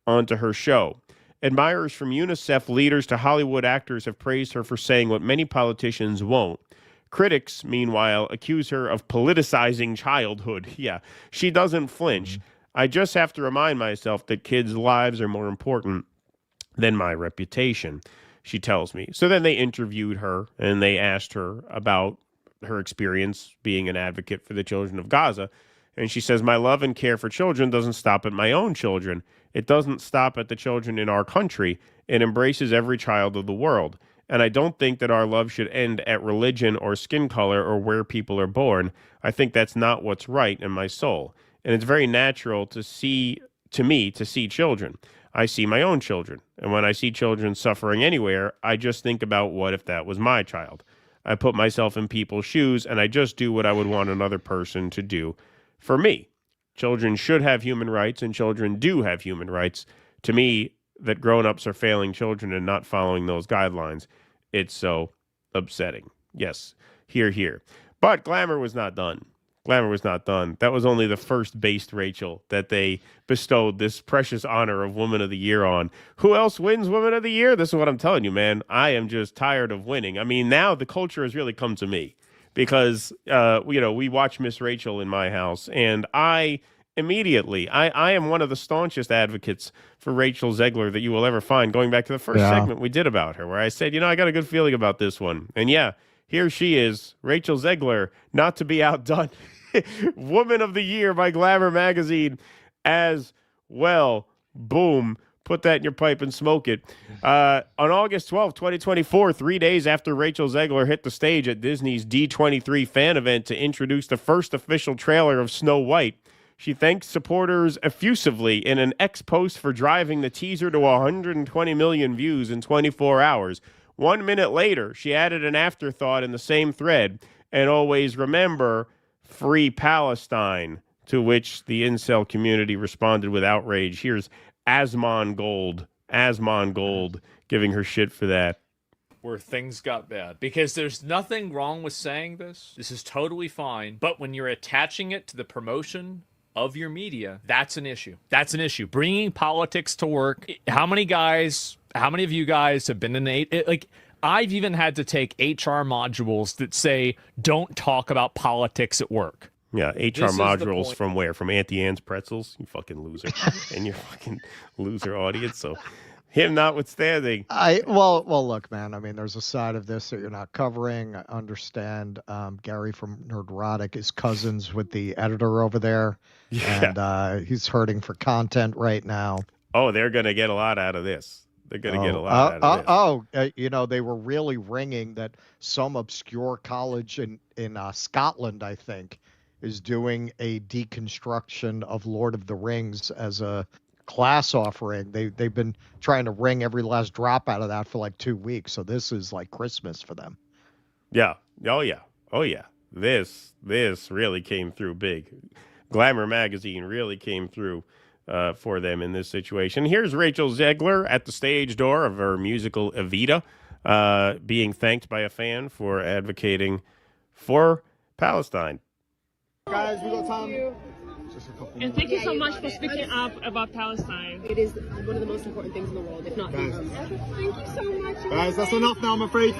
onto her show. Admirers from UNICEF leaders to Hollywood actors have praised her for saying what many politicians won't. Critics, meanwhile, accuse her of politicizing childhood. Yeah, she doesn't flinch. I just have to remind myself that kids' lives are more important than my reputation, she tells me. So then they interviewed her, and they asked her about her experience being an advocate for the children of Gaza. And she says, my love and care for children doesn't stop at my own children. It doesn't stop at the children in our country. It embraces every child of the world. And I don't think that our love should end at religion or skin color or where people are born. I think that's not what's right in my soul. And it's very natural to me to see children. I see my own children. And when I see children suffering anywhere, I just think about what if that was my child. I put myself in people's shoes, and I just do what I would want another person to do for me. Children should have human rights, and children do have human rights. To me, that grown-ups are failing children and not following those guidelines. It's so upsetting. Yes, hear, hear. But Glamour was not done. Glamour was not done. That was only the first based Rachel that they bestowed this precious honor of Woman of the Year on. Who else wins Woman of the Year? This is what I'm telling you, man. I am just tired of winning. I mean, now the culture has really come to me because, we watch Miss Rachel in my house, and I am one of the staunchest advocates for Rachel Zegler that you will ever find, going back to the first segment we did about her, where I said, I got a good feeling about this one. And yeah, here she is, Rachel Zegler, not to be outdone. Woman of the Year by Glamour Magazine as well. Boom. Put that in your pipe and smoke it. On August 12, 2024, 3 days after Rachel Zegler hit the stage at Disney's D23 fan event to introduce the first official trailer of Snow White, she thanked supporters effusively in an X-post for driving the teaser to 120 million views in 24 hours. 1 minute later, she added an afterthought in the same thread, and always remember, free Palestine, to which the incel community responded with outrage. Here's Asmon Gold, giving her shit for that. Where things got bad. Because there's nothing wrong with saying this. This is totally fine. But when you're attaching it to the promotion of your media, that's an issue. That's an issue. Bringing politics to work. How many guys How many of you guys have been in like, I've even had to take HR modules that say, don't talk about politics at work. Yeah, HR modules from where? From Auntie Anne's Pretzels? You fucking loser. And your fucking loser audience. So, him notwithstanding. Well, look, man. I mean, there's a side of this that you're not covering. I understand Gary from Nerdrotic is cousins with the editor over there. Yeah. And he's hurting for content right now. Oh, they're going to get a lot out of this. They're going to get a lot out of this. You know, they were really ringing that some obscure college in Scotland, I think, is doing a deconstruction of Lord of the Rings as a class offering. They've been trying to wring every last drop out of that for like 2 weeks. So this is like Christmas for them. Yeah. Oh, yeah. This really came through big. Glamour Magazine really came through for them in this situation. Here's Rachel Zegler at the stage door of her musical Evita, being thanked by a fan for advocating for Palestine. Guys, we got time. And thank you so much for speaking up about Palestine. It is one of the most important things in the world, if not the most. Thank you so much. Guys, that's enough now, I'm afraid.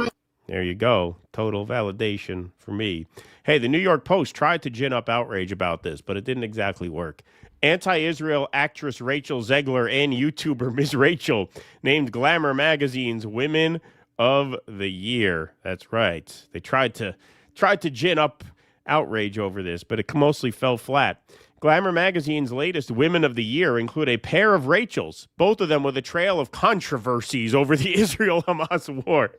There you go. Total validation for me. Hey, the New York Post tried to gin up outrage about this, but it didn't exactly work. Anti-Israel actress Rachel Zegler and YouTuber Ms. Rachel named Glamour Magazine's Women of the Year. That's right. They tried to gin up outrage over this, but it mostly fell flat. Glamour Magazine's latest Women of the Year include a pair of Rachels, both of them with a trail of controversies over the Israel-Hamas war.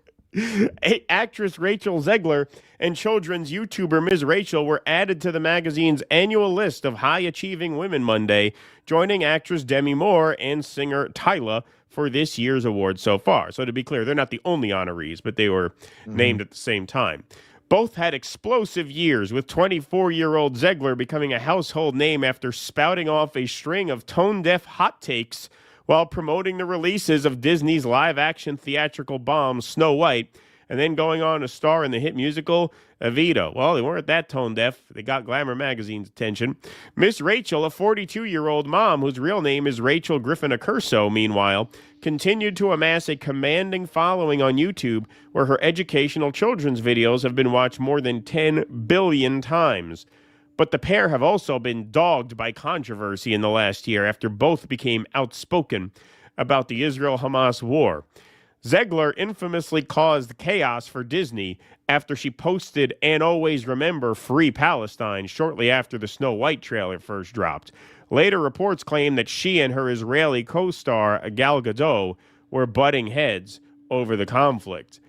Actress Rachel Zegler and children's YouTuber Ms. Rachel were added to the magazine's annual list of high-achieving women Monday, joining actress Demi Moore and singer Tyla for this year's award so far. So to be clear, they're not the only honorees, but they were named at the same time. Both had explosive years, with 24-year-old Zegler becoming a household name after spouting off a string of tone-deaf hot takes while promoting the releases of Disney's live-action theatrical bomb, Snow White, and then going on to star in the hit musical Evita. Well, they weren't that tone-deaf. They got Glamour Magazine's attention. Miss Rachel, a 42-year-old mom whose real name is Rachel Griffin Accurso, meanwhile, continued to amass a commanding following on YouTube, where her educational children's videos have been watched more than 10 billion times. But the pair have also been dogged by controversy in the last year after both became outspoken about the Israel-Hamas war. Zegler infamously caused chaos for Disney after she posted "And Always Remember Free Palestine" shortly after the Snow White trailer first dropped. Later reports claim that she and her Israeli co-star Gal Gadot were butting heads over the conflict.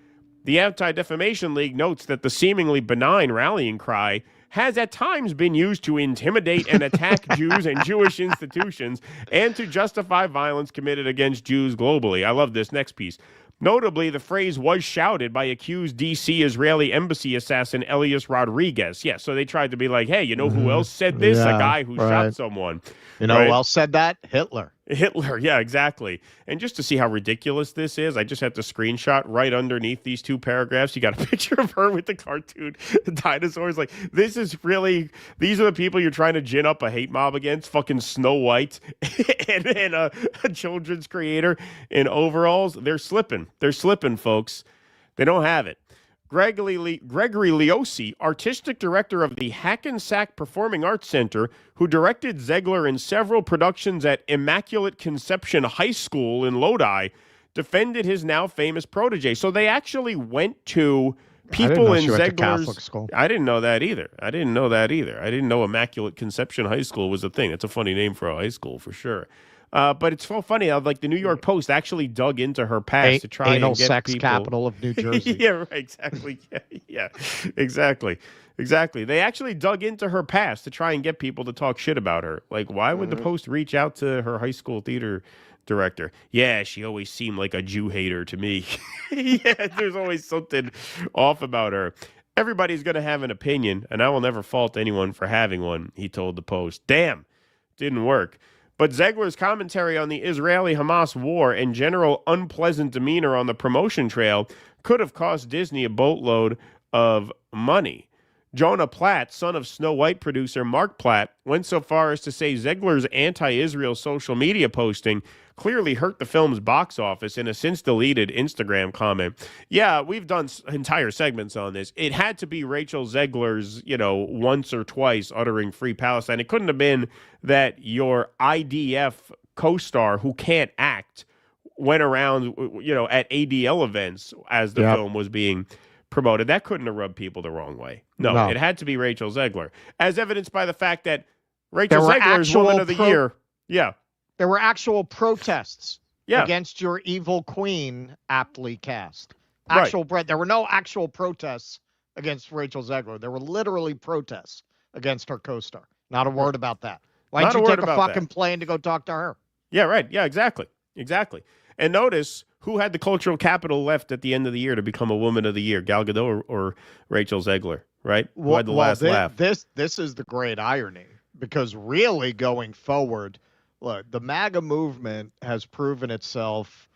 The Anti-Defamation League notes that the seemingly benign rallying cry has at times been used to intimidate and attack Jews and Jewish institutions and to justify violence committed against Jews globally. I love this next piece. Notably, the phrase was shouted by accused D.C. Israeli embassy assassin Elias Rodriguez. Yeah, so they tried to be like, hey, you know who else said this? Yeah, a guy who shot someone. You know who else said that? Hitler. Hitler, yeah, exactly. And just to see how ridiculous this is, I just have to screenshot right underneath these two paragraphs. You got a picture of her with the cartoon dinosaurs. Like, this is really, these are the people you're trying to gin up a hate mob against. Fucking Snow White and a children's creator in overalls. They're slipping. They're slipping, folks. They don't have it. Gregory Leosi, artistic director of the Hackensack Performing Arts Center, who directed Zegler in several productions at Immaculate Conception High School in Lodi, defended his now famous protege. So they actually went to people in Zegler's Catholic school. I didn't know that either. I didn't know Immaculate Conception High School was a thing. That's a funny name for a high school for sure. But it's so funny how, like, the New York Post actually dug into her past to try and get sex people. capital of New Jersey. Yeah, right, exactly. Yeah, exactly. They actually dug into her past to try and get people to talk shit about her. Like, why would the Post reach out to her high school theater director? Yeah, she always seemed like a Jew hater to me. Yeah, there's always something off about her. Everybody's going to have an opinion, and I will never fault anyone for having one, he told the Post. Damn, didn't work. But Zegler's commentary on the Israeli-Hamas war and general unpleasant demeanor on the promotion trail could have cost Disney a boatload of money. Jonah Platt, son of Snow White producer Mark Platt, went so far as to say Zegler's anti-Israel social media posting clearly hurt the film's box office in a since-deleted Instagram comment. Yeah, we've done entire segments on this. It had to be Rachel Zegler's, once or twice uttering Free Palestine. It couldn't have been that your IDF co-star who can't act went around, at ADL events as the film was being promoted. That couldn't have rubbed people the wrong way. No, it had to be Rachel Zegler, as evidenced by the fact that Rachel Zegler's Woman of the Year. Yeah. There were actual protests against your evil queen, aptly cast. There were no actual protests against Rachel Zegler. There were literally protests against her co-star. Not a word about that. Why didn't you take a fucking plane to go talk to her? Yeah, right. Yeah, exactly. And notice who had the cultural capital left at the end of the year to become a Woman of the Year, Gal Gadot or Rachel Zegler, right? Who had the last laugh? This is the great irony, because really going forward, look, the MAGA movement has proven itself,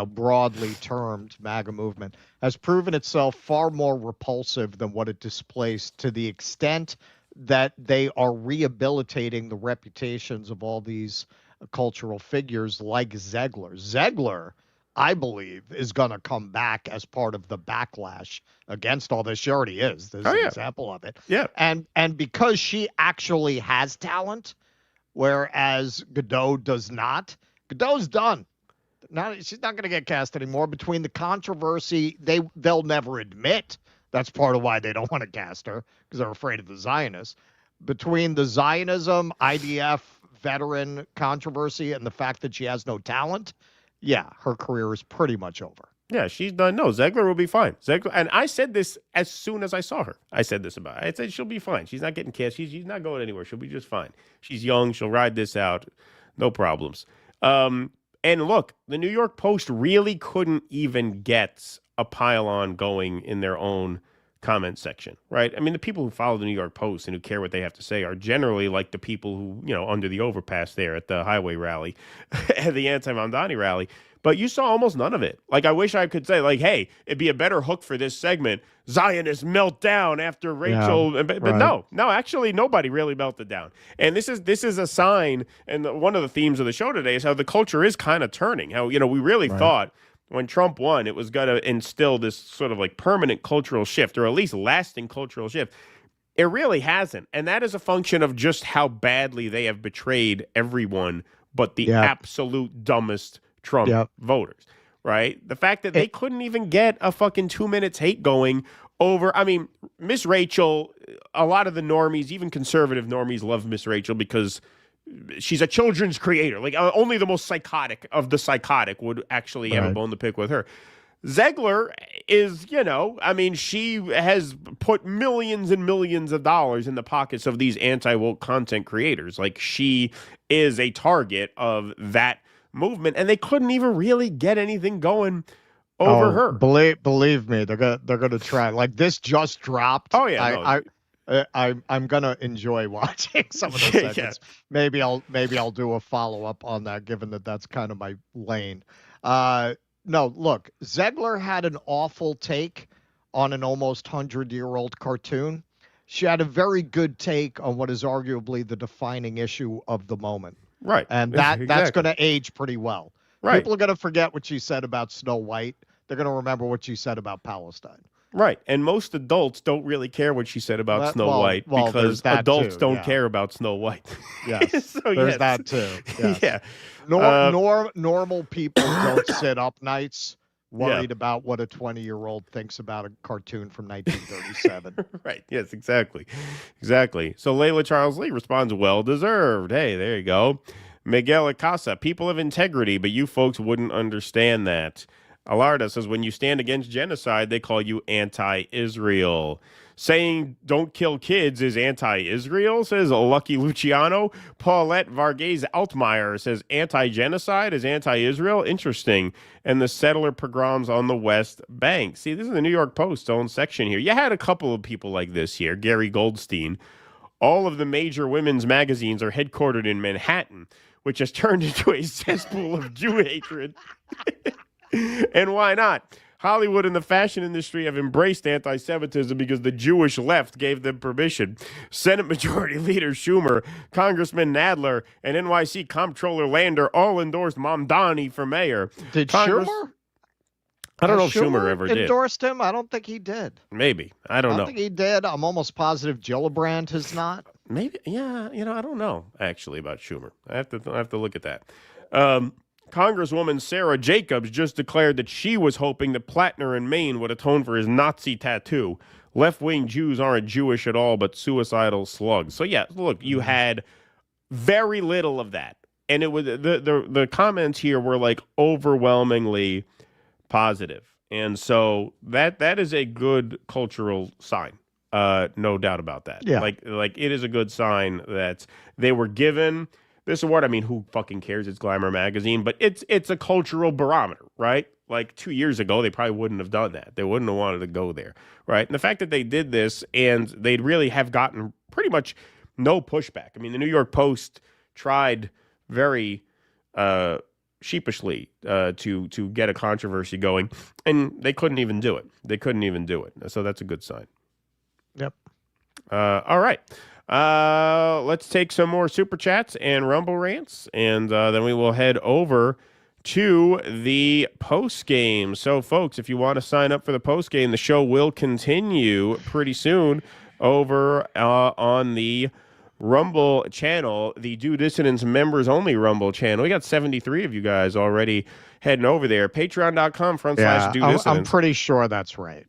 broadly termed MAGA movement, has proven itself far more repulsive than what it displaced, to the extent that they are rehabilitating the reputations of all these cultural figures like Zegler. Zegler, I believe, is going to come back as part of the backlash against all this. She already is. There's an example of it. Yeah. And because she actually has talent, whereas Godot does not. Godot's done. She's not going to get cast anymore. Between the controversy, they'll never admit that's part of why they don't want to cast her, because they're afraid of the Zionists. Between the Zionism, IDF, veteran controversy, and the fact that she has no talent, her career is pretty much over. Yeah, she's done. No, Zegler will be fine. Zegler, and I said this as soon as I saw her. I said this about her. I said she'll be fine. She's not getting cast. She's not going anywhere. She'll be just fine. She's young. She'll ride this out. No problems. And look, the New York Post really couldn't even get a pile-on going in their own comment section, right? I mean, the people who follow the New York Post and who care what they have to say are generally like the people who, under the overpass there at the highway rally, at the anti-Mamdani rally. But you saw almost none of it. Like, I wish I could say, like, hey, it'd be a better hook for this segment. Zionists melt down after Rachel. Yeah, but no, actually, nobody really melted down. And this is a sign, and one of the themes of the show today is how the culture is kind of turning. How, we really thought when Trump won, it was going to instill this sort of like permanent cultural shift, or at least lasting cultural shift. It really hasn't. And that is a function of just how badly they have betrayed everyone but the absolute dumbest Trump voters, right? The fact that they couldn't even get a fucking 2-minute take going over, I mean, Miss Rachel, a lot of the normies, even conservative normies, love Miss Rachel because she's a children's creator. Like, only the most psychotic of the psychotic would actually have a bone to pick with her. Zegler is, she has put millions and millions of dollars in the pockets of these anti-woke content creators. Like, she is a target of that movement, and they couldn't even really get anything going over her. Believe me, they're gonna try. Like, this just dropped. Oh yeah, I'm gonna enjoy watching some of those segments. Maybe I'll do a follow up on that, given that that's kind of my lane. No, look, Zegler had an awful take on an almost 100-year-old cartoon. She had a very good take on what is arguably the defining issue of the moment. Right. And that's going to age pretty well. Right. People are going to forget what she said about Snow White. They're going to remember what she said about Palestine. Right. And most adults don't really care what she said about Snow White because adults don't care about Snow White. Yes. So, there's that too. Yes. Yeah. Normal people don't sit up nights worried about what a 20-year-old thinks about a cartoon from 1937. Right. Yes, exactly. So Layla Charles Lee responds, well deserved. Hey, there you go. Miguel Acasa, people of integrity, but you folks wouldn't understand that. Alarda says, when you stand against genocide, they call you anti-Israel. Saying don't kill kids is anti-Israel, says Lucky Luciano. Paulette Varghese Altmaier says anti-genocide is anti-Israel. Interesting. And the settler pogroms on the West Bank. See, this is the New York Post's own section here. You had a couple of people like this here. Gary Goldstein. All of the major women's magazines are headquartered in Manhattan, which has turned into a cesspool of Jew hatred. And why not? Hollywood and the fashion industry have embraced anti-Semitism because the Jewish left gave them permission. Senate Majority Leader Schumer, Congressman Nadler, and NYC Comptroller Lander all endorsed Mamdani for mayor. Did Schumer? I don't know Has if Schumer ever did. endorsed him? I don't think he did. Maybe. I don't know. think he did. I'm almost positive Gillibrand has not. Maybe. Yeah. I don't know actually about Schumer. I have to look at that. Congresswoman Sarah Jacobs just declared that she was hoping that Plattner in Maine would atone for his Nazi tattoo. Left-wing Jews aren't Jewish at all, but suicidal slugs. So yeah, look, you had very little of that, and it was the comments here were like overwhelmingly positive, and so that is a good cultural sign. No doubt about that. Yeah. Like it is a good sign that they were given this award. I mean, who fucking cares? It's Glamour Magazine, but it's a cultural barometer, right? Like 2 years ago, they probably wouldn't have done that. They wouldn't have wanted to go there, right? And the fact that they did this and they'd really have gotten pretty much no pushback. I mean, the New York Post tried very sheepishly to get a controversy going, and they couldn't even do it. So that's a good sign. Yep. All right. Let's take some more super chats and Rumble rants, and then we will head over to the post game. So, folks, if you want to sign up for the post game, the show will continue pretty soon over on the Rumble channel, the Due Dissidence members only Rumble channel. We got 73 of you guys already heading over there. Patreon.com/Due Dissidence. I'm pretty sure that's right.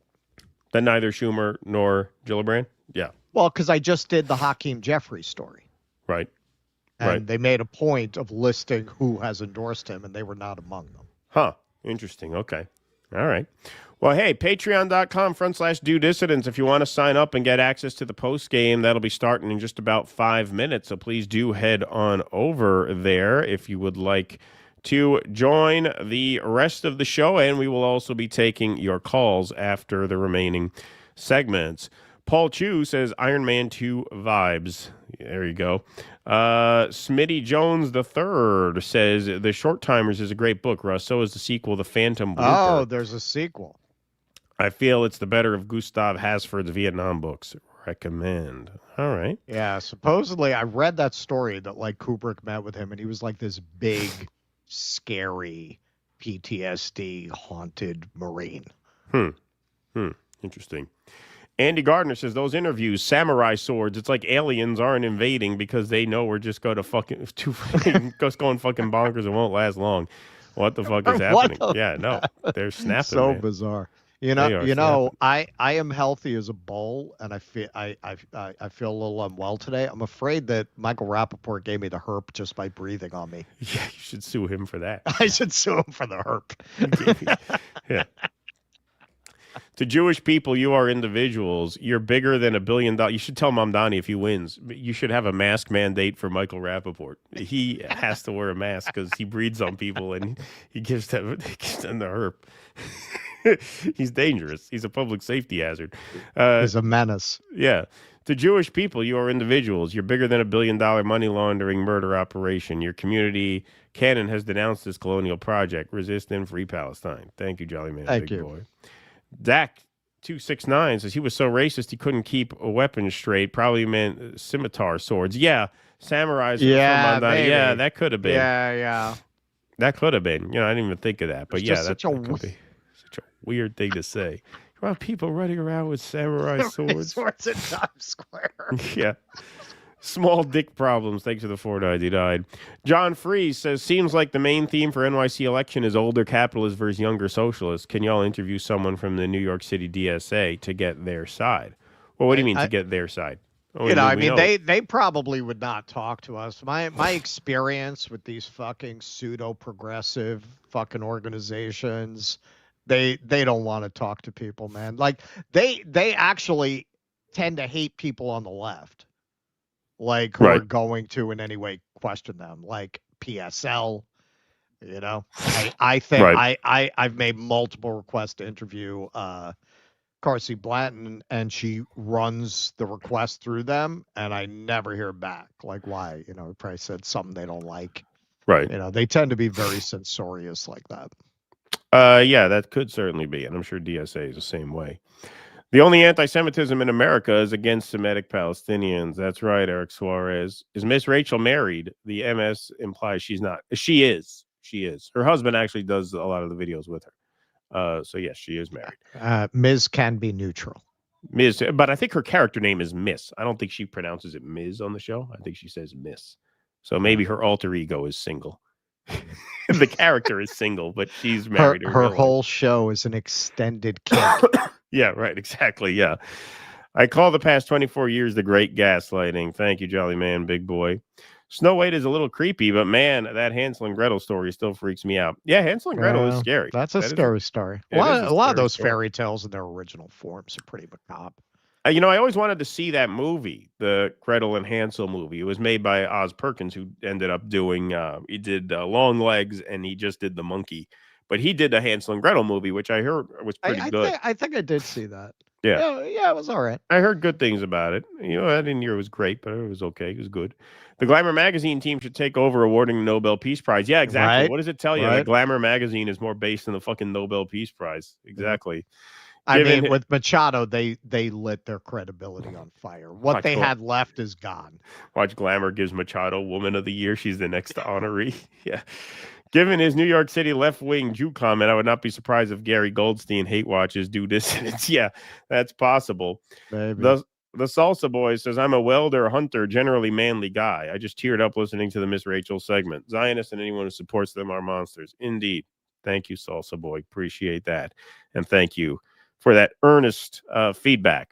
That neither Schumer nor Gillibrand? Yeah. Well, because I just did the Hakeem Jeffrey story. Right. And they made a point of listing who has endorsed him, and they were not among them. Huh. Interesting. Okay. All right. Well, hey, patreon.com/Due Dissidence. If you want to sign up and get access to the post game, that'll be starting in just about 5 minutes. So please do head on over there if you would like to join the rest of the show. And we will also be taking your calls after the remaining segments. Paul Chu says Iron Man 2 vibes. There you go. Smitty Jones III says The Short Timers is a great book, Russ. So is the sequel, The Phantom Blooper. Oh, there's a sequel. I feel it's the better of Gustav Hasford's Vietnam books. Recommend. All right. Yeah, supposedly I read that story that like Kubrick met with him and he was like this big, scary, PTSD haunted Marine. Interesting. Andy Gardner says those interviews, samurai swords, it's like aliens aren't invading because they know we're just going to fucking just going fucking bonkers and won't last long. What the fuck is happening? Yeah, no, they're snapping. So man. Bizarre. You know, I am healthy as a bull, and I feel I feel a little unwell today. I'm afraid that Michael Rapaport gave me the herp just by breathing on me. Yeah, you should sue him for that. I should sue him for the herp. Yeah. To Jewish people, you are individuals. You're bigger than $1 billion. You should tell Mamdani if he wins. You should have a mask mandate for Michael Rapaport. He has to wear a mask because he breeds on people and he gives them the herp. He's dangerous. He's a public safety hazard. He's a menace. Yeah. To Jewish people, you are individuals. You're bigger than $1 billion money laundering murder operation. Your community canon has denounced this colonial project. Resist and free Palestine. Thank you, Jolly Man. Thank big you. Boy. Dak 269 says he was so racist he couldn't keep a weapon straight. Probably meant scimitar swords. Yeah, samurais. Yeah, maybe. Yeah, that could have been. Yeah. That could have been. I didn't even think of that. But It's yeah, just that could be such a weird thing to say. You want people running around with samurai swords? Swords in Times Square. Yeah. Small dick problems. Thanks for the $4.99. John Freeze says, seems like the main theme for NYC election is older capitalists versus younger socialists. Can y'all interview someone from the New York City DSA to get their side? Well, what do you mean to get their side? They probably would not talk to us. My experience with these fucking pseudo-progressive fucking organizations, they don't want to talk to people, man. Like they actually tend to hate people on the left. Like who are going to in any way question them, like PSL. I think I've made multiple requests to interview Carsey Blanton, and she runs the request through them, and I never hear back. Like why? Probably said something they don't like. Right. They tend to be very censorious like that. Yeah, that could certainly be, and I'm sure DSA is the same way. The only anti-Semitism in America is against Semitic Palestinians. That's right, Eric Suarez. Is Miss Rachel married? The MS implies she's not. She is. She is. Her husband actually does a lot of the videos with her. So yes, she is married. Ms. can be neutral. Ms. But I think her character name is Miss. I don't think she pronounces it Ms. on the show. I think she says Miss. So maybe her alter ego is single. The character is single, but she's married. Her whole show is an extended kink. Yeah, right. Exactly. Yeah. I call the past 24 years the great gaslighting. Thank you, Jolly Man, big boy. Snow White is a little creepy, but man, that Hansel and Gretel story still freaks me out. Yeah, Hansel and Gretel is scary. That's a scary story. A lot of those fairy tales in their original forms are pretty macabre. You know, I always wanted to see that movie, the Gretel and Hansel movie. It was made by Oz Perkins, who ended up doing, he did Long Legs, and he just did The Monkey. But he did the Hansel and Gretel movie, which I heard was pretty good. I think I did see that. Yeah. Yeah, it was all right. I heard good things about it. You know, I didn't hear it was great, but it was okay. It was good. The Glamour Magazine team should take over awarding the Nobel Peace Prize. Yeah, exactly. Right. What does it tell you? Right. That Glamour Magazine is more based in the fucking Nobel Peace Prize. Exactly. I mean, with Machado, they lit their credibility on fire. What they had left is gone. Watch Glamour gives Machado Woman of the Year. She's the next honoree. Yeah. Given his New York City left-wing Jew comment, I would not be surprised if Gary Goldstein hate watches due dissidents. Yeah, that's possible. Maybe. The Salsa Boy says, I'm a welder, hunter, generally manly guy. I just teared up listening to the Miss Rachel segment. Zionists and anyone who supports them are monsters. Indeed. Thank you, Salsa Boy. Appreciate that. And thank you for that earnest feedback.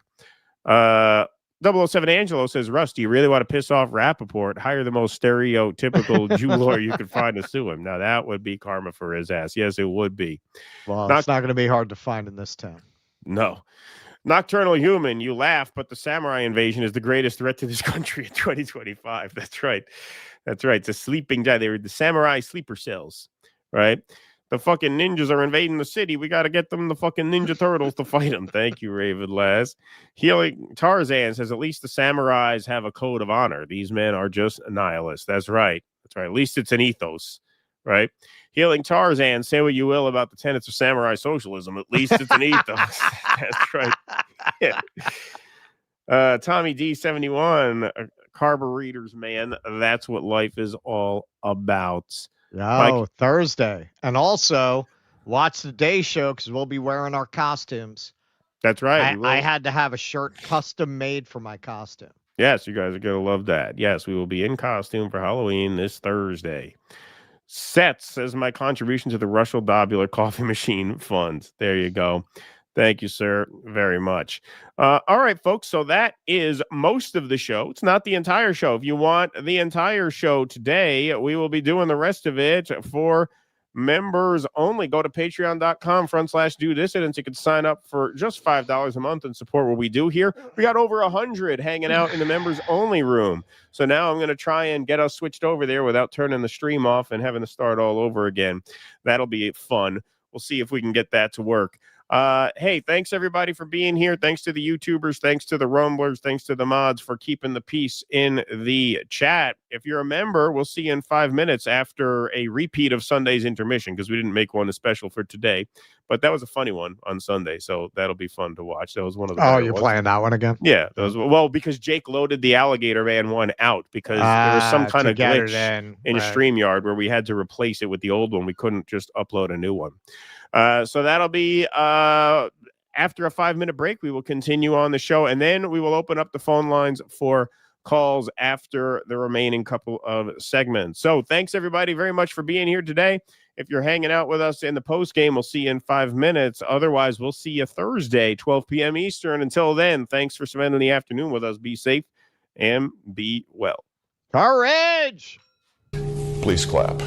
007 Angelo says, Russ, do you really want to piss off Rapaport? Hire the most stereotypical Jew lawyer you could find to sue him. Now, that would be karma for his ass. Yes, it would be. Well, it's not going to be hard to find in this town. No. Nocturnal Human, you laugh, but the samurai invasion is the greatest threat to this country in 2025. That's right. That's right. It's a sleeping giant. They were the samurai sleeper cells, right? The fucking ninjas are invading the city. We got to get them the fucking Ninja Turtles to fight them. Thank you, Raven Laz. Healing Tarzan says, at least the samurais have a code of honor. These men are just nihilists. That's right. That's right. At least it's an ethos, right? Healing Tarzan, say what you will about the tenets of samurai socialism. At least it's an ethos. That's right. Yeah. Tommy D71, Carber Readers, man. That's what life is all about. Oh, Thursday. And also, watch the day show because we'll be wearing our costumes. That's right. I had to have a shirt custom made for my costume. Yes, you guys are going to love that. Yes, we will be in costume for Halloween this Thursday. Seth says, my contribution to the Russell Dobular Coffee Machine Fund. There you go. Thank you, sir, very much. All right, folks, so that is most of the show. It's not the entire show. If you want the entire show today, we will be doing the rest of it for members only. Go to patreon.com/do dissidents. You can sign up for just $5 a month and support what we do here. We got over 100 hanging out in the members only room. So now I'm going to try and get us switched over there without turning the stream off and having to start all over again. That'll be fun. We'll see if we can get that to work. Hey, thanks everybody for being here. Thanks to the YouTubers, thanks to the Rumblers, thanks to the mods for keeping the peace in the chat. If you're a member, we'll see you in 5 minutes after a repeat of Sunday's intermission, because we didn't make one special for today, but that was a funny one on Sunday, so that'll be fun to watch. That was one of the you're playing that one again? Yeah, that was, well, because Jake loaded the Alligator Man one out because there was some kind of glitch in StreamYard where we had to replace it with the old one. We couldn't just upload a new one. So that'll be after a 5-minute break. We will continue on the show, and then we will open up the phone lines for calls after the remaining couple of segments. So thanks everybody very much for being here today. If you're hanging out with us in the post game, we'll see you in 5 minutes. Otherwise, we'll see you Thursday, 12 p.m. Eastern. Until then, thanks for spending the afternoon with us. Be safe and be well. Courage! Please clap.